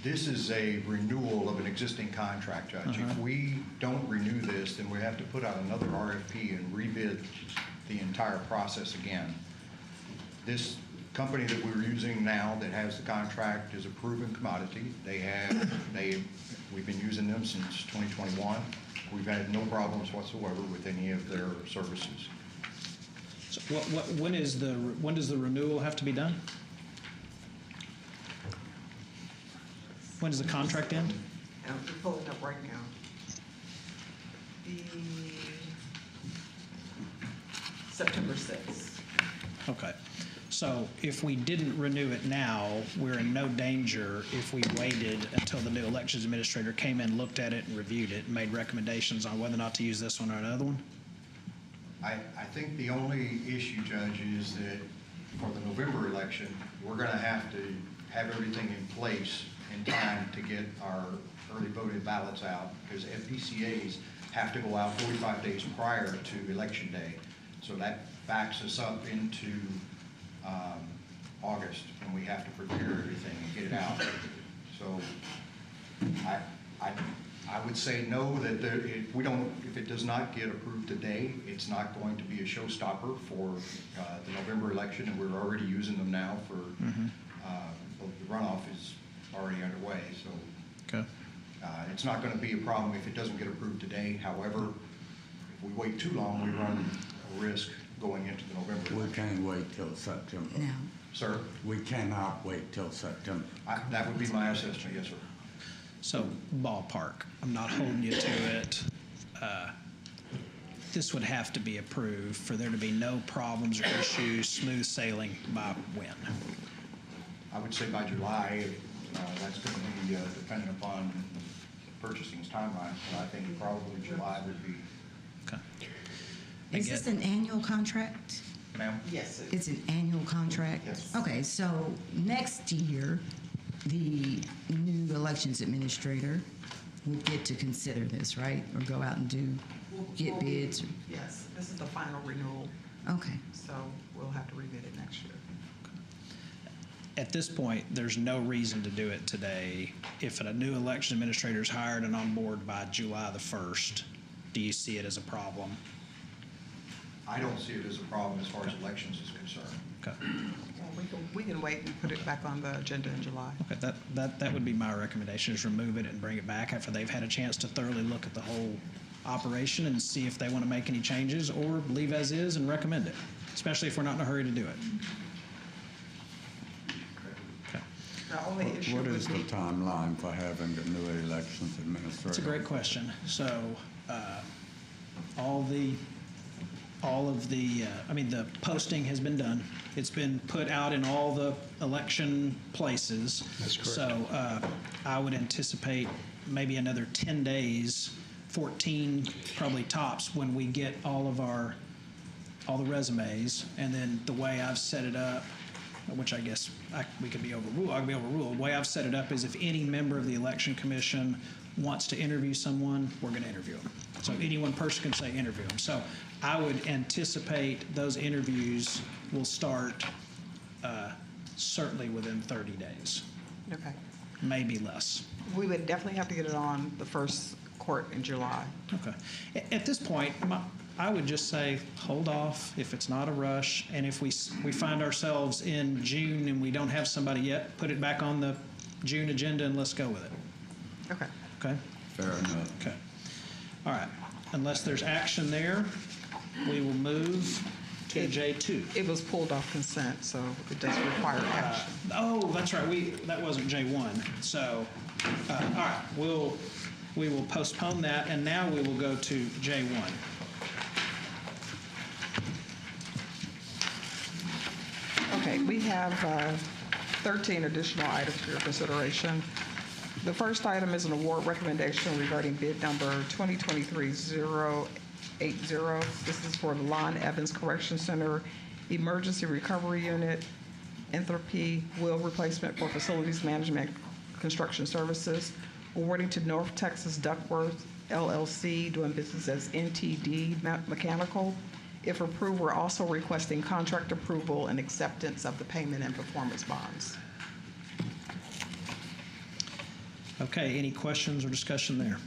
This is a renewal of an existing contract, Judge. If we don't renew this, then we have to put out another RFP and rebid the entire process again. This company that we're using now that has the contract is a proven commodity. We've been using them since 2021. We've had no problems whatsoever with any of their services. So when does the renewal have to be done? When does the contract end? I'm pulling it up right now. September 6th. Okay. So if we didn't renew it now, we're in no danger if we waited until the new elections administrator came in, looked at it, and reviewed it, and made recommendations on whether or not to use this one or another one? I think the only issue, Judge, is that for the November election, we're going to have everything in place in time to get our early voted ballots out, because FPCAs have to go out 45 days prior to Election Day. So that backs us up into August, when we have to prepare everything and get it out. So I would say no, that if it does not get approved today, it's not going to be a showstopper for the November election, and we're already using them now for the runoff is already underway. So it's not going to be a problem if it doesn't get approved today. However, if we wait too long, we run a risk going into the November election. We can't wait till September. No. Sir? We cannot wait till September. That would be my assessment, yes, sir. So ballpark, I'm not holding you to it. This would have to be approved for there to be no problems or issues, smooth sailing by when? I would say by July. That's going to be dependent upon purchasing's timeline, but I think probably July would be. Okay. Is this an annual contract? Ma'am? Yes. It's an annual contract? Yes. Okay, so next year, the new elections administrator will get to consider this, right? Or go out and get bids? Yes, this is the final renewal. Okay. So we'll have to rebid it next year. At this point, there's no reason to do it today. If a new election administrator is hired and on board by July the 1st, do you see it as a problem? I don't see it as a problem as far as elections is concerned. Okay. Well, we can wait and put it back on the agenda in July. Okay, that would be my recommendation, is remove it and bring it back after they've had a chance to thoroughly look at the whole operation and see if they want to make any changes, or leave as is and recommend it, especially if we're not in a hurry to do it. The only issue What would is the be timeline for having the new elections administrator? That's a great question. So, the posting has been done. It's been put out in all the election places. That's correct. So, I would anticipate maybe another 10 days, 14 probably tops, when we get all the resumes. And then the way I've set it up, which I guess we could be overruled. I could be overruled. The way I've set it up is if any member of the election commission wants to interview someone, we're going to interview them. So any one person can say interview them. So I would anticipate those interviews will start certainly within 30 days, okay. maybe less. We would definitely have to get it on the first court in July. Okay. At this point, I would just say hold off if it's not a rush, and if we find ourselves in June and we don't have somebody yet, put it back on the June agenda and let's go with it. Okay. Okay? Fair enough. Okay. All right. Unless there's action there, we will move to J2. It was pulled off consent, so it does require action. Oh, that's right. That wasn't J1. So, all right. We will postpone that, and now we will go to J1. Okay, we have 13 additional items for your consideration. The first item is an award recommendation regarding bid number 2023-080. This is for the Lon Evans Correction Center Emergency Recovery Unit, enthalpy wheel replacement for facilities management construction services, awarding to North Texas Duckworth LLC, doing business as NTD Mechanical. If approved, we're also requesting contract approval and acceptance of the payment and performance bonds. Okay, any questions or discussion there?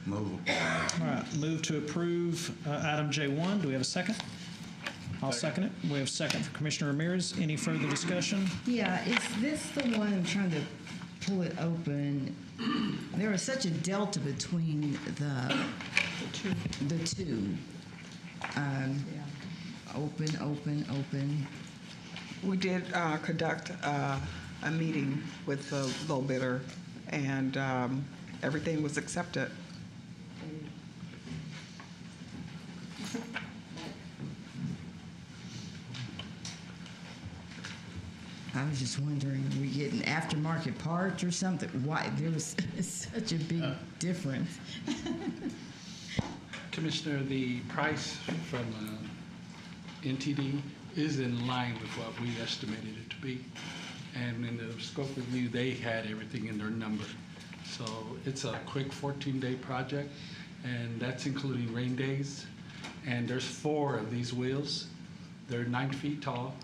Move. All right, move to approve item J1. Do we have a second? I'll second it. We have a second for Commissioner Ramirez. Any further discussion? Yeah, is this the one, I'm trying to pull it open. There is such a delta between the two. Open. We did conduct a meeting with the low bidder, and everything was accepted. I was just wondering, are we getting aftermarket parts or something? Why there was such a big difference? Commissioner, the price from NTD is in line with what we estimated it to be. And in the scope review, they had everything in their number. So it's a quick 14-day project, and that's including rain days. And there's 4 of these wheels. They're 9 feet tall.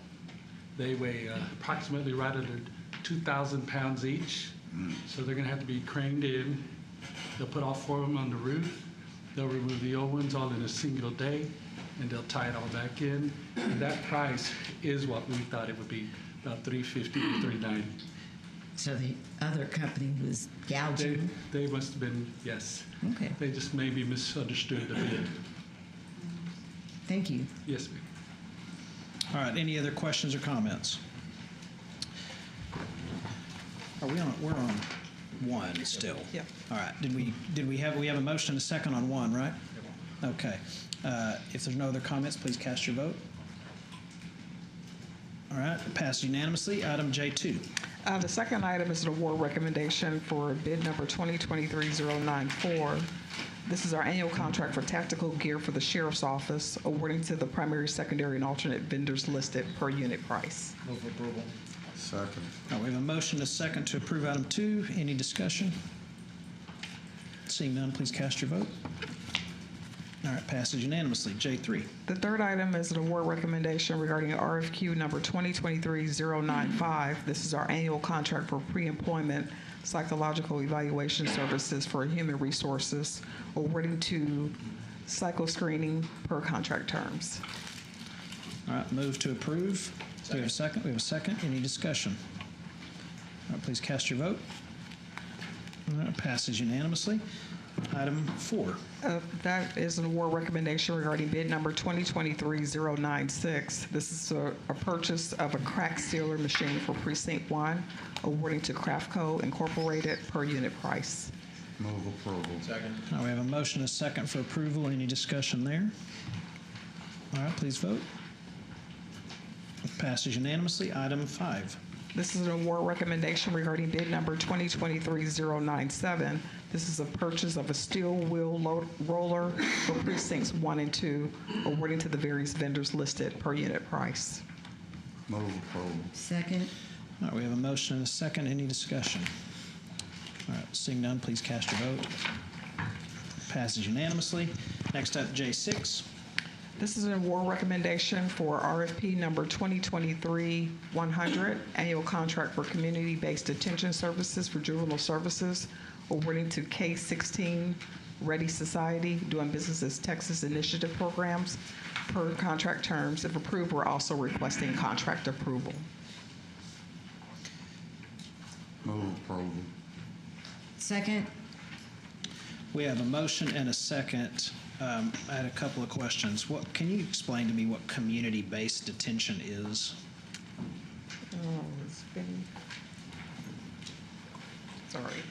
They weigh approximately right under 2,000 pounds each. So they're going to have to be craned in. They'll put all 4 of them on the roof. They'll remove the old ones all in a single day, and they'll tie it all back in. And that price is what we thought it would be, about $350 to $390. So the other company was gouging? They must have been, yes. Okay. They just maybe misunderstood the bid. Thank you. Yes, ma'am. All right, any other questions or comments? Are we on, we're on 1 still? Yeah. All right, we have a motion and a second on 1, right? Okay. If there's no other comments, please cast your vote. All right, passed unanimously. Item J2. The second item is an award recommendation for bid number 2023-094. This is our annual contract for tactical gear for the Sheriff's Office, awarding to the primary, secondary, and alternate vendors listed per unit price. Move approval. Second. All right, we have a motion and a second to approve item 2. Any discussion? Seeing none, please cast your vote. All right, passes unanimously. J3. The third item is an award recommendation regarding RFQ number 2023-095. This is our annual contract for pre-employment psychological evaluation services for human resources, awarding to psycho screening per contract terms. All right, move to approve. Do we have a second? We have a second. Any discussion? All right, please cast your vote. All right, passes unanimously. Item 4. That is an award recommendation regarding bid number 2023-096. This is a purchase of a crack sealer machine for Precinct 1, awarding to Craftco Incorporated per unit price. Move approval. Second. All right, we have a motion and a second for approval. Any discussion there? All right, please vote. Passes unanimously. Item 5. This is an award recommendation regarding bid number 2023-097. This is a purchase of a steel wheel roller for precincts 1 and 2, awarding to the various vendors listed per unit price. Move approval. Second. All right, we have a motion and a second. Any discussion? All right, seeing none, please cast your vote. Passes unanimously. Next up, J6. This is an award recommendation for RFP number 2023-100, annual contract for community-based detention services for juvenile services, awarding to K-16 Ready Society, doing business as Texas Initiative Programs, per contract terms. If approved, we're also requesting contract approval. Move approval. Second. We have a motion and a second. I had a couple of questions. Can you explain to me what community-based detention is? Oh, it's been, sorry.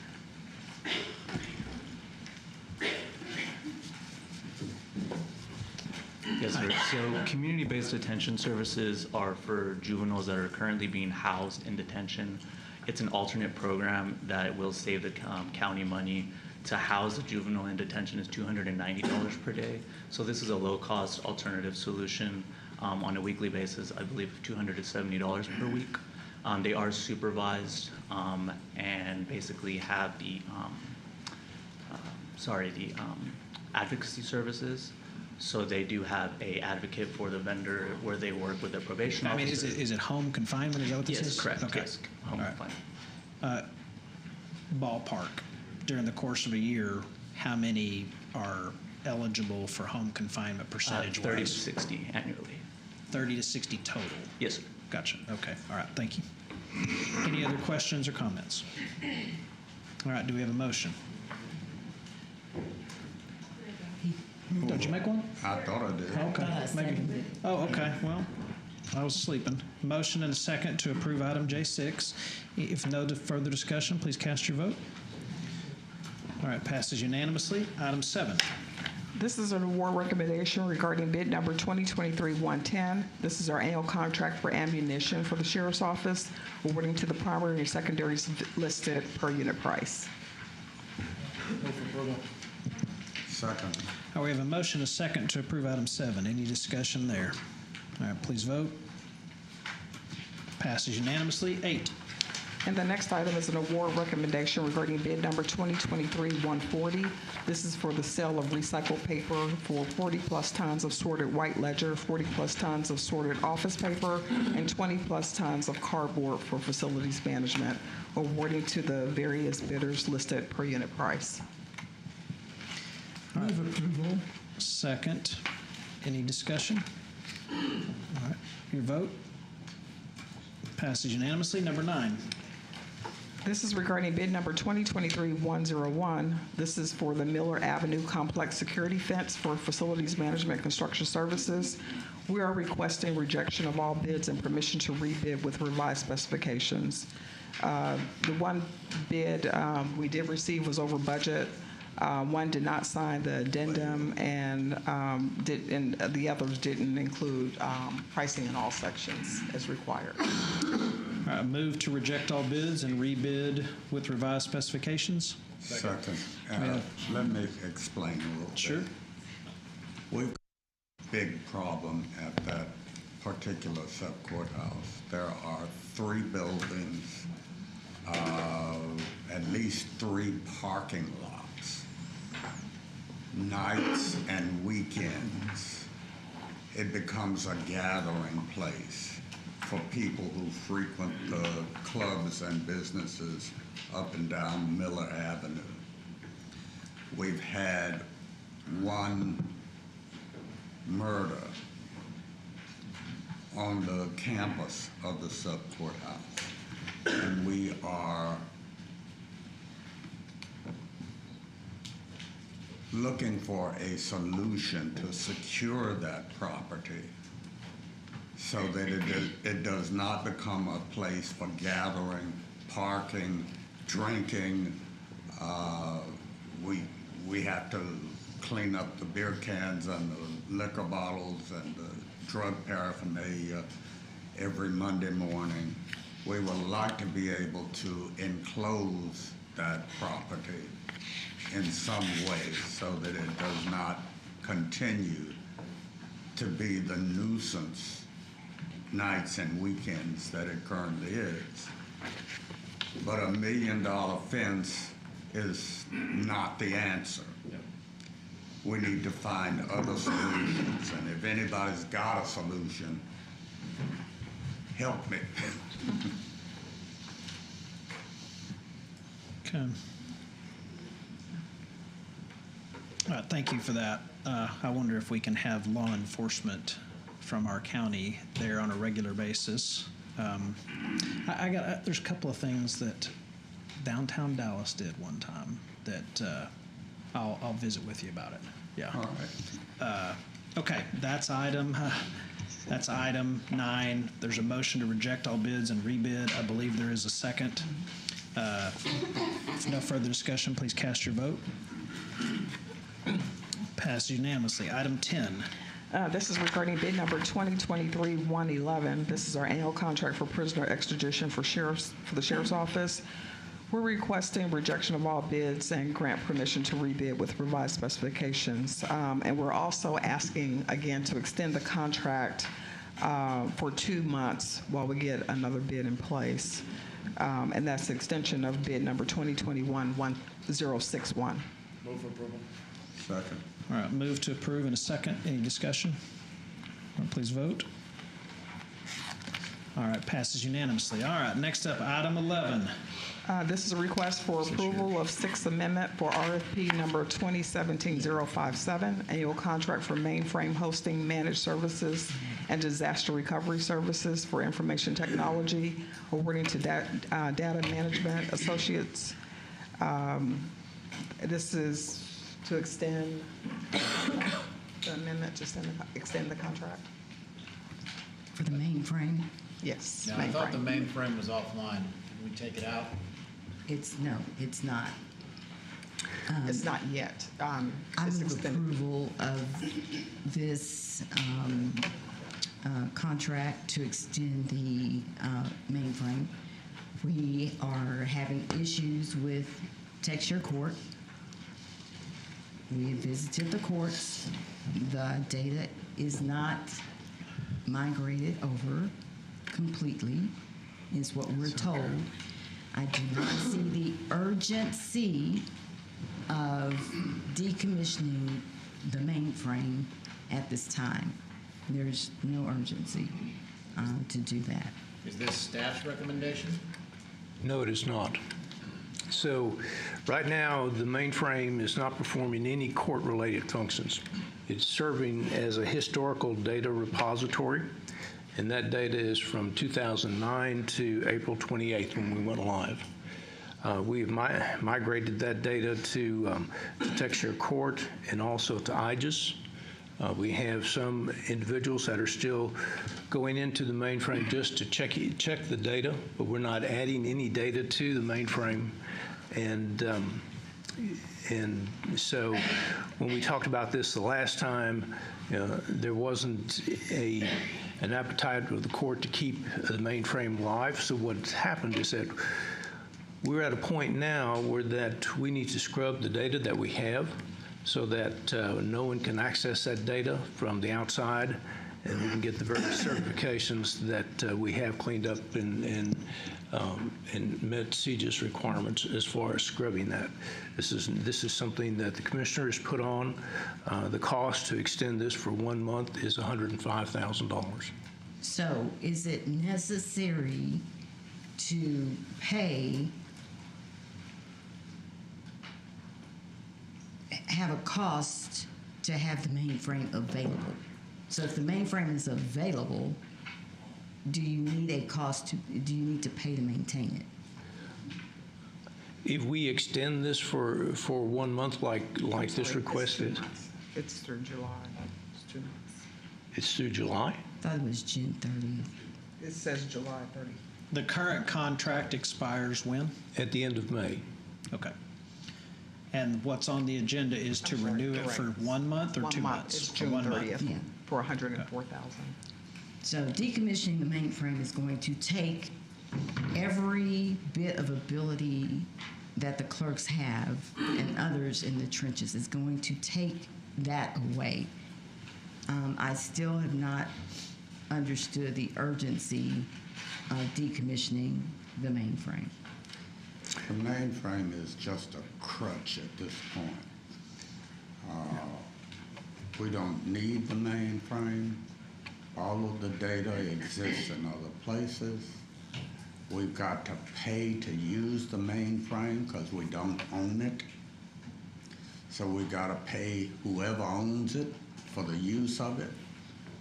Yes, sir. So community-based detention services are for juveniles that are currently being housed in detention. It's an alternate program that will save the county money. To house a juvenile in detention is $290 per day. So this is a low-cost alternative solution on a weekly basis, I believe $200 to $70 per week. They are supervised and basically have the advocacy services. So they do have a advocate for the vendor where they work with the probation I mean, officer. is it home confinement? Is that what this Yes, is? correct. Okay. Yes, home All right. confinement. Ballpark, during the course of a year, how many are eligible for home confinement percentage-wise? 30 to 60 annually. 30 to 60 total? Yes, sir. Gotcha. Okay. All right. Thank you. Any other questions or comments? All right. Do we have a motion? Don't you make one? I thought I did. Okay. Maybe. Oh, okay. Well, I was sleeping. Motion and a second to approve item J6. If no further discussion, please cast your vote. All right. Passes unanimously. Item 7. This is an award recommendation regarding bid number 2023-110. This is our annual contract for ammunition for the Sheriff's Office, awarding to the primary and secondaries listed per unit price. Second. We have a motion and a second to approve item 7. Any discussion there? All right, please vote. Passes unanimously. 8. And the next item is an award recommendation regarding bid number 2023-140. This is for the sale of recycled paper for 40-plus tons of sorted white ledger, 40-plus tons of sorted office paper, and 20-plus tons of cardboard for facilities management, awarding to the various bidders listed per unit price. Move approval. Second. Any discussion? All right, your vote. Passes unanimously. Number 9. This is regarding bid number 2023-101. This is for the Miller Avenue Complex Security Fence for Facilities Management Construction Services. We are requesting rejection of all bids and permission to rebid with revised specifications. The one bid we did receive was over budget. One did not sign the addendum, and the others didn't include pricing in all sections as required. All right, move to reject all bids and rebid with revised specifications. Second. Let me explain a little bit. Sure. We've got a big problem at that particular sub-courthouse. There are 3 buildings, at least 3 parking lots. Nights and weekends, it becomes a gathering place for people who frequent the clubs and businesses up and down Miller Avenue. We've had 1 murder on the campus of the sub-courthouse, and we are looking for a solution to secure that property so that it does not become a place for gathering, parking, drinking. We have to clean up the beer cans and the liquor bottles and the drug paraphernalia every Monday morning. We would like to be able to enclose that property in some way so that it does not continue to be the nuisance nights and weekends that it currently is. But $1 million fence is not the answer. We need to find other solutions, and if anybody's got a solution, help me. Okay. All right, thank you for that. I wonder if we can have law enforcement from our county there on a regular basis. There's a couple of things that downtown Dallas did one time that I'll visit with you about it. Yeah. All right. Okay, that's item 9. There's a motion to reject all bids and rebid. I believe there is a second. If no further discussion, please cast your vote. Passed unanimously. Item 10. This is regarding bid number 2023-111. This is our annual contract for prisoner extradition for the Sheriff's Office. We're requesting rejection of all bids and grant permission to rebid with revised specifications. And we're also asking, again, to extend the contract for 2 months while we get another bid in place. And that's the extension of bid number 2021-1061. Move for approval. Second. All right, move to approve in a second. Any discussion? All right, please vote. All right, passes unanimously. All right, next up, item 11. This is a request for approval of Sixth Amendment for RFP number 2017-057, annual contract for mainframe hosting, managed services, and disaster recovery services for information technology, awarding to Data Management Associates. This is to extend the amendment, to extend the contract. For the mainframe? Yes, Yeah, I thought the mainframe was offline. Did we take it out? No, it's not. It's not yet. I move approval of this contract to extend the mainframe. We are having issues with Texture Court. We visited the courts. The data is not migrated over completely, is what we're told. I do not see the urgency of decommissioning the mainframe at this time. There's no urgency to do that. Is this staff's recommendation? No, it is not. So right now, the mainframe is not performing any court-related functions. It's serving as a historical data repository, and that data is from 2009 to April 28th when we went live. We've migrated that data to Texture Court and also to IGES. We have some individuals that are still going into the mainframe just to check the data, but we're not adding any data to the mainframe. And so when we talked about this the last time, there wasn't an appetite of the court to keep the mainframe live. So what's happened is that we're at a point now where that we need to scrub the data that we have so that no one can access that data from the outside, and we can get the various certifications that we have cleaned up and met CJIS requirements as far as scrubbing that. This is something that the commissioners put on. The cost to extend this for 1 month is $105,000. So is it necessary to have a cost to have the mainframe available? So if the mainframe is available, do you need a cost do you need to pay to maintain it? If we extend this for 1 month like this request is? It's through July. It's 2 months. It's through July? I thought it was June 30th. It says July 30th. The current contract expires when? At the end of May. Okay. And what's on the agenda is to renew it for 1 month or 2 months? It's For June 1 month. 30th for $104,000. So decommissioning the mainframe is going to take every bit of ability that the clerks have and others in the trenches. Is going to take that away. I still have not understood the urgency of decommissioning the mainframe. The mainframe is just a crutch at this point. We don't need the mainframe. All of the data exists in other places. We've got to pay to use the mainframe because we don't own it. So we got to pay whoever owns it for the use of it.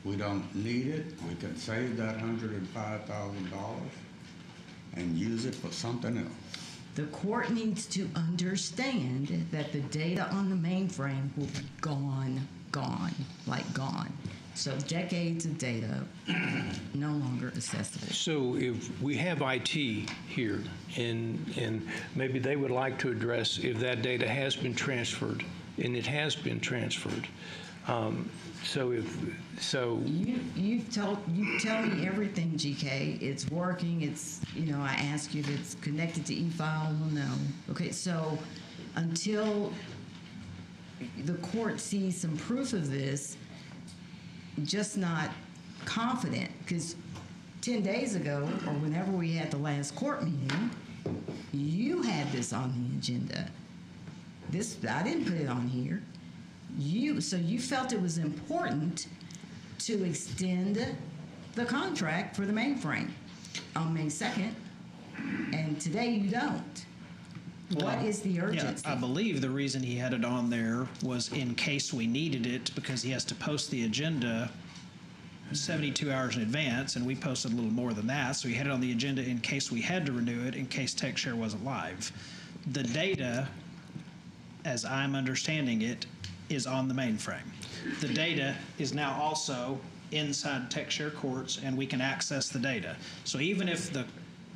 We don't need it. We can save that $105,000 and use it for something else. The court needs to understand that the data on the mainframe will be gone. So decades of data no longer accessible. So if we have IT here, and maybe they would like to address if that data has been transferred, and it has been transferred. You tell me everything, GK. It's working. It's I ask you if it's connected to e-file. Well, no. Okay, so until the court sees some proof of this, just not confident, because 10 days ago or whenever we had the last court meeting, you had this on the agenda. This, I didn't put it on here. So you felt it was important to extend the contract for the mainframe on May 2nd, and today you don't. What is the urgency? Yeah, I believe the reason he had it on there was in case we needed it, because he has to post the agenda 72 hours in advance, and we posted a little more than that, so he had it on the agenda in case we had to renew it, in case TechShare wasn't live. The data, as I'm understanding it, is on the mainframe. The data is now also inside TechShare courts, and we can access the data. So even if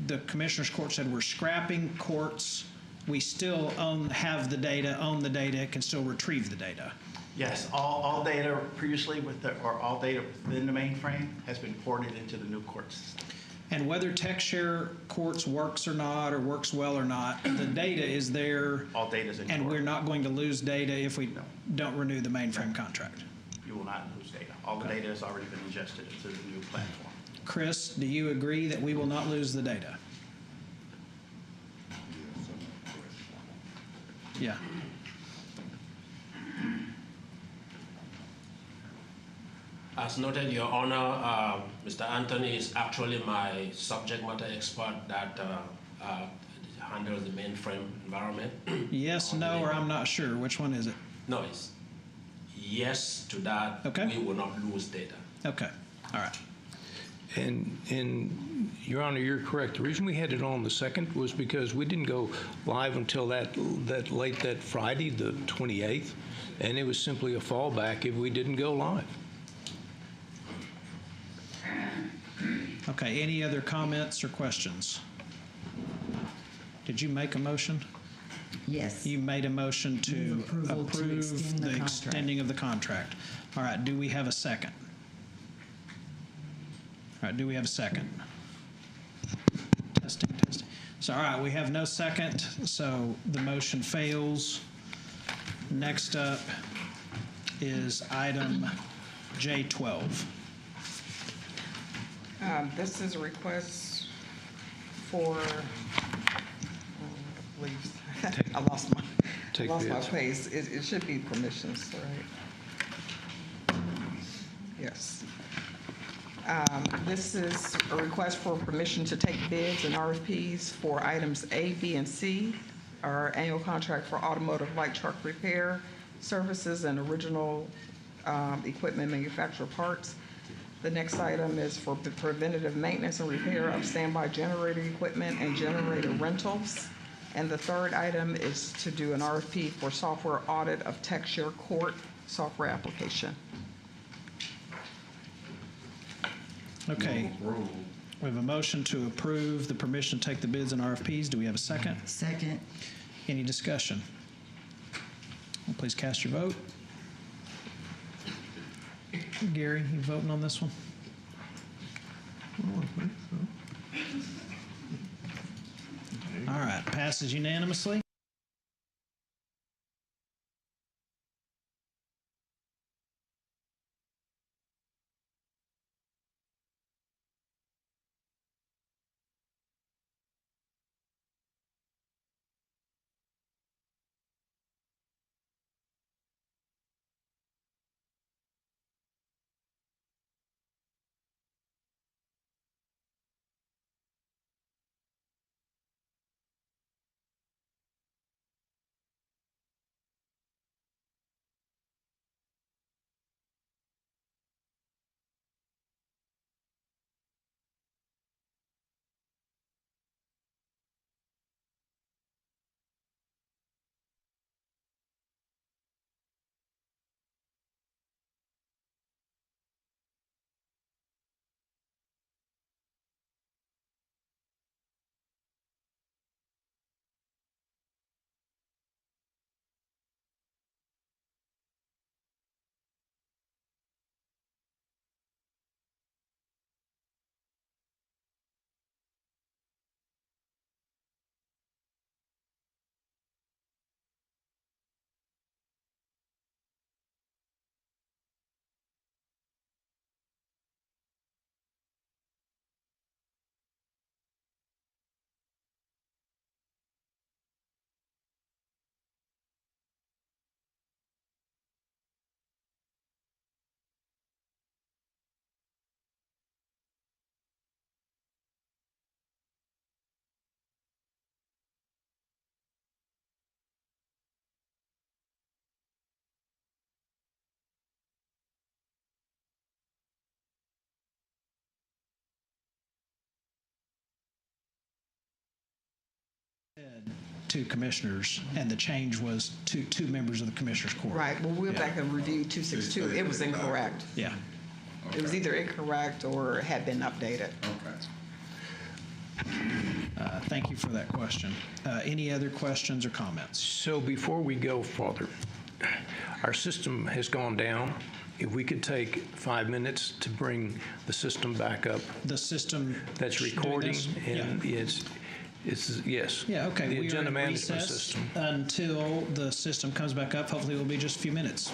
the Commissioner's Court said we're scrapping courts, we still have the data, own the data, can still retrieve the data. Yes, all data previously or all data within the mainframe has been ported into the new court system. And whether TechShare courts works or not, or works well or not, the data is there. All data is in and court. we're not going to lose data if we don't renew the mainframe contract. You will not lose data. All the data has already been ingested into the new platform. Chris, do you agree that we will not lose the data? Yeah. As noted, Your Honor, Mr. Anthony is actually my subject matter expert that handles the mainframe environment. Yes, no, or I'm not sure. Which one is it? No, it's yes to that. Okay. We will not lose data. Okay. All right. And Your Honor, you're correct. The reason we had it on the 2nd was because we didn't go live until that late that Friday, the 28th, and it was simply a fallback if we didn't go live. Okay, any other comments or questions? Did you make a motion? Yes. You made a motion to Move approval to approve extend the the contract. extending of the contract. All right, do we have a second? All right, do we have a second? Testing, testing. So, all right, we have no second, so the motion fails. Next up is item J12. This is a request for, please, I lost my place. It should be permissions, right? Yes. This is a request for permission to take bids and RFPs for items A, B, and C, our annual contract for automotive light truck repair services and original equipment manufacturer parts. The next item is for the preventative maintenance and repair of standby generator equipment and generator rentals. And the third item is to do an RFP for software audit of TechShare Court software application. Okay. We have a motion to approve the permission to take the bids and RFPs. Do we have a second? Second. Any discussion? Well, please cast your vote. Gary, you voting on this one? All right, passes unanimously. said two commissioners, and the change was two members of the commissioners court. Right, well, we went back and reviewed 262. It was incorrect. Yeah. It was either incorrect or had been updated. Thank you for that question. Any other questions or comments? So before we go further, our system has gone down. If we could take 5 minutes to bring the system back up. The system that's doing recording, this? and Yeah. it's yes. Yeah, okay. The We are agenda in management recess system. until the system comes back up. Hopefully, it will be just a few minutes.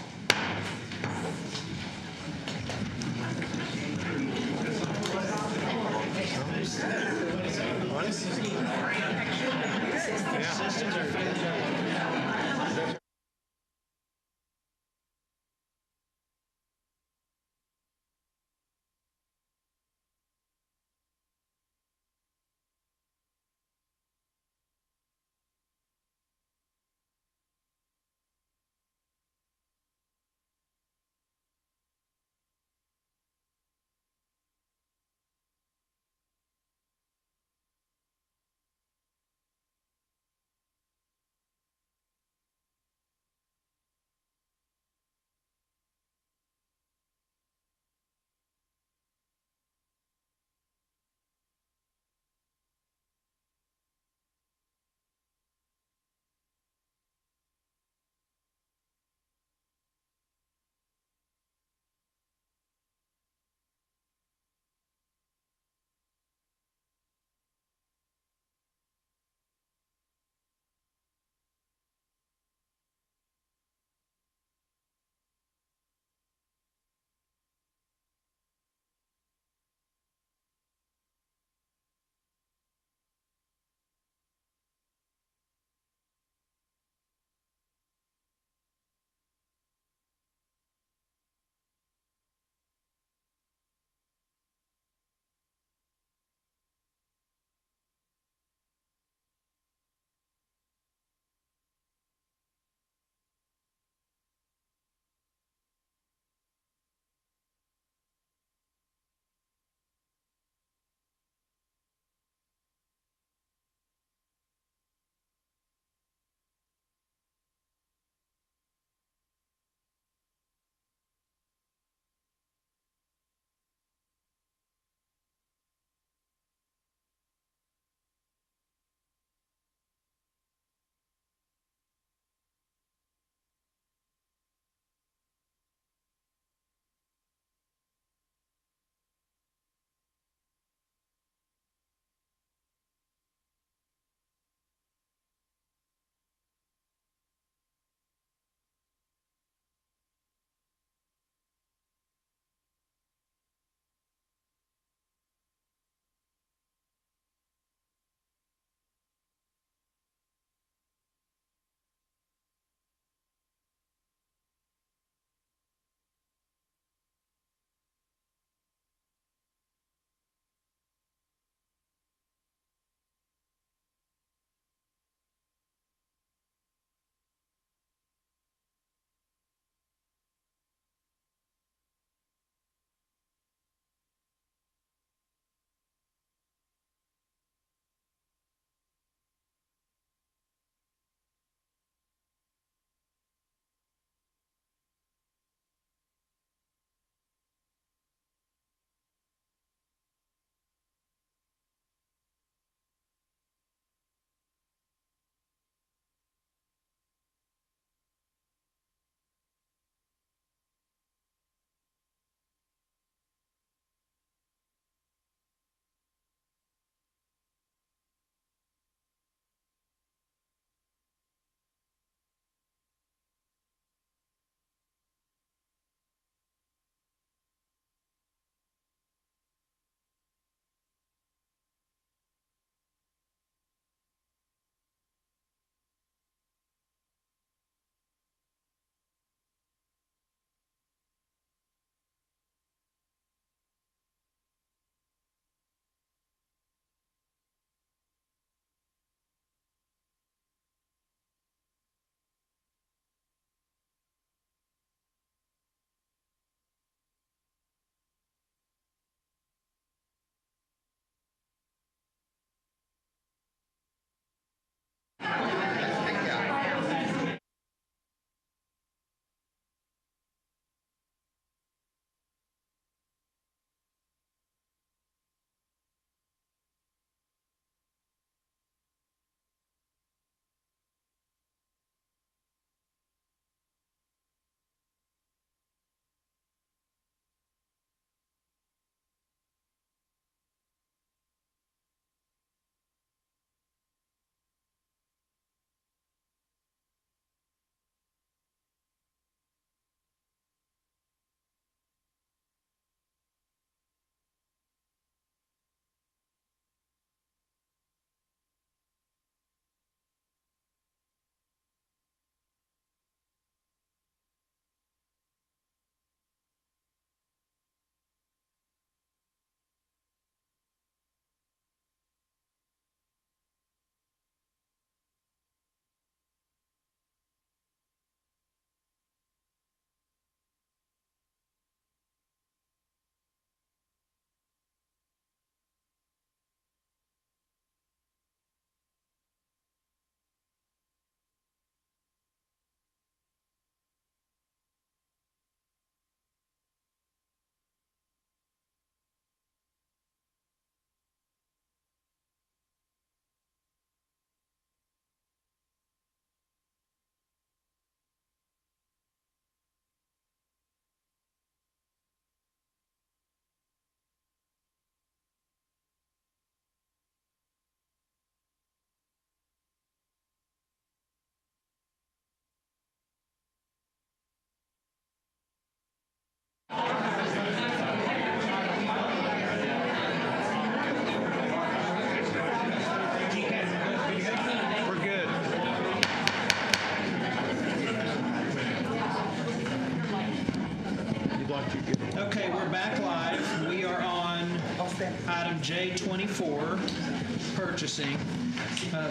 J24, purchasing.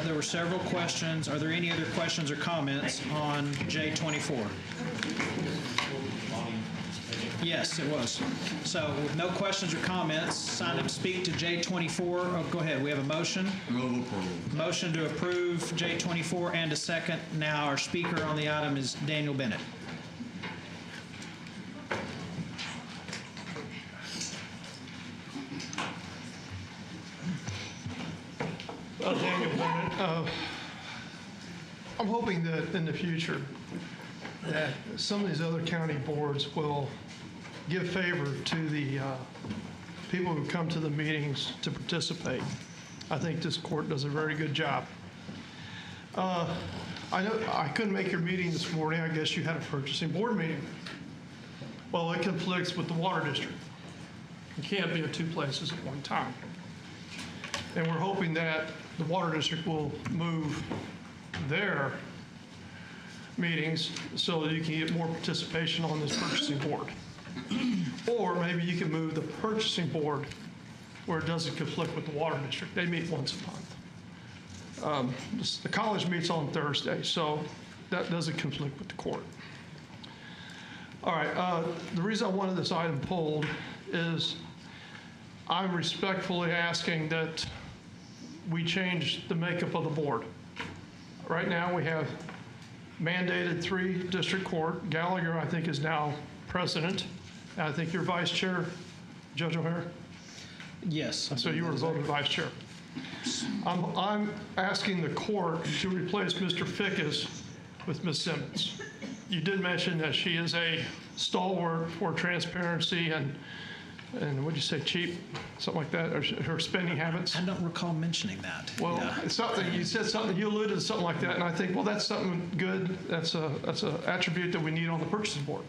There were several questions. Are there any other questions or comments on J24? Yes, it was. So with no questions or comments, sign up to speak to J24. Oh, go ahead. We have a motion. Move approval. Motion to approve J24 and a second. Now our speaker on the item is Daniel Bennett. Daniel Bennett. I'm hoping that in the future that some of these other county boards will give favor to the people who come to the meetings to participate. I think this court does a very good job. I know I couldn't make your meeting this morning. I guess you had a purchasing board meeting. Well, it conflicts with the water district. You can't be at two places at one time. And we're hoping that the water district will move their meetings so that you can get more participation on this purchasing board. Or maybe you can move the purchasing board where it doesn't conflict with the water district. They meet once a month. The college meets on Thursday, so that doesn't conflict with the court. All right, the reason I wanted this item pulled is I'm respectfully asking that we change the makeup of the board. Right now, we have mandated 3 district court. Gallagher, I think, is now president. And I think you're vice chair, Judge O'Hare? Yes. So you were voted vice chair. I'm asking the court to replace Mr. Fickus with Ms. Simmons. You did mention that she is a stalwart for transparency and what'd you say, cheap, something like that, or her spending habits? I don't recall mentioning that. Well, Yeah. it's something, you said something, you alluded to something like that, and I think, well, that's something good. That's a attribute that we need on the purchasing board.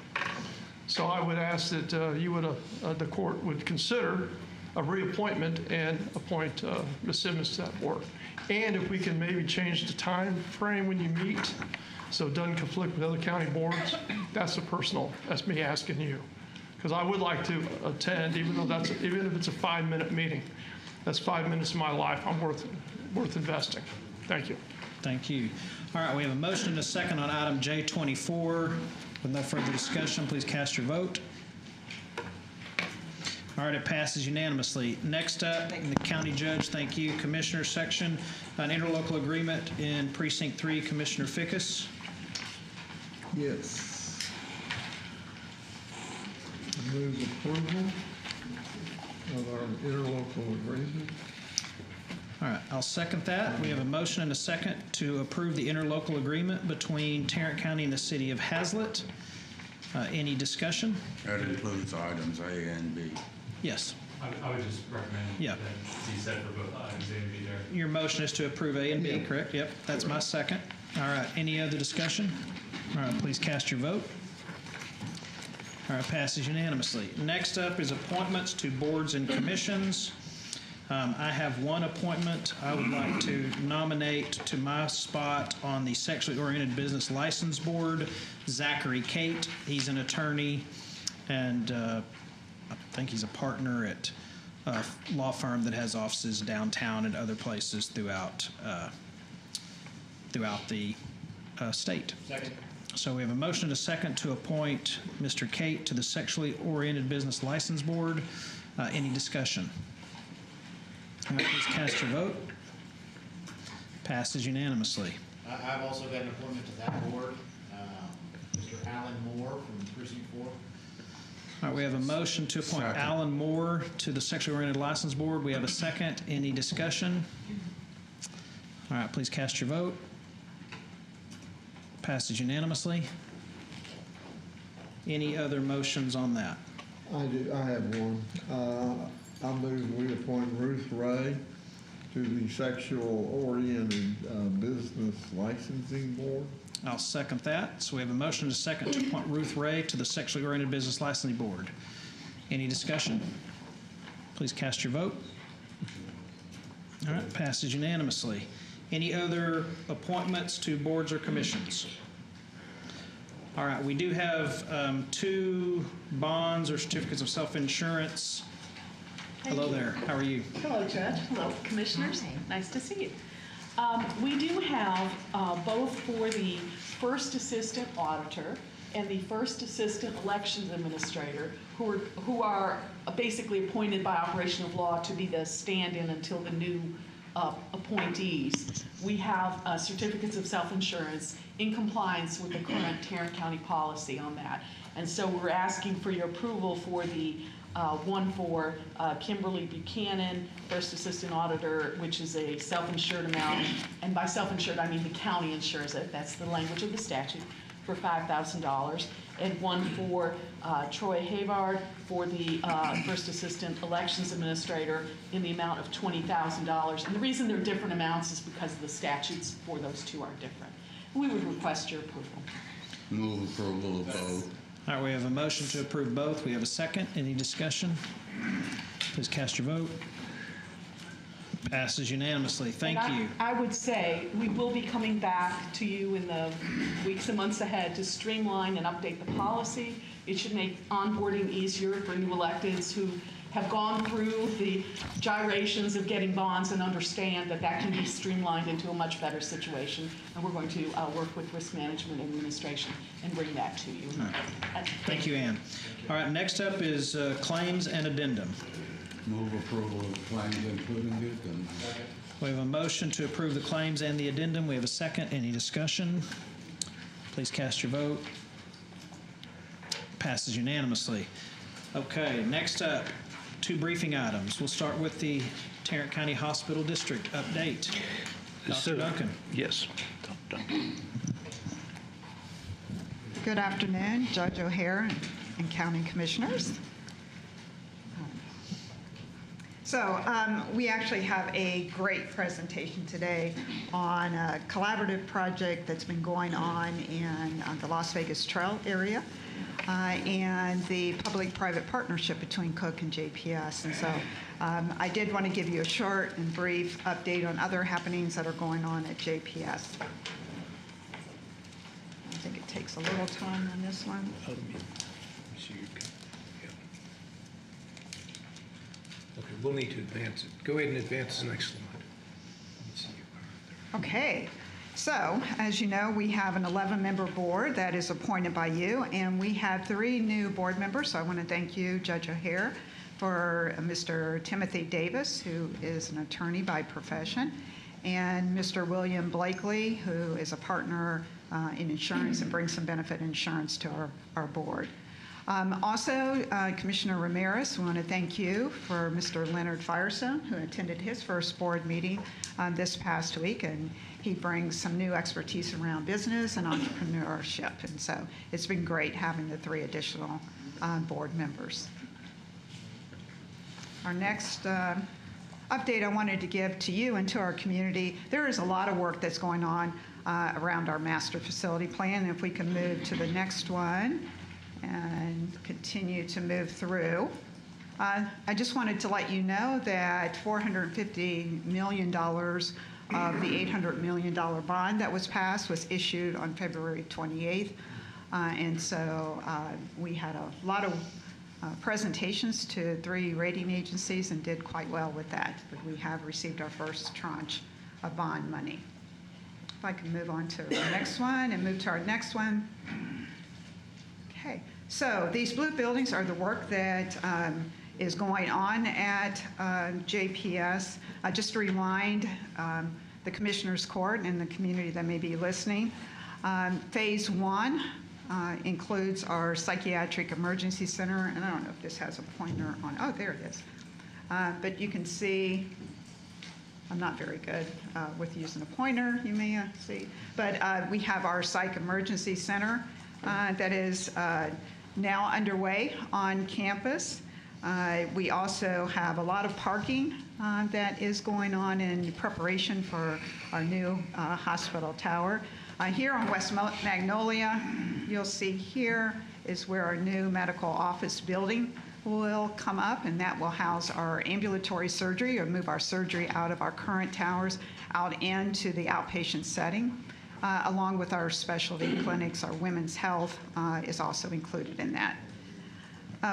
So I would ask that the court would consider a reappointment and appoint Ms. Simmons to that board. And if we can maybe change the time frame when you meet, so it doesn't conflict with other county boards, that's me asking you. Because I would like to attend, even if it's a 5-minute meeting. That's 5 minutes of my life I'm worth investing. Thank you. Thank you. All right, we have a motion and a second on item J24. With no further discussion, please cast your vote. All right, it passes unanimously. Next up, the county judge, thank you. Commissioner section, an interlocal agreement in Precinct 3, Commissioner Fickus. Yes. Move approval of our interlocal agreement. All right, I'll second that. We have a motion and a second to approve the interlocal agreement between Tarrant County and the city of Hazlet. Any discussion? That includes items A and B. Yes. I would just recommend Yeah. that be set for both items A and B there. Your motion is to approve A and B, correct? Yep, that's my second. All right, any other discussion? All right, please cast your vote. All right, passes unanimously. Next up is appointments to boards and commissions. I have one appointment. I would like to nominate to my spot on the Sexually Oriented Business License Board, Zachary Cate. He's an attorney, and I think he's a partner at a law firm that has offices downtown and other places throughout the state. Second. So we have a motion and a second to appoint Mr. Cate to the Sexually Oriented Business License Board. Any discussion? All right, please cast your vote. Passes unanimously. I've also got an appointment to that board, Mr. Alan Moore from Precinct 4. All right, we have a motion to appoint Alan Moore to the Sexually Oriented License Board. We have a second. Any discussion? All right, please cast your vote. Passes unanimously. Any other motions on that? I do. I have one. I move we appoint Ruth Ray to the Sexual Oriented Business Licensing Board. I'll second that. So we have a motion and a second to appoint Ruth Ray to the Sexually Oriented Business Licensing Board. Any discussion? Please cast your vote. All right, passes unanimously. Any other appointments to boards or commissions? All right, we do have 2 bonds or certificates of self-insurance Hello there. How are you? Hello, Judge. Hello, Commissioners. Nice to see you. We do have both for the First Assistant Auditor and the First Assistant Elections Administrator, who are basically appointed by operation of law to be the stand-in until the new appointees. We have certificates of self-insurance in compliance with the current Tarrant County policy on that. And so we're asking for your approval for the one for Kimberly Buchanan, First Assistant Auditor, which is a self-insured amount. And by self-insured, I mean the county insures it. That's the language of the statute, for $5,000. And one for Troy Havard for the First Assistant Elections Administrator in the amount of $20,000. And the reason they're different amounts is because the statutes for those two are different. We would request your approval. Move approval of both. All right, we have a motion to approve both. We have a second. Any discussion? Please cast your vote. Passes unanimously. Thank you. I would say we will be coming back to you in the weeks and months ahead to streamline and update the policy. It should make onboarding easier for new electeds who have gone through the gyrations of getting bonds and understand that that can be streamlined into a much better situation. And we're going to work with Risk Management Administration and bring that to you. Right. Thank you, Ann. All right, next up is claims and addendum. Move approval of claims including the addendum. We have a motion to approve the claims and the addendum. We have a second. Any discussion? Please cast your vote. Passes unanimously. Okay, next up, 2 briefing items. We'll start with the Tarrant County Hospital District update. Dr. Duncan. Yes. Good afternoon, Judge O'Hare and County Commissioners. So we actually have a great presentation today on a collaborative project that's been going on in the Las Vegas Trail area and the public-private partnership between Cook and JPS. And so I did want to give you a short and brief update on other happenings that are going on at JPS. I think it takes a little time on this one. Okay, we'll need to advance it. Go ahead and advance the next slide. Okay, so as you know, we have an 11-member board that is appointed by you, and we have 3 new board members. So I want to thank you, Judge O'Hare, for Mr. Timothy Davis, who is an attorney by profession, and Mr. William Blakely, who is a partner in insurance and brings some benefit insurance to our board. Also, Commissioner Ramirez, we want to thank you for Mr. Leonard Firestone, who attended his first board meeting this past week, and he brings some new expertise around business and entrepreneurship. And so it's been great having the 3 additional board members. Our next update I wanted to give to you and to our community, there is a lot of work that's going on around our master facility plan. And if we can move to the next one and continue to move through. I just wanted to let you know that $450 million of the $800 million bond that was passed was issued on February 28th. And so we had a lot of presentations to 3 rating agencies and did quite well with that. But we have received our first tranche of bond money. If I can move on to the next one and move to our next one. Okay, so these blue buildings are the work that is going on at JPS. Just to remind the Commissioners Court and the community that may be listening, Phase 1 includes our Psychiatric Emergency Center, and I don't know if this has a pointer on, oh, there it is. But you can see, I'm not very good with using a pointer, you may see, but we have our Psych Emergency Center that is now underway on campus. We also have a lot of parking that is going on in preparation for our new hospital tower. Here on West Magnolia, you'll see here is where our new medical office building will come up, and that will house our ambulatory surgery, or move our surgery out of our current towers out into the outpatient setting. Along with our specialty clinics, our women's health is also included in that.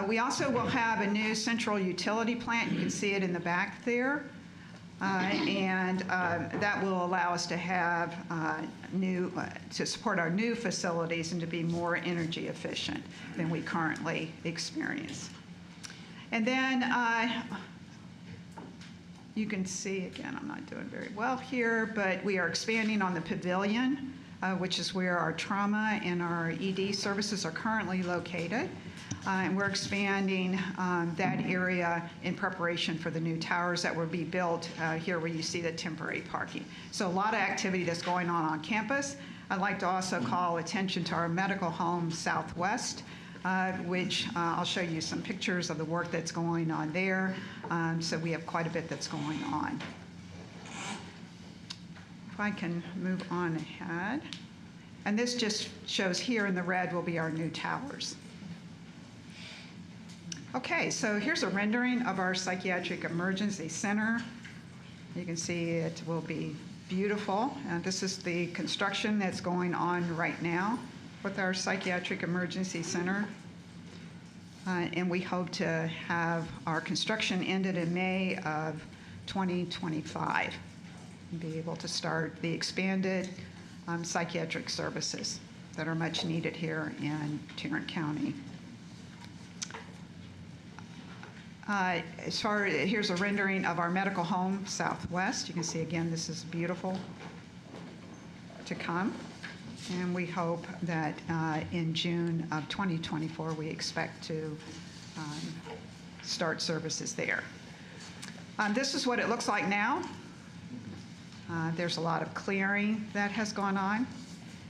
We also will have a new central utility plant. You can see it in the back there. And that will allow us to have to support our new facilities and to be more energy efficient than we currently experience. And then you can see, again, I'm not doing very well here, but we are expanding on the pavilion, which is where our trauma and our ED services are currently located. And we're expanding that area in preparation for the new towers that will be built here where you see the temporary parking. So a lot of activity that's going on campus. I'd like to also call attention to our medical home Southwest, which I'll show you some pictures of the work that's going on there. So we have quite a bit that's going on. If I can move on ahead. And this just shows here in the red will be our new towers. Okay, so here's a rendering of our psychiatric emergency center. You can see it will be beautiful. This is the construction that's going on right now with our psychiatric emergency center. And we hope to have our construction ended in May of 2025 and be able to start the expanded psychiatric services that are much needed here in Tarrant County. Here's a rendering of our medical home Southwest. You can see again, this is beautiful to come. And we hope that in June of 2024, we expect to start services there. This is what it looks like now. There's a lot of clearing that has gone on.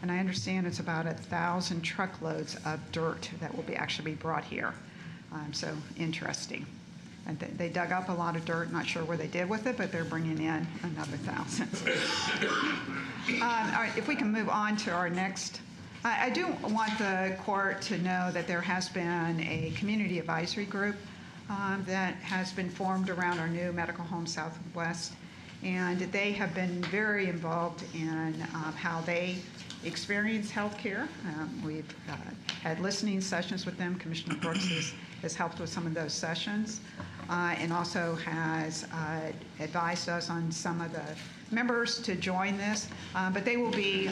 And I understand it's about 1,000 truckloads of dirt that will actually be brought here. So interesting. And they dug up a lot of dirt, not sure what they did with it, but they're bringing in another 1,000. All right, if we can move on to our next. I do want the court to know that there has been a community advisory group that has been formed around our new medical home Southwest. And they have been very involved in how they experience healthcare. We've had listening sessions with them. Commissioner Brooks has helped with some of those sessions and also has advised us on some of the members to join this. But they will be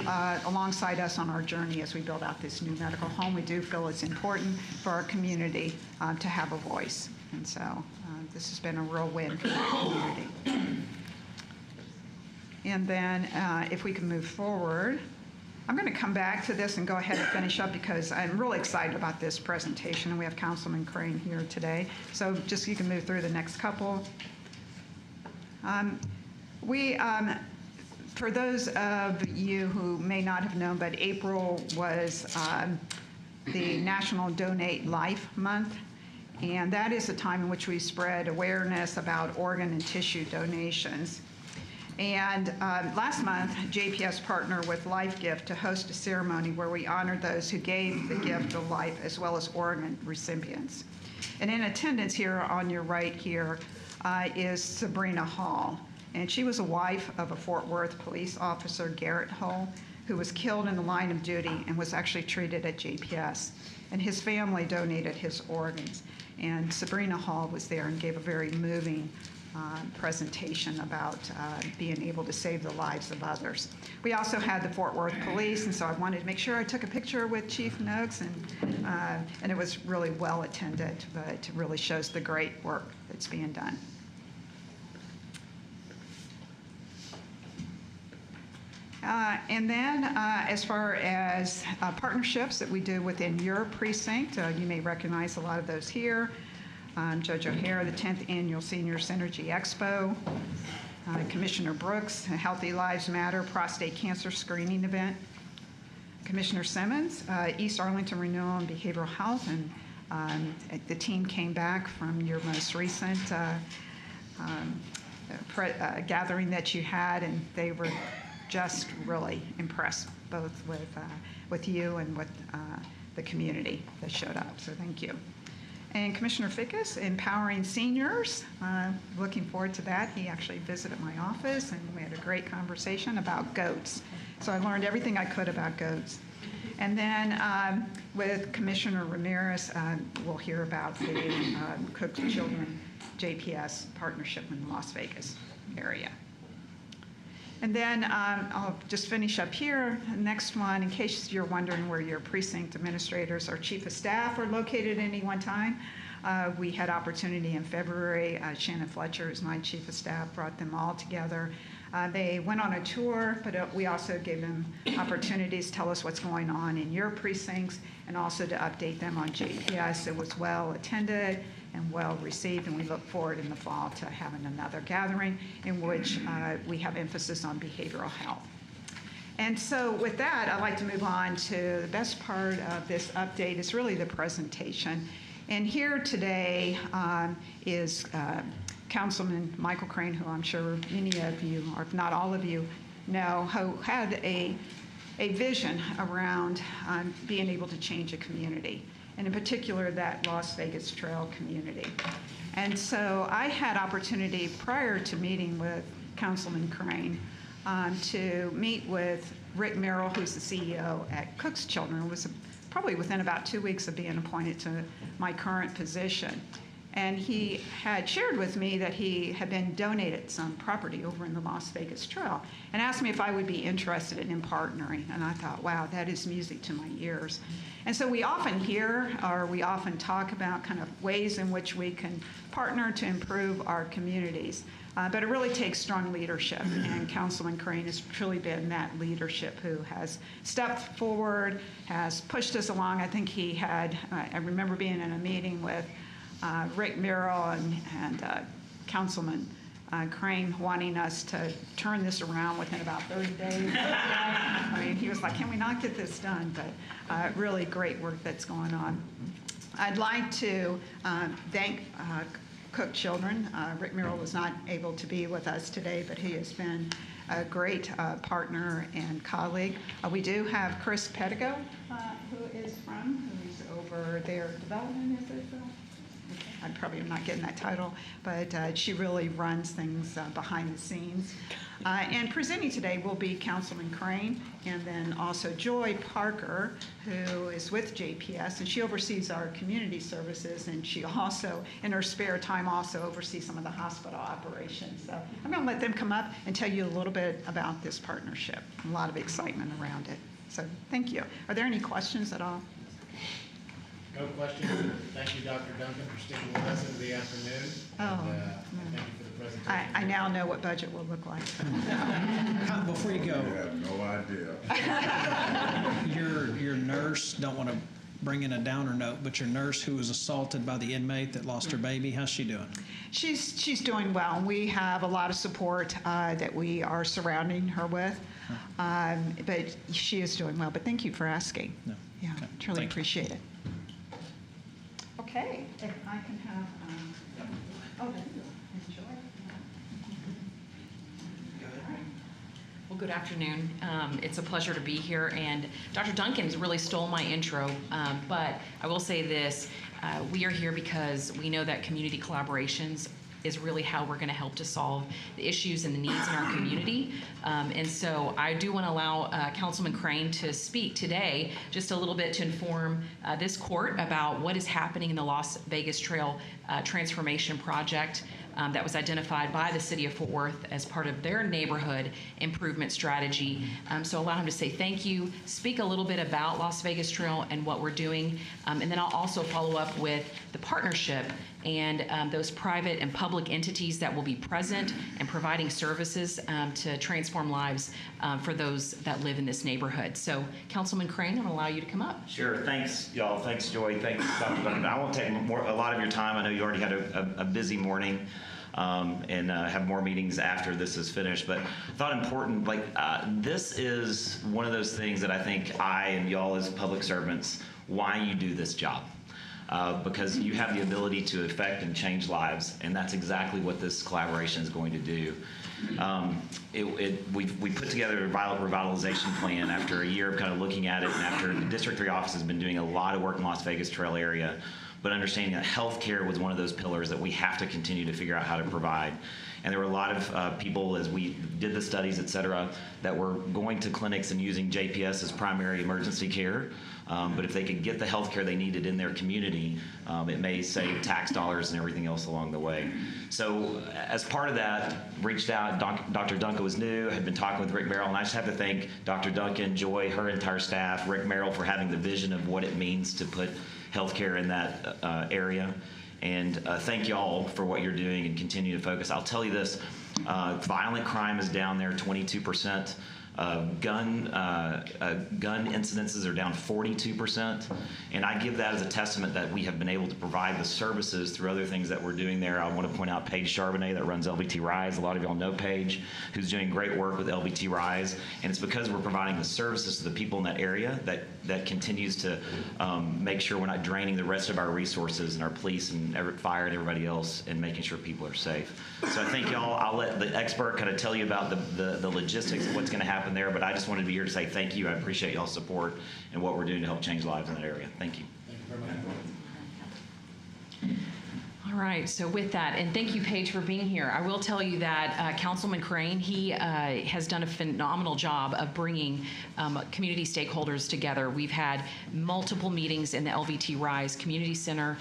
alongside us on our journey as we build out this new medical home. We do feel it's important for our community to have a voice. And so this has been a real win for the community. And then if we can move forward, I'm going to come back to this and go ahead and finish up because I'm really excited about this presentation, and we have Councilman Crane here today. So just you can move through the next couple. For those of you who may not have known, but April was the National Donate Life Month, and that is a time in which we spread awareness about organ and tissue donations. And last month, JPS partnered with Life Gift to host a ceremony where we honored those who gave the gift of life as well as organ recipients. And in attendance here on your right here is Sabrina Hall. And she was a wife of a Fort Worth police officer, Garrett Hull, who was killed in the line of duty and was actually treated at JPS. And his family donated his organs. And Sabrina Hall was there and gave a very moving presentation about being able to save the lives of others. We also had the Fort Worth Police, and so I wanted to make sure I took a picture with Chief Noakes, and it was really well attended, but it really shows the great work that's being done. And then as far as partnerships that we do within your precinct, you may recognize a lot of those here. Judge O'Hara, the 10th Annual Senior Synergy Expo. Commissioner Brooks, Healthy Lives Matter Prostate Cancer Screening Event. Commissioner Simmons, East Arlington Renewal and Behavioral Health, and the team came back from your most recent gathering that you had, and they were just really impressed, both with you and with the community that showed up, so thank you. And Commissioner Fickus, Empowering Seniors. Looking forward to that. He actually visited my office, and we had a great conversation about goats. So I learned everything I could about goats. And then with Commissioner Ramirez, we'll hear about the Cook Children JPS partnership in the Las Vegas area. And then I'll just finish up here. The next one, in case you're wondering where your precinct administrators or chief of staff are located at any one time, we had opportunity in February. Shannon Fletcher is my chief of staff, brought them all together. They went on a tour, but we also gave them opportunities to tell us what's going on in your precincts and also to update them on JPS. It was well attended and well received, and we look forward in the fall to having another gathering in which we have emphasis on behavioral health. And so with that, I'd like to move on to the best part of this update is really the presentation. And here today is Councilman Michael Crane, who I'm sure many of you, or if not all of you, know, who had a vision around being able to change a community, and in particular that Las Vegas Trail community. And so I had opportunity prior to meeting with Councilman Crane to meet with Rick Merrill, who's the CEO at Cook's Children. It was probably within about 2 weeks of being appointed to my current position. And he had shared with me that he had been donated some property over in the Las Vegas Trail and asked me if I would be interested in partnering. And I thought, wow, that is music to my ears. And so we often hear, or we often talk about kind of ways in which we can partner to improve our communities. But it really takes strong leadership, and Councilman Crane has truly been that leadership who has stepped forward, has pushed us along. I think he had, I remember being in a meeting with Rick Merrill and Councilman Crane wanting us to turn this around within about 30 days. I mean, he was like, can we not get this done? But really great work that's going on. I'd like to thank Cook Children. Rick Merrill was not able to be with us today, but he has been a great partner and colleague. We do have Chris Pedigo, who's over their development, is it, Phil? I probably am not getting that title, but she really runs things behind the scenes. And presenting today will be Councilman Crane, and then also Joy Parker, who is with JPS, and she oversees our community services, and she also, in her spare time, also oversees some of the hospital operations. So I'm going to let them come up and tell you a little bit about this partnership. A lot of excitement around it. So thank you. Are there any questions at all? No questions. Thank you, Dr. Duncan, for sticking with us into the afternoon. Oh, and thank you for the presentation. I now know what budget will look like. Before you go, I have no idea. your nurse, don't want to bring in a downer note, but your nurse who was assaulted by the inmate that lost her baby, how's she doing? She's doing well. We have a lot of support that we are surrounding her with, but she is doing well. But thank you for asking. No. Yeah, Okay. truly Thank you. appreciate it. Okay, if I can have, oh, there you go. Enjoy. Well, good afternoon. It's a pleasure to be here, and Dr. Duncan's really stole my intro, but I will say this. We are here because we know that community collaborations is really how we're going to help to solve the issues and the needs in our community. And so I do want to allow Councilman Crane to speak today just a little bit to inform this court about what is happening in the Las Vegas Trail Transformation Project that was identified by the City of Fort Worth as part of their neighborhood improvement strategy. So allow him to say thank you, speak a little bit about Las Vegas Trail and what we're doing, and then I'll also follow up with the partnership and those private and public entities that will be present and providing services to transform lives for those that live in this neighborhood. So Councilman Crane, I'm going to allow you to come up. Sure. Thanks, y'all. Thanks, Joy. Thanks, Dr. Duncan. I won't take a lot of your time. I know you already had a busy morning and have more meetings after this is finished. But I thought important, this is one of those things that I think I and y'all as public servants, why you do this job. Because you have the ability to affect and change lives, and that's exactly what this collaboration is going to do. We put together a revitalization plan after a year of kind of looking at it, and after the District 3 office has been doing a lot of work in Las Vegas Trail area, but understanding that healthcare was one of those pillars that we have to continue to figure out how to provide. And there were a lot of people, as we did the studies, et cetera, that were going to clinics and using JPS as primary emergency care. But if they could get the health care they needed in their community, it may save tax dollars and everything else along the way. So as part of that, reached out, Dr. Duncan was new, had been talking with Rick Merrill, and I just have to thank Dr. Duncan, Joy, her entire staff, Rick Merrill for having the vision of what it means to put healthcare in that area. And thank you all for what you're doing and continue to focus. I'll tell you this, violent crime is down there 22%. Gun incidences are down 42%, and I give that as a testament that we have been able to provide the services through other things that we're doing there. I want to point out Paige Charbonnet that runs LBT Rise. A lot of y'all know Paige, who's doing great work with LBT Rise, and it's because we're providing the services to the people in that area that continues to make sure we're not draining the rest of our resources and our police and fire and everybody else, and making sure people are safe. So I thank y'all. I'll let the expert kind of tell you about the logistics of what's going to happen there, but I just wanted to be here to say thank you. I appreciate y'all's support and what we're doing to help change lives in that area. Thank you. All right, so with that, and thank you, Paige, for being here. I will tell you that Councilman Crane, he has done a phenomenal job of bringing community stakeholders together. We've had multiple meetings in the LVT Rise Community Center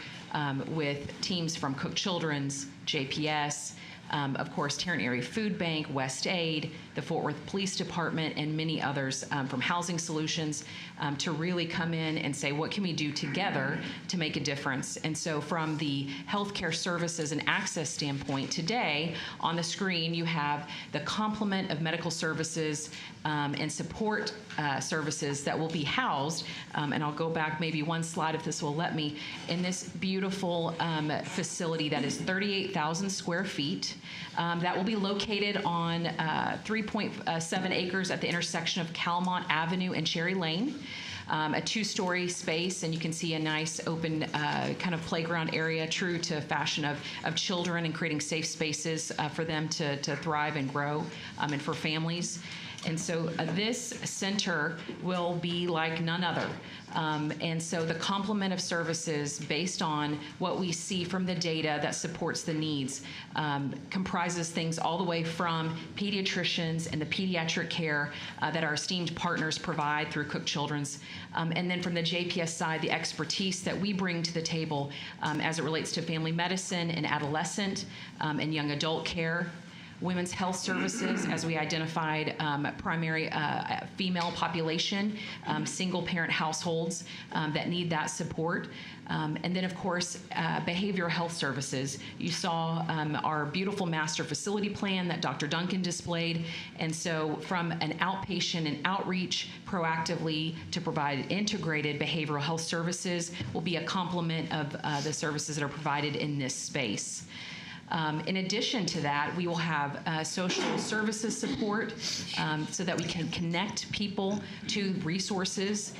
with teams from Cook Children's, JPS, of course, Tarrant Area Food Bank, West Aid, the Fort Worth Police Department, and many others from Housing Solutions to really come in and say, what can we do together to make a difference? And so from the healthcare services and access standpoint, today on the screen you have the complement of medical services and support services that will be housed, and I'll go back maybe one slide if this will let me, in this beautiful facility that is 38,000 square feet. That will be located on 3.7 acres at the intersection of Calmont Avenue and Cherry Lane. A two-story space, and you can see a nice open kind of playground area, true to fashion of children, and creating safe spaces for them to thrive and grow, and for families. And so this center will be like none other. And so the complement of services based on what we see from the data that supports the needs comprises things all the way from pediatricians and the pediatric care that our esteemed partners provide through Cook Children's. And then from the JPS side, the expertise that we bring to the table as it relates to family medicine and adolescent and young adult care. Women's health services, as we identified, primary female population, single-parent households that need that support. And then, of course, behavioral health services. You saw our beautiful master facility plan that Dr. Duncan displayed. And so from an outpatient and outreach proactively to provide integrated behavioral health services will be a complement of the services that are provided in this space. In addition to that, we will have social services support so that we can connect people to resources,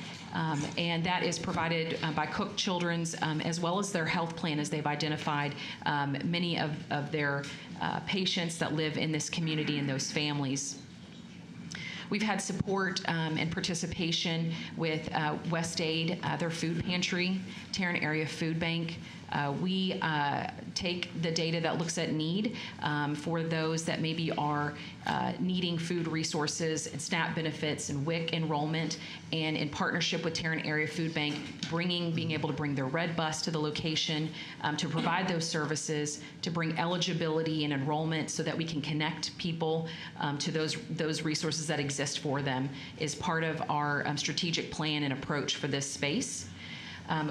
and that is provided by Cook Children's as well as their health plan, as they've identified many of their patients that live in this community and those families. We've had support and participation with West Aid, their food pantry, Tarrant Area Food Bank. We take the data that looks at need for those that maybe are needing food resources and SNAP benefits and WIC enrollment, and in partnership with Tarrant Area Food Bank, being able to bring their red bus to the location to provide those services, to bring eligibility and enrollment so that we can connect people to those resources that exist for them, is part of our strategic plan and approach for this space.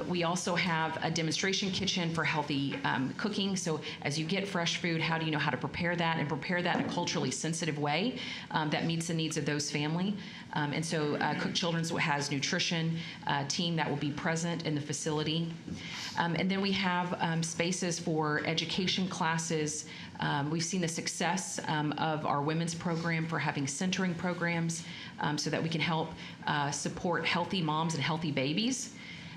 We also have a demonstration kitchen for healthy cooking. So as you get fresh food, how do you know how to prepare that, and prepare that in a culturally sensitive way that meets the needs of those family? And so Cook Children's has nutrition team that will be present in the facility. And then we have spaces for education classes. We've seen the success of our women's program for having centering programs so that we can help support healthy moms and healthy babies.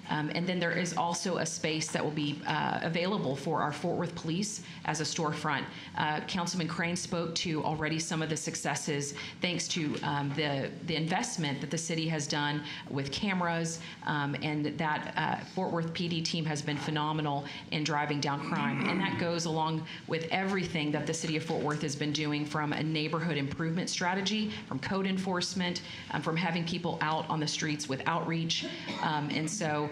And then there is also a space that will be available for our Fort Worth Police as a storefront. Councilman Crane spoke to already some of the successes thanks to the investment that the city has done with cameras, and that Fort Worth PD team has been phenomenal in driving down crime. And that goes along with everything that the city of Fort Worth has been doing, from a neighborhood improvement strategy, from code enforcement, from having people out on the streets with outreach. And so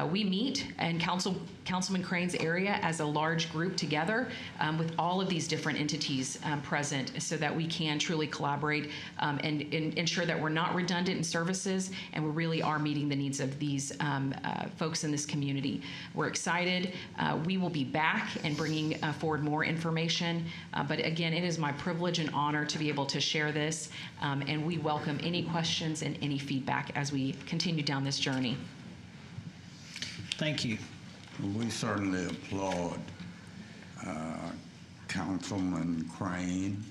we meet in Councilman Crane's area as a large group together with all of these different entities present, so that we can truly collaborate and ensure that we're not redundant in services, and we really are meeting the needs of these folks in this community. We're excited. We will be back and bringing forward more information. But again, it is my privilege and honor to be able to share this, and we welcome any questions and any feedback as we continue down this journey. Thank you. We certainly applaud Councilman Crane,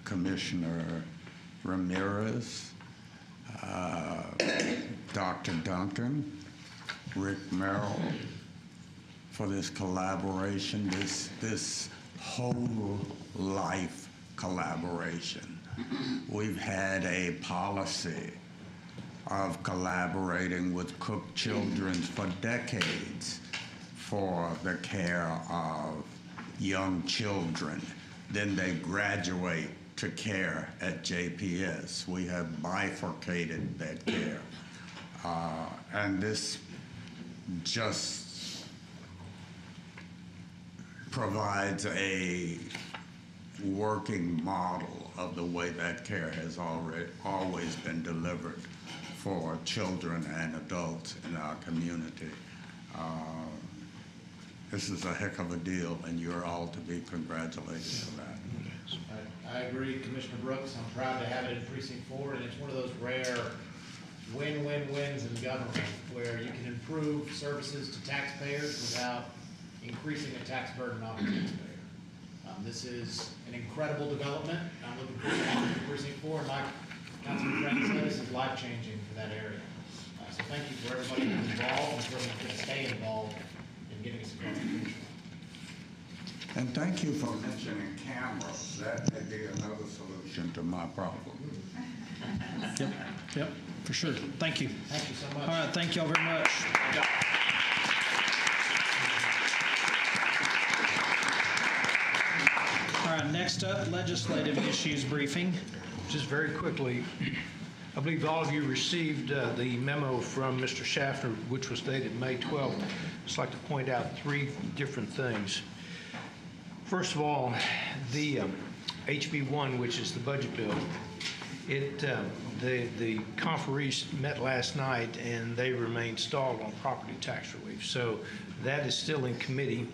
Commissioner Ramirez, Dr. Duncan, Rick Merrill, for this collaboration, this whole life collaboration. We've had a policy of collaborating with Cook Children's for decades for the care of young children. Then they graduate to care at JPS. We have bifurcated that care. And this just provides a working model of the way that care has always been delivered for children and adults in our community. This is a heck of a deal, and you're all to be congratulated for that. I agree, Commissioner Brooks. I'm proud to have it in Precinct 4, and it's one of those rare win-win-wins in government where you can improve services to taxpayers without increasing the tax burden on the taxpayer. This is an incredible development. I'm looking forward to Precinct 4, and like Councilman Crane said, this is life-changing for that area. So thank you for everybody who's involved and for everyone who's going to stay involved in getting us across the finish line. And thank you for mentioning cameras. That may be another solution to my problem. Yep, for sure. Thank you. Thank you so much. All right, thank you all very much. All right, next up, legislative issues briefing. Just very quickly, I believe all of you received the memo from Mr. Schaffner, which was dated May 12th. I'd just like to point out 3 different things. First of all, the HB1, which is the budget bill, the conferees met last night and they remain stalled on property tax relief. So that is still in committee.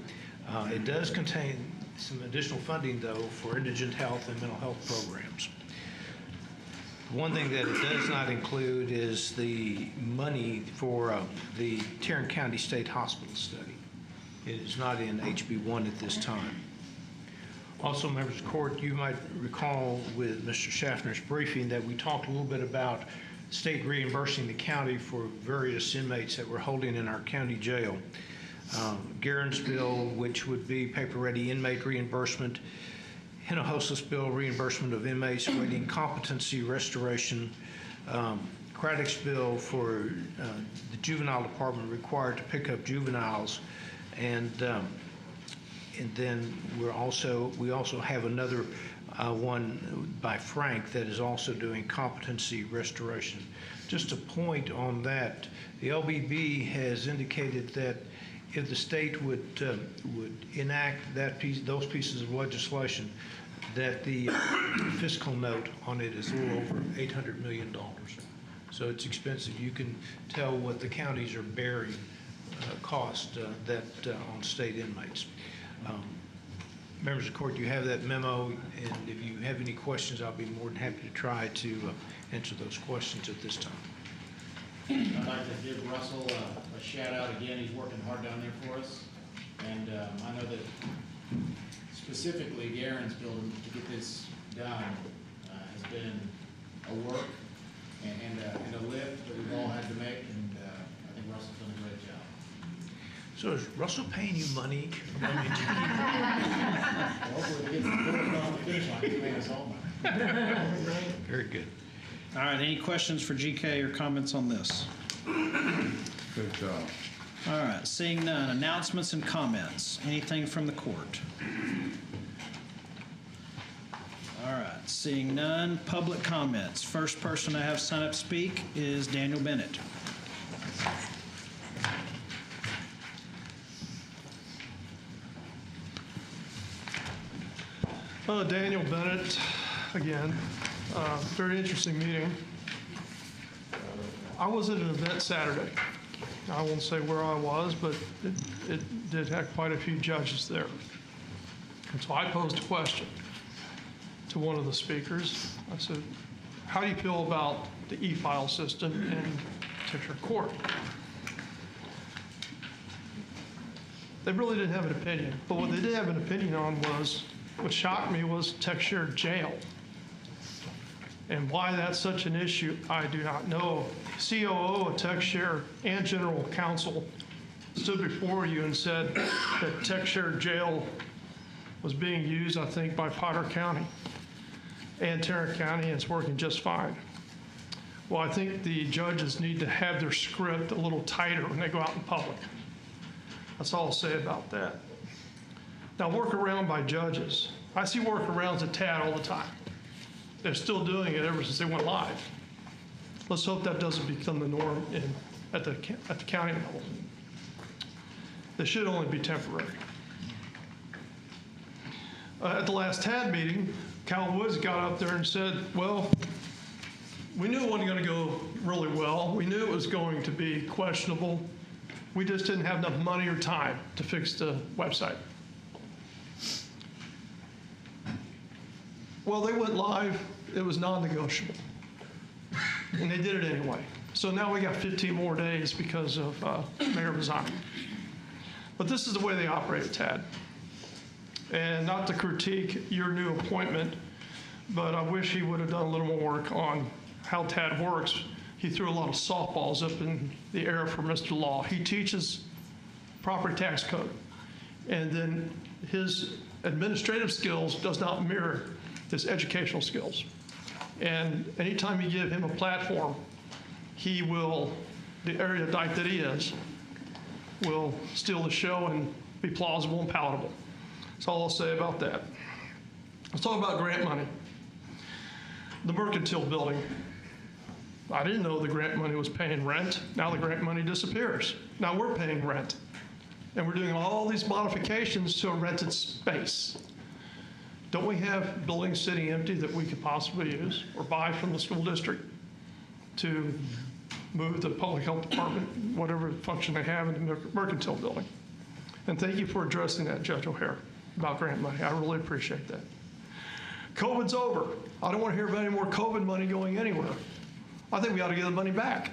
It does contain some additional funding, though, for indigent health and mental health programs. One thing that it does not include is the money for the Tarrant County State Hospital study. It is not in HB1 at this time. Also, members of the court, you might recall with Mr. Schaffner's briefing that we talked a little bit about state reimbursing the county for various inmates that we're holding in our county jail. Guerin's bill, which would be paper-ready inmate reimbursement, Hinojosa's bill, reimbursement of inmates awaiting competency restoration, Craddock's bill for the juvenile department required to pick up juveniles, and then we also have another one by Frank that is also doing competency restoration. Just a point on that, the LBB has indicated that if the state would enact those pieces of legislation, that the fiscal note on it is a little over $800 million. So it's expensive. You can tell what the counties are bearing cost on state inmates. Members of the court, you have that memo, and if you have any questions, I'll be more than happy to try to answer those questions at this time. I'd like to give Russell a shout out again. He's working hard down there for us. And I know that specifically Guerin's bill to get this done has been a work and a lift that we've all had to make. And I think Russell's done a great job. So is Russell paying you money? Well, when we get the across the finish line, he's paying us all money. Very good. All right, any questions for GK or comments on this? Good job. All right, seeing none, announcements and comments. Anything from the court? All right, seeing none, public comments. First person I have sign up to speak is Daniel Bennett. Daniel Bennett, again. Very interesting meeting. I was at an event Saturday. I won't say where I was, but it did have quite a few judges there. And so I posed a question to one of the speakers. I said, how do you feel about the e-file system in Texas Court? They really didn't have an opinion, but what they did have an opinion on was, what shocked me was Texas Jail. And why that's such an issue, I do not know. COO of Texas and General Counsel stood before you and said that Texas Jail was being used, I think, by Potter County and Tarrant County, and it's working just fine. Well, I think the judges need to have their script a little tighter when they go out in public. That's all I'll say about that. Now, workaround by judges. I see workarounds at TAD all the time. They're still doing it ever since they went live. Let's hope that doesn't become the norm at the county level. They should only be temporary. At the last TAD meeting, Cal Woods got up there and said, well, we knew it wasn't going to go really well. We knew it was going to be questionable. We just didn't have enough money or time to fix the website. Well, they went live. It was non-negotiable. And they did it anyway. So now we got 15 more days because of Mayor Mazzani. But this is the way they operate at TAD. And not to critique your new appointment, but I wish he would have done a little more work on how TAD works. He threw a lot of softballs up in the air for Mr. Law. He teaches property tax code. And then his administrative skills does not mirror his educational skills. And anytime you give him a platform, he will, the erudite that he is, will steal the show and be plausible and palatable. That's all I'll say about that. Let's talk about grant money. The Mercantile building. I didn't know the grant money was paying rent. Now the grant money disappears. Now we're paying rent. And we're doing all these modifications to a rented space. Don't we have buildings sitting empty that we could possibly use or buy from the school district to move the public health department, whatever function they have in the Mercantile building? And thank you for addressing that, Judge O'Hare, about grant money. I really appreciate that. COVID's over. I don't want to hear about any more COVID money going anywhere. I think we ought to get the money back.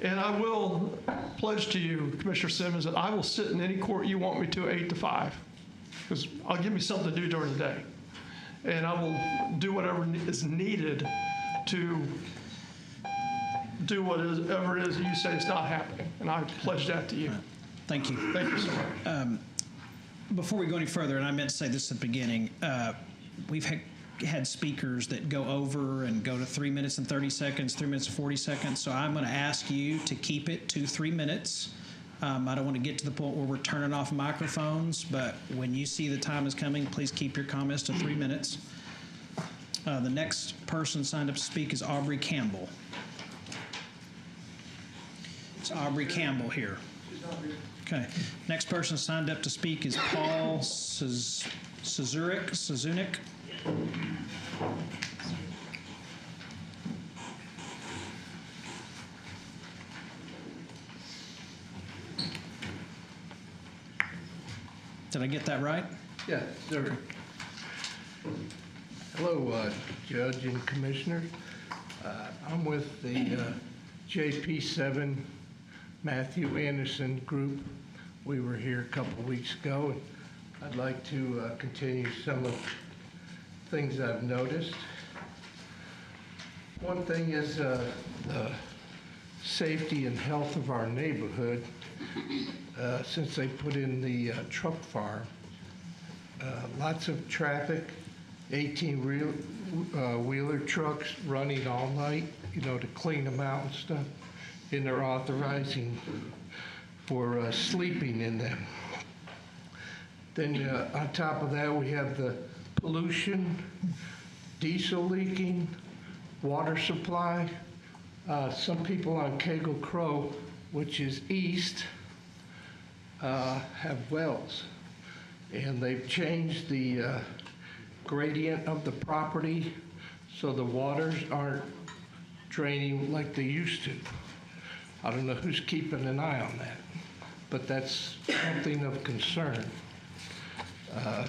And I will pledge to you, Commissioner Simmons, that I will sit in any court you want me to 8 to 5. Because I'll give me something to do during the day. And I will do whatever is needed to do whatever it is you say is not happening. And I pledge that to you. Thank you. Thank you so much. Before we go any further, and I meant to say this at the beginning, we've had speakers that go over and go to 3 minutes and 30 seconds, 3 minutes and 40 seconds. So I'm going to ask you to keep it to 3 minutes. I don't want to get to the point where we're turning off microphones, but when you see the time is coming, please keep your comments to 3 minutes. The next person signed up to speak is Aubrey Campbell. It's Aubrey Campbell here. Okay. Next person signed up to speak is Paul Suzunik. Did I get that right? Yeah, sir. Hello, Judge and Commissioner. I'm with the JP7 Matthew Anderson group. We were here a couple of weeks ago, and I'd like to continue some of the things I've noticed. One thing is the safety and health of our neighborhood since they put in the truck farm. Lots of traffic, 18-wheeler trucks running all night, to clean them out and stuff. And they're authorizing for sleeping in them. Then on top of that, we have the pollution, diesel leaking, water supply. Some people on Cagle Crow, which is east, have wells. And they've changed the gradient of the property so the waters aren't draining like they used to. I don't know who's keeping an eye on that, but that's something of concern. I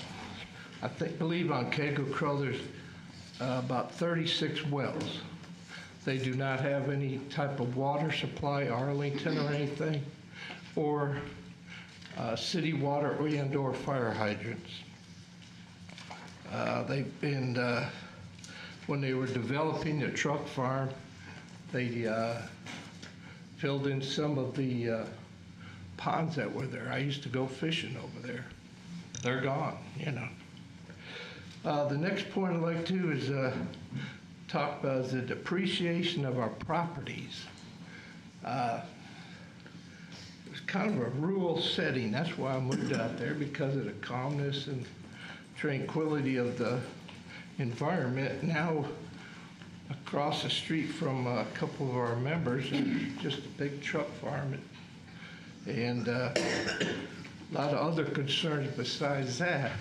believe on Cagle Crow there's about 36 wells. They do not have any type of water supply, Arlington or anything, or city water and/or fire hydrants. When they were developing the truck farm, they filled in some of the ponds that were there. I used to go fishing over there. They're gone, The next point I'd like to is talk about the depreciation of our properties. It's kind of a rural setting. That's why I moved out there, because of the calmness and tranquility of the environment. Now, across the street from a couple of our members, just a big truck farm, and a lot of other concerns besides that,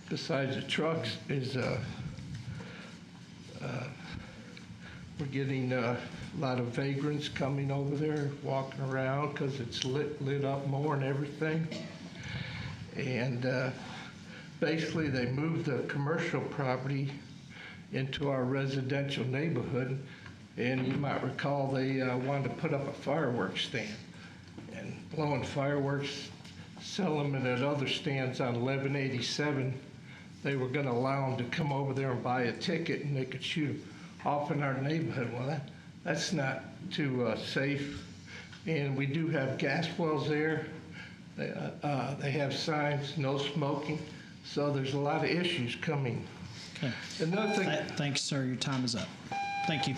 besides the trucks, is we're getting a lot of vagrants coming over there, walking around because it's lit up more and everything. And basically, they moved the commercial property into our residential neighborhood. And you might recall they wanted to put up a fireworks stand and blowing fireworks, sell them at other stands on 1187. They were going to allow them to come over there and buy a ticket, and they could shoot them off in our neighborhood. Well, that's not too safe. And we do have gas wells there. They have signs, no smoking. So there's a lot of issues coming. Okay. Another thing. Thanks, sir. Your time is up. Thank you.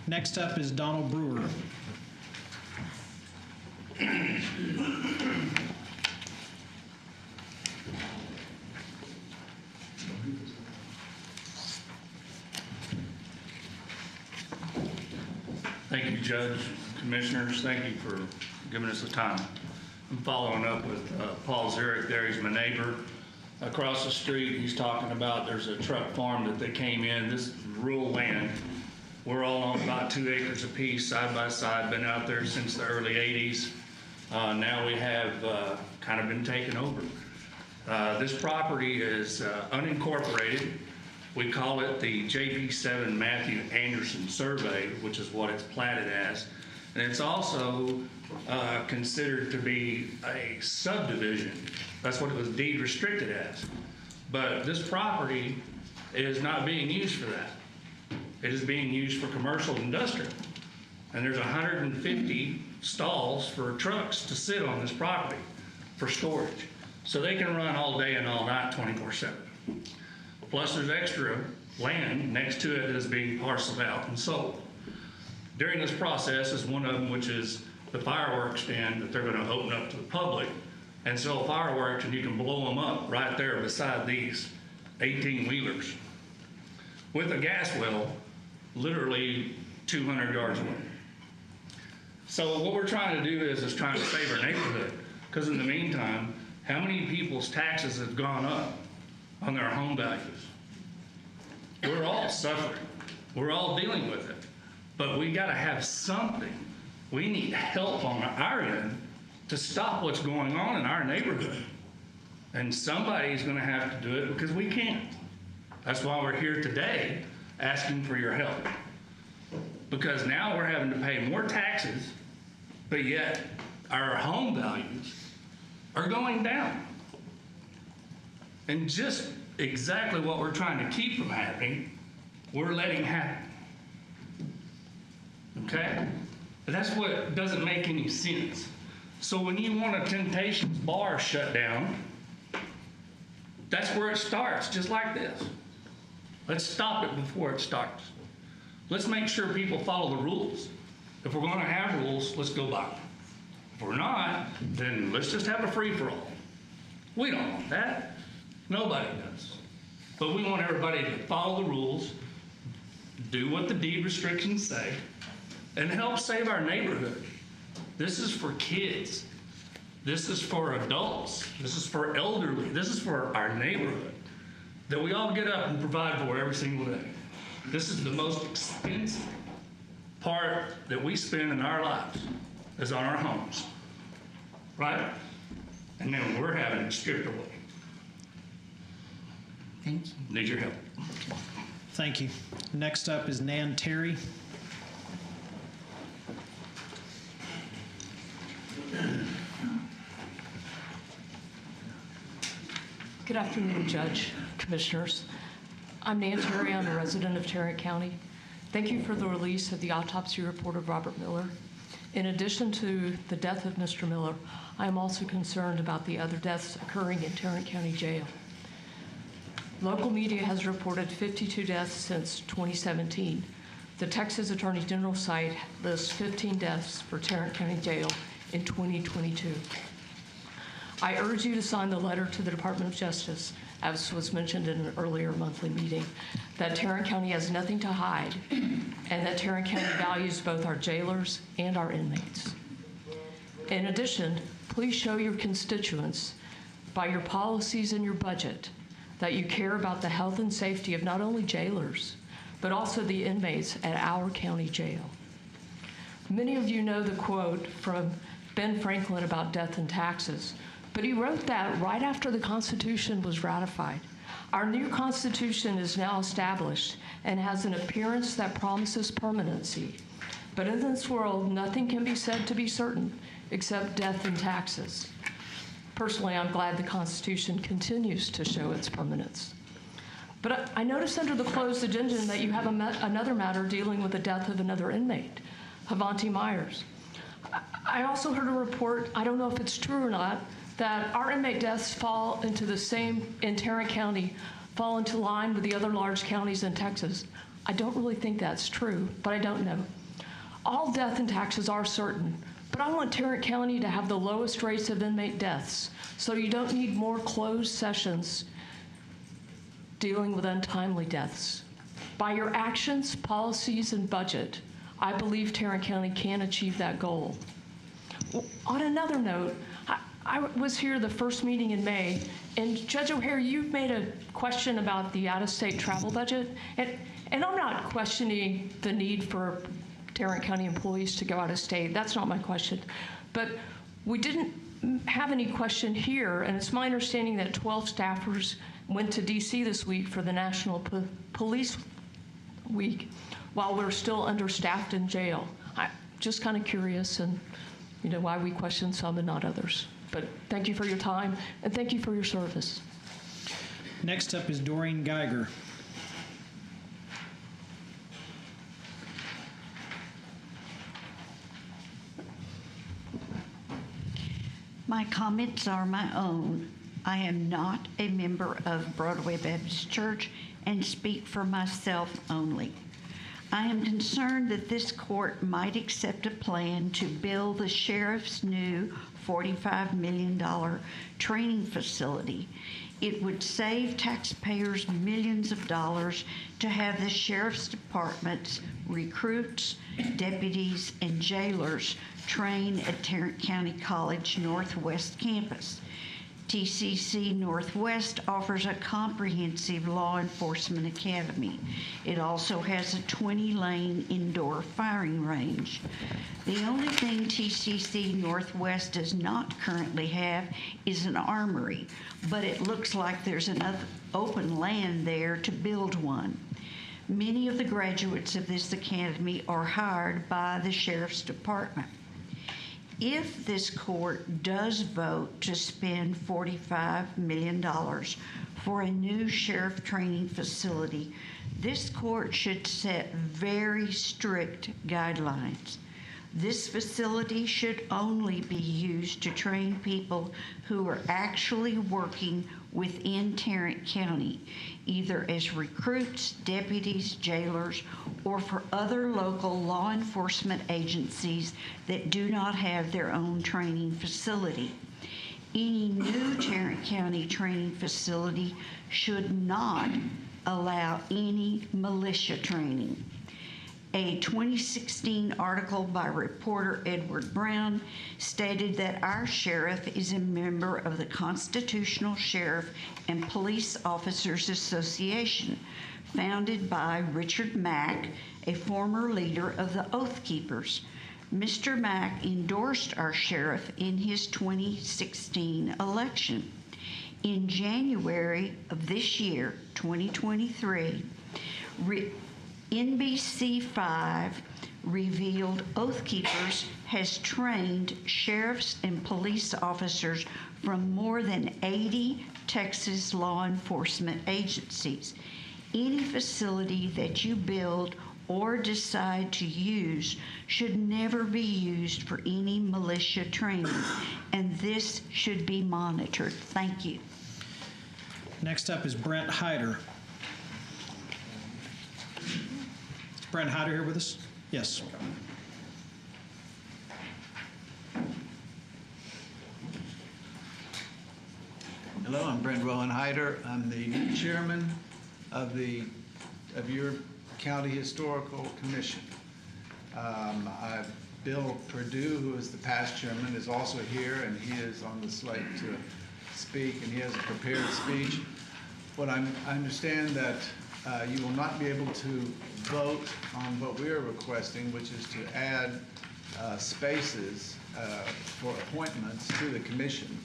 Next up is Donald Brewer. Thank you, Judge, Commissioners. Thank you for giving us the time. I'm following up with Paul Zurich there. He's my neighbor. Across the street, he's talking about there's a truck farm that they came in. This is rural land. We're all on about 2 acres apiece, side by side, been out there since the early 80s. Now we have kind of been taken over. This property is unincorporated. We call it the JP7 Matthew Anderson Survey, which is what it's platted as. And it's also considered to be a subdivision. That's what it was deed restricted as. But this property is not being used for that. It is being used for commercial and industrial. And there's 150 stalls for trucks to sit on this property for storage. So they can run all day and all night 24/7. Plus there's extra land next to it that is being parceled out and sold. During this process is one of them, which is the fireworks stand that they're going to open up to the public and sell fireworks, and you can blow them up right there beside these 18-wheelers with a gas well literally 200 yards away. So what we're trying to do is trying to save our neighborhood, because in the meantime, how many people's taxes have gone up on their home values? We're all suffering. We're all dealing with it. But we got to have something. We need help on our end to stop what's going on in our neighborhood. And somebody's going to have to do it, because we can't. That's why we're here today asking for your help. Because now we're having to pay more taxes, but yet our home values are going down. And just exactly what we're trying to keep from happening, we're letting happen. Okay? That's what doesn't make any sense. So when you want a Temptations bar shut down, that's where it starts, just like this. Let's stop it before it starts. Let's make sure people follow the rules. If we're going to have rules, let's go by them. If we're not, then let's just have a free-for-all. We don't want that. Nobody does. But we want everybody to follow the rules, do what the deed restrictions say, and help save our neighborhood. This is for kids. This is for adults. This is for elderly. This is for our neighborhood that we all get up and provide for every single day. This is the most expensive part that we spend in our lives is on our homes, right? And then we're having it stripped away. Thank you. Need your help. Thank you. Next up is Nan Terry. Good afternoon, Judge, Commissioners. I'm Nan Terry. I'm a resident of Tarrant County. Thank you for the release of the autopsy report of Robert Miller. In addition to the death of Mr. Miller, I am also concerned about the other deaths occurring in Tarrant County Jail. Local media has reported 52 deaths since 2017. The Texas Attorney General site lists 15 deaths for Tarrant County Jail in 2022. I urge you to sign the letter to the Department of Justice, as was mentioned in an earlier monthly meeting, that Tarrant County has nothing to hide and that Tarrant County values both our jailers and our inmates. In addition, please show your constituents by your policies and your budget that you care about the health and safety of not only jailers, but also the inmates at our county jail. Many of you know the quote from Ben Franklin about death and taxes, but he wrote that right after the Constitution was ratified. Our new Constitution is now established and has an appearance that promises permanency. But in this world, nothing can be said to be certain except death and taxes. Personally, I'm glad the Constitution continues to show its permanence. But I noticed under the closed agenda that you have another matter dealing with the death of another inmate, Havanti Myers. I also heard a report, I don't know if it's true or not, that our inmate deaths fall into the same, in Tarrant County, fall into line with the other large counties in Texas. I don't really think that's true, but I don't know. All death and taxes are certain, but I want Tarrant County to have the lowest rates of inmate deaths, so you don't need more closed sessions dealing with untimely deaths. By your actions, policies, and budget, I believe Tarrant County can achieve that goal. On another note, I was here the first meeting in May, and Judge O'Hare, you made a question about the out-of-state travel budget, and I'm not questioning the need for Tarrant County employees to go out of state. That's not my question. But we didn't have any question here, and it's my understanding that 12 staffers went to D.C. this week for the National Police Week while we're still understaffed in jail. I'm just kind of curious, and why we question some and not others. But thank you for your time, and thank you for your service. Next up is Doreen Geiger. My comments are my own. I am not a member of Broadway Baptist Church and speak for myself only. I am concerned that this court might accept a plan to build the sheriff's new $45 million training facility. It would save taxpayers millions of dollars to have the sheriff's department's recruits, deputies, and jailers train at Tarrant County College Northwest campus. TCC Northwest offers a comprehensive law enforcement academy. It also has a 20-lane indoor firing range. The only thing TCC Northwest does not currently have is an armory, but it looks like there's enough open land there to build one. Many of the graduates of this academy are hired by the Sheriff's Department. If this court does vote to spend $45 million for a new sheriff training facility, this court should set very strict guidelines. This facility should only be used to train people who are actually working within Tarrant County, either as recruits, deputies, jailers, or for other local law enforcement agencies that do not have their own training facility. Any new Tarrant County training facility should not allow any militia training. A 2016 article by reporter Edward Brown stated that our sheriff is a member of the Constitutional Sheriff and Police Officers Association, founded by Richard Mack, a former leader of the Oath Keepers. Mr. Mack endorsed our sheriff in his 2016 election. In January of this year, 2023, NBC5 revealed Oath Keepers has trained sheriffs and police officers from more than 80 Texas law enforcement agencies. Any facility that you build or decide to use should never be used for any militia training, and this should be monitored. Thank you. Next up is Brent Hyder. Is Brent Hyder here with us? Yes. Hello, I'm Brent Rowan Hyder. I'm the new chairman of your County Historical Commission. Bill Perdue, who is the past chairman, is also here, and he is on the slate to speak, and he has a prepared speech. But I understand that you will not be able to vote on what we are requesting, which is to add spaces for appointments to the commission.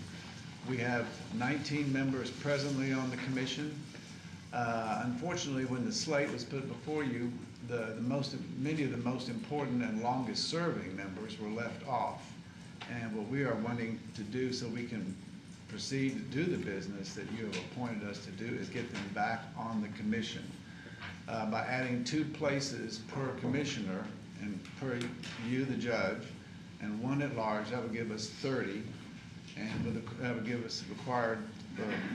We have 19 members presently on the commission. Unfortunately, when the slate was put before you, many of the most important and longest serving members were left off. And what we are wanting to do so we can proceed to do the business that you have appointed us to do is get them back on the commission. By adding 2 places per commissioner and per you, the judge, and 1 at large, that would give us 30, and that would give us a required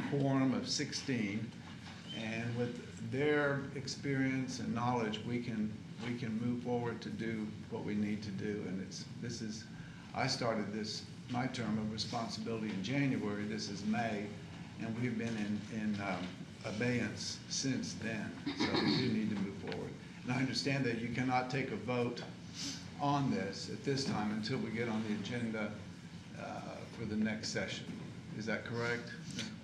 quorum of 16. And with their experience and knowledge, we can move forward to do what we need to do. And I started my term of responsibility in January. This is May, and we've been in abeyance since then. So we do need to move forward. And I understand that you cannot take a vote on this at this time until we get on the agenda for the next session. Is that correct?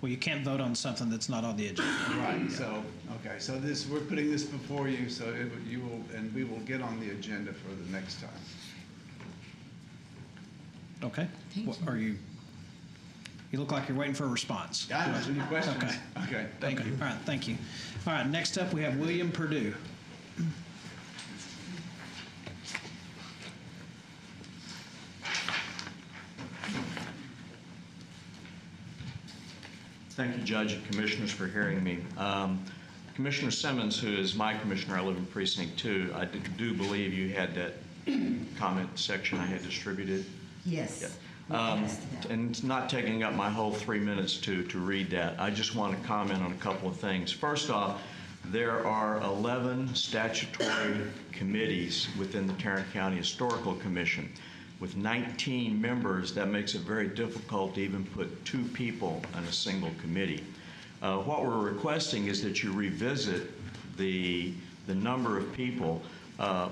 Well, you can't vote on something that's not on the agenda. Right. Yeah. So, okay. So we're putting this before you, so we will get on the agenda for the next time. Okay. You look like you're waiting for a response. Yeah, any questions? Okay. Okay. Thank you. All right. Thank you. All right. Next up, we have William Perdue. Thank you, Judge and Commissioners, for hearing me. Commissioner Simmons, who is my commissioner, I live in Precinct 2, I do believe you had that comment section I had distributed. Yes. Yeah. And it's not taking up my whole 3 minutes to read that. I just want to comment on a couple of things. First off, there are 11 statutory committees within the Tarrant County Historical Commission. With 19 members, that makes it very difficult to even put 2 people on a single committee. What we're requesting is that you revisit the number of people.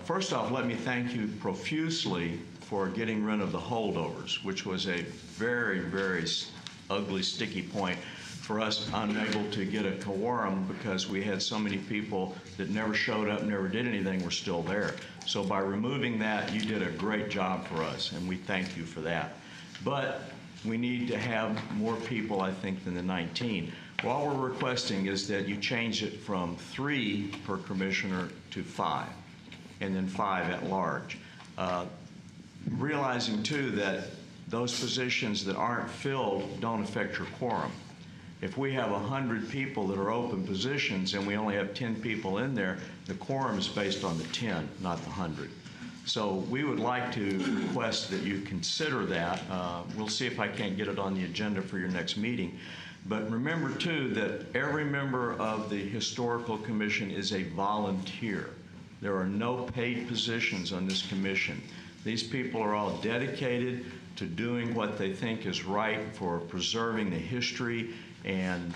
First off, let me thank you profusely for getting rid of the holdovers, which was a very, very ugly, sticky point for us unable to get a quorum because we had so many people that never showed up, never did anything, were still there. So by removing that, you did a great job for us, and we thank you for that. But we need to have more people, I think, than the 19. What we're requesting is that you change it from 3 per commissioner to 5, and then 5 at large. Realizing, too, that those positions that aren't filled don't affect your quorum. If we have 100 people that are open positions and we only have 10 people in there, the quorum is based on the 10, not the 100. So we would like to request that you consider that. We'll see if I can't get it on the agenda for your next meeting. But remember, too, that every member of the Historical Commission is a volunteer. There are no paid positions on this commission. These people are all dedicated to doing what they think is right for preserving the history and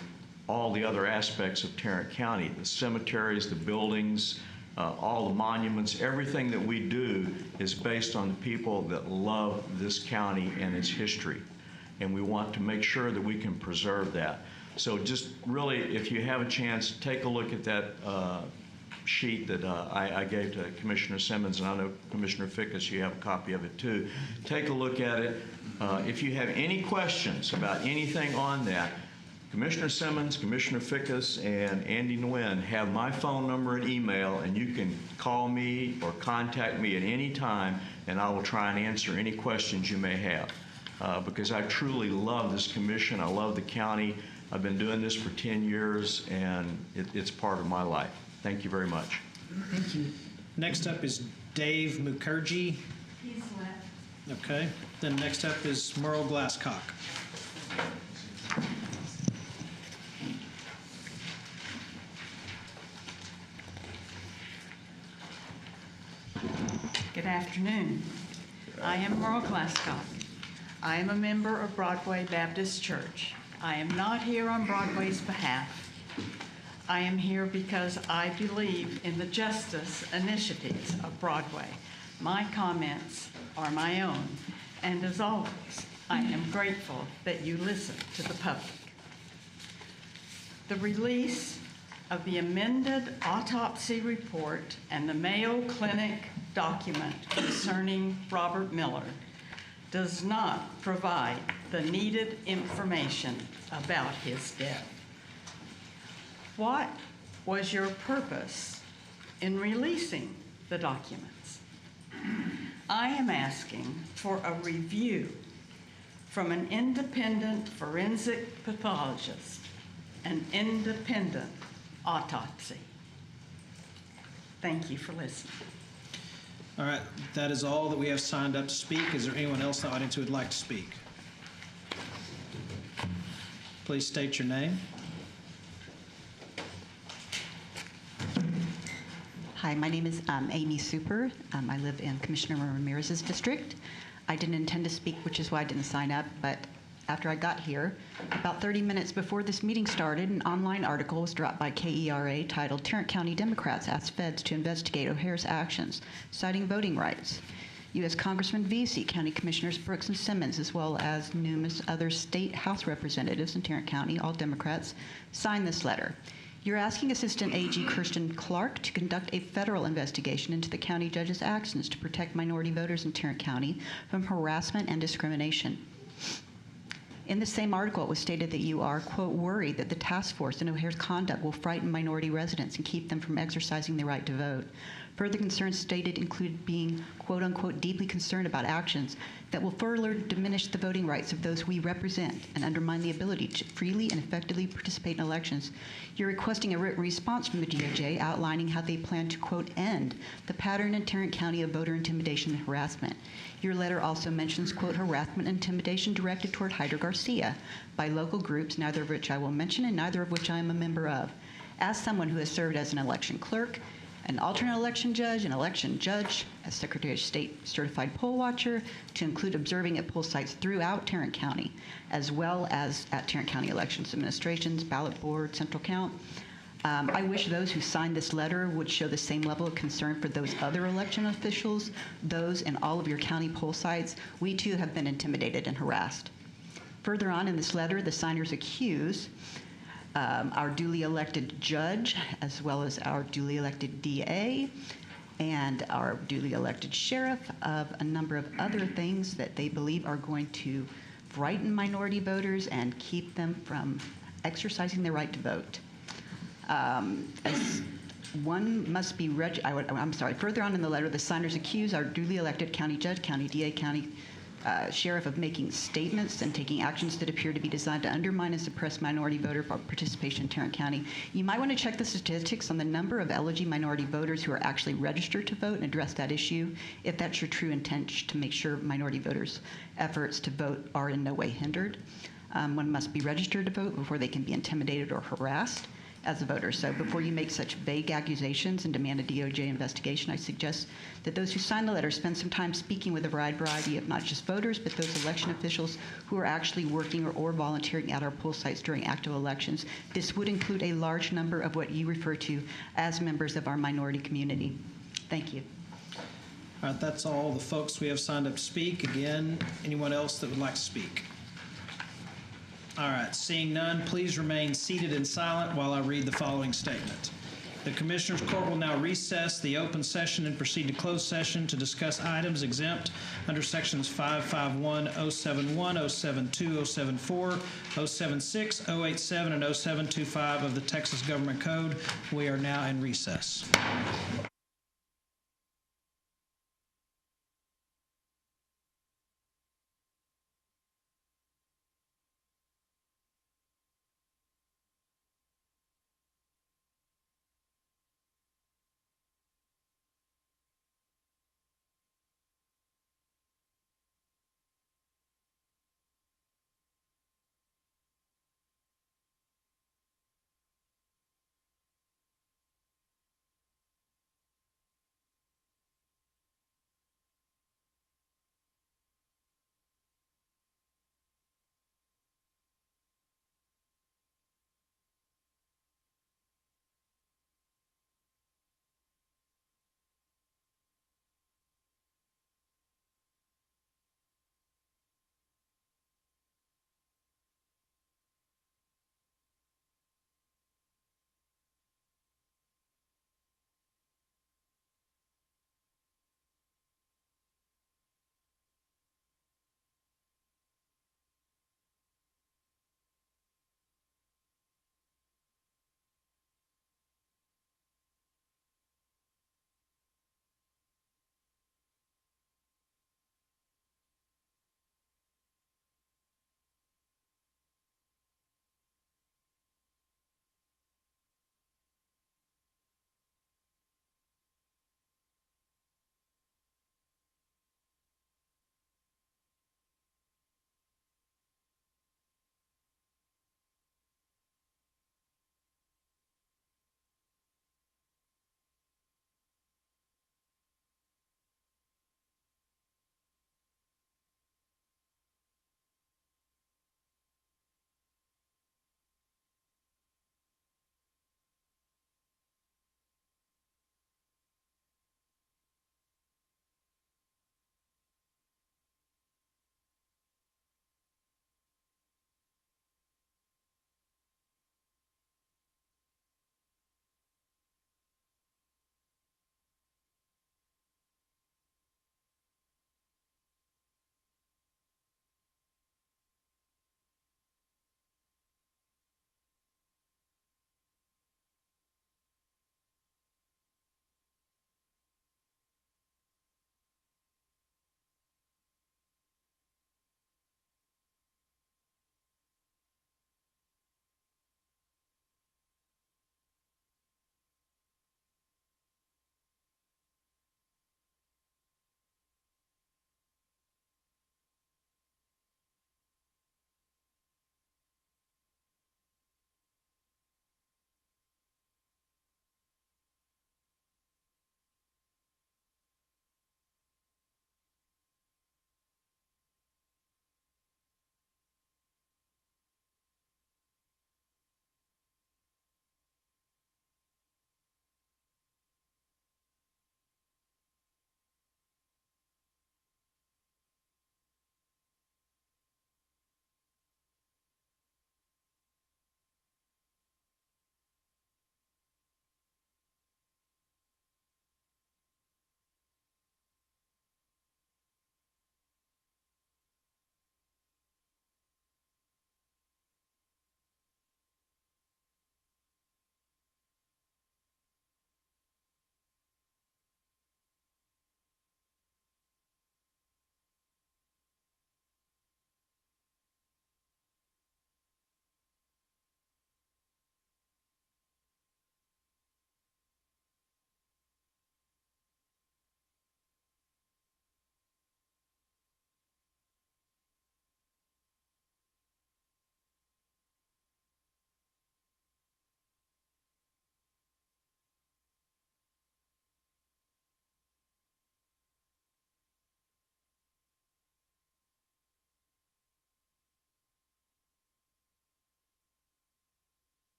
all the other aspects of Tarrant County, the cemeteries, the buildings, all the monuments. Everything that we do is based on the people that love this county and its history. And we want to make sure that we can preserve that. So just really, if you have a chance, take a look at that sheet that I gave to Commissioner Simmons, and I know Commissioner Fickus, you have a copy of it too. Take a look at it. If you have any questions about anything on that, Commissioner Simmons, Commissioner Fickus, and Andy Nguyen have my phone number and email, and you can call me or contact me at any time, and I will try and answer any questions you may have. Because I truly love this commission. I love the county. I've been doing this for 10 years, and it's part of my life. Thank you very much. Thank you. Next up is Dave Mukherjee. He's left. Okay. Then next up is Merle Glasscock. Good afternoon. I am Merle Glasscock. I am a member of Broadway Baptist Church. I am not here on Broadway's behalf. I am here because I believe in the justice initiatives of Broadway. My comments are my own, and as always, I am grateful that you listen to the public. The release of the amended autopsy report and the Mayo Clinic document concerning Robert Miller does not provide the needed information about his death. What was your purpose in releasing the documents? I am asking for a review from an independent forensic pathologist, an independent autopsy. Thank you for listening. All right, that is all that we have signed up to speak. Is there anyone else in the audience who would like to speak? Please state your name. Hi, my name is Amy Super. I live in Commissioner Ramirez's district. I didn't intend to speak, which is why I didn't sign up, but after I got here, about 30 minutes before this meeting started, an online article was dropped by KERA titled "Tarrant County Democrats Ask Feds to Investigate O'Hare's Actions, Citing Voting Rights." U.S. Congressman Vesey, County Commissioners Brooks and Simmons, as well as numerous other state House representatives in Tarrant County, all Democrats, signed this letter. You're asking Assistant AG Kirsten Clark to conduct a federal investigation into the county judge's actions to protect minority voters in Tarrant County from harassment and discrimination. In the same article, it was stated that you are, quote, worried that the task force and O'Hare's conduct will frighten minority residents and keep them from exercising their right to vote. Further concerns stated include being, quote unquote, deeply concerned about actions that will further diminish the voting rights of those we represent and undermine the ability to freely and effectively participate in elections. You're requesting a written response from the DOJ outlining how they plan to, quote, end the pattern in Tarrant County of voter intimidation and harassment. Your letter also mentions, quote, harassment and intimidation directed toward Hyder Garcia by local groups, neither of which I will mention and neither of which I am a member of. As someone who has served as an election clerk, an alternate election judge, an election judge, as Secretary of State certified poll watcher, to include observing at poll sites throughout Tarrant County, as well as at Tarrant County Elections Administrations, Ballot Board, Central Count. I wish those who signed this letter would show the same level of concern for those other election officials, those in all of your county poll sites. We too have been intimidated and harassed. Further on in this letter, the signers accuse our duly elected judge, as well as our duly elected DA, and our duly elected sheriff of a number of other things that they believe are going to frighten minority voters and keep them from exercising their right to vote. As one must be further on in the letter, the signers accuse our duly elected county judge, county DA, county sheriff of making statements and taking actions that appear to be designed to undermine and suppress minority voter participation in Tarrant County. You might want to check the statistics on the number of eligible minority voters who are actually registered to vote and address that issue, if that's your true intent, to make sure minority voters' efforts to vote are in no way hindered. One must be registered to vote before they can be intimidated or harassed as a voter. So before you make such vague accusations and demand a DOJ investigation, I suggest that those who sign the letter spend some time speaking with a wide variety of not just voters, but those election officials who are actually working or volunteering at our poll sites during active elections. This would include a large number of what you refer to as members of our minority community. Thank you. All right, that's all the folks we have signed up to speak. Again, anyone else that would like to speak? All right, seeing none, please remain seated and silent while I read the following statement. The Commissioners Court will now recess the open session and proceed to closed session to discuss items exempt under sections 551, 071, 072, 074, 076, 087, and 0725 of the Texas Government Code. We are now in recess.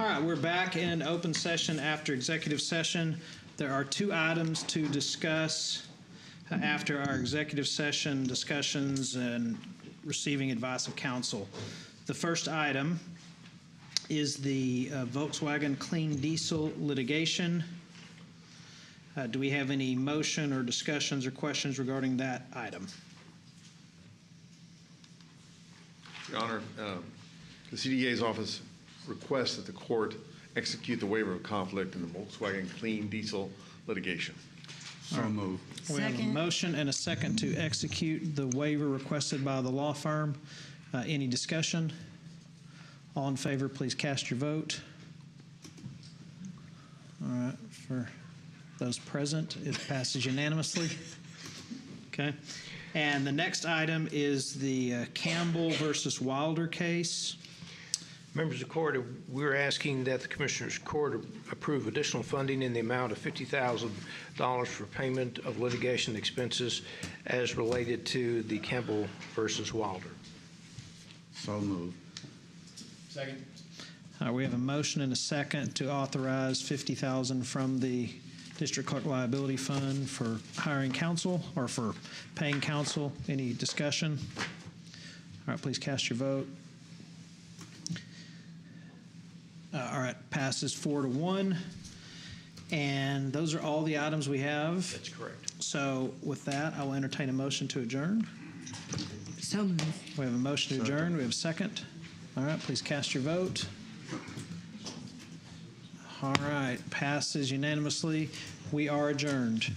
All right, we're back in open session after executive session. There are 2 items to discuss after our executive session discussions and receiving advice of counsel. The first item is the Volkswagen clean diesel litigation. Do we have any motion or discussions or questions regarding that item? Your Honor, the CDA's office requests that the court execute the waiver of conflict in the Volkswagen clean diesel litigation. So moved. We have a motion and a second to execute the waiver requested by the law firm. Any discussion? All in favor, please cast your vote. All right, for those present, it passes unanimously. Okay. And the next item is the Campbell versus Wilder case. Members of the court, we're asking that the Commissioners' Court approve additional funding in the amount of $50,000 for payment of litigation expenses as related to the Campbell versus Wilder. So moved. Second. We have a motion and a second to authorize $50,000 from the District Clerk Liability Fund for hiring counsel or for paying counsel. Any discussion? All right, please cast your vote. All right, passes 4-1. And those are all the items we have. That's correct. So with that, I will entertain a motion to adjourn. So moved. We have a motion to adjourn. We have a second. All right, please cast your vote. All right, passes unanimously. We are adjourned.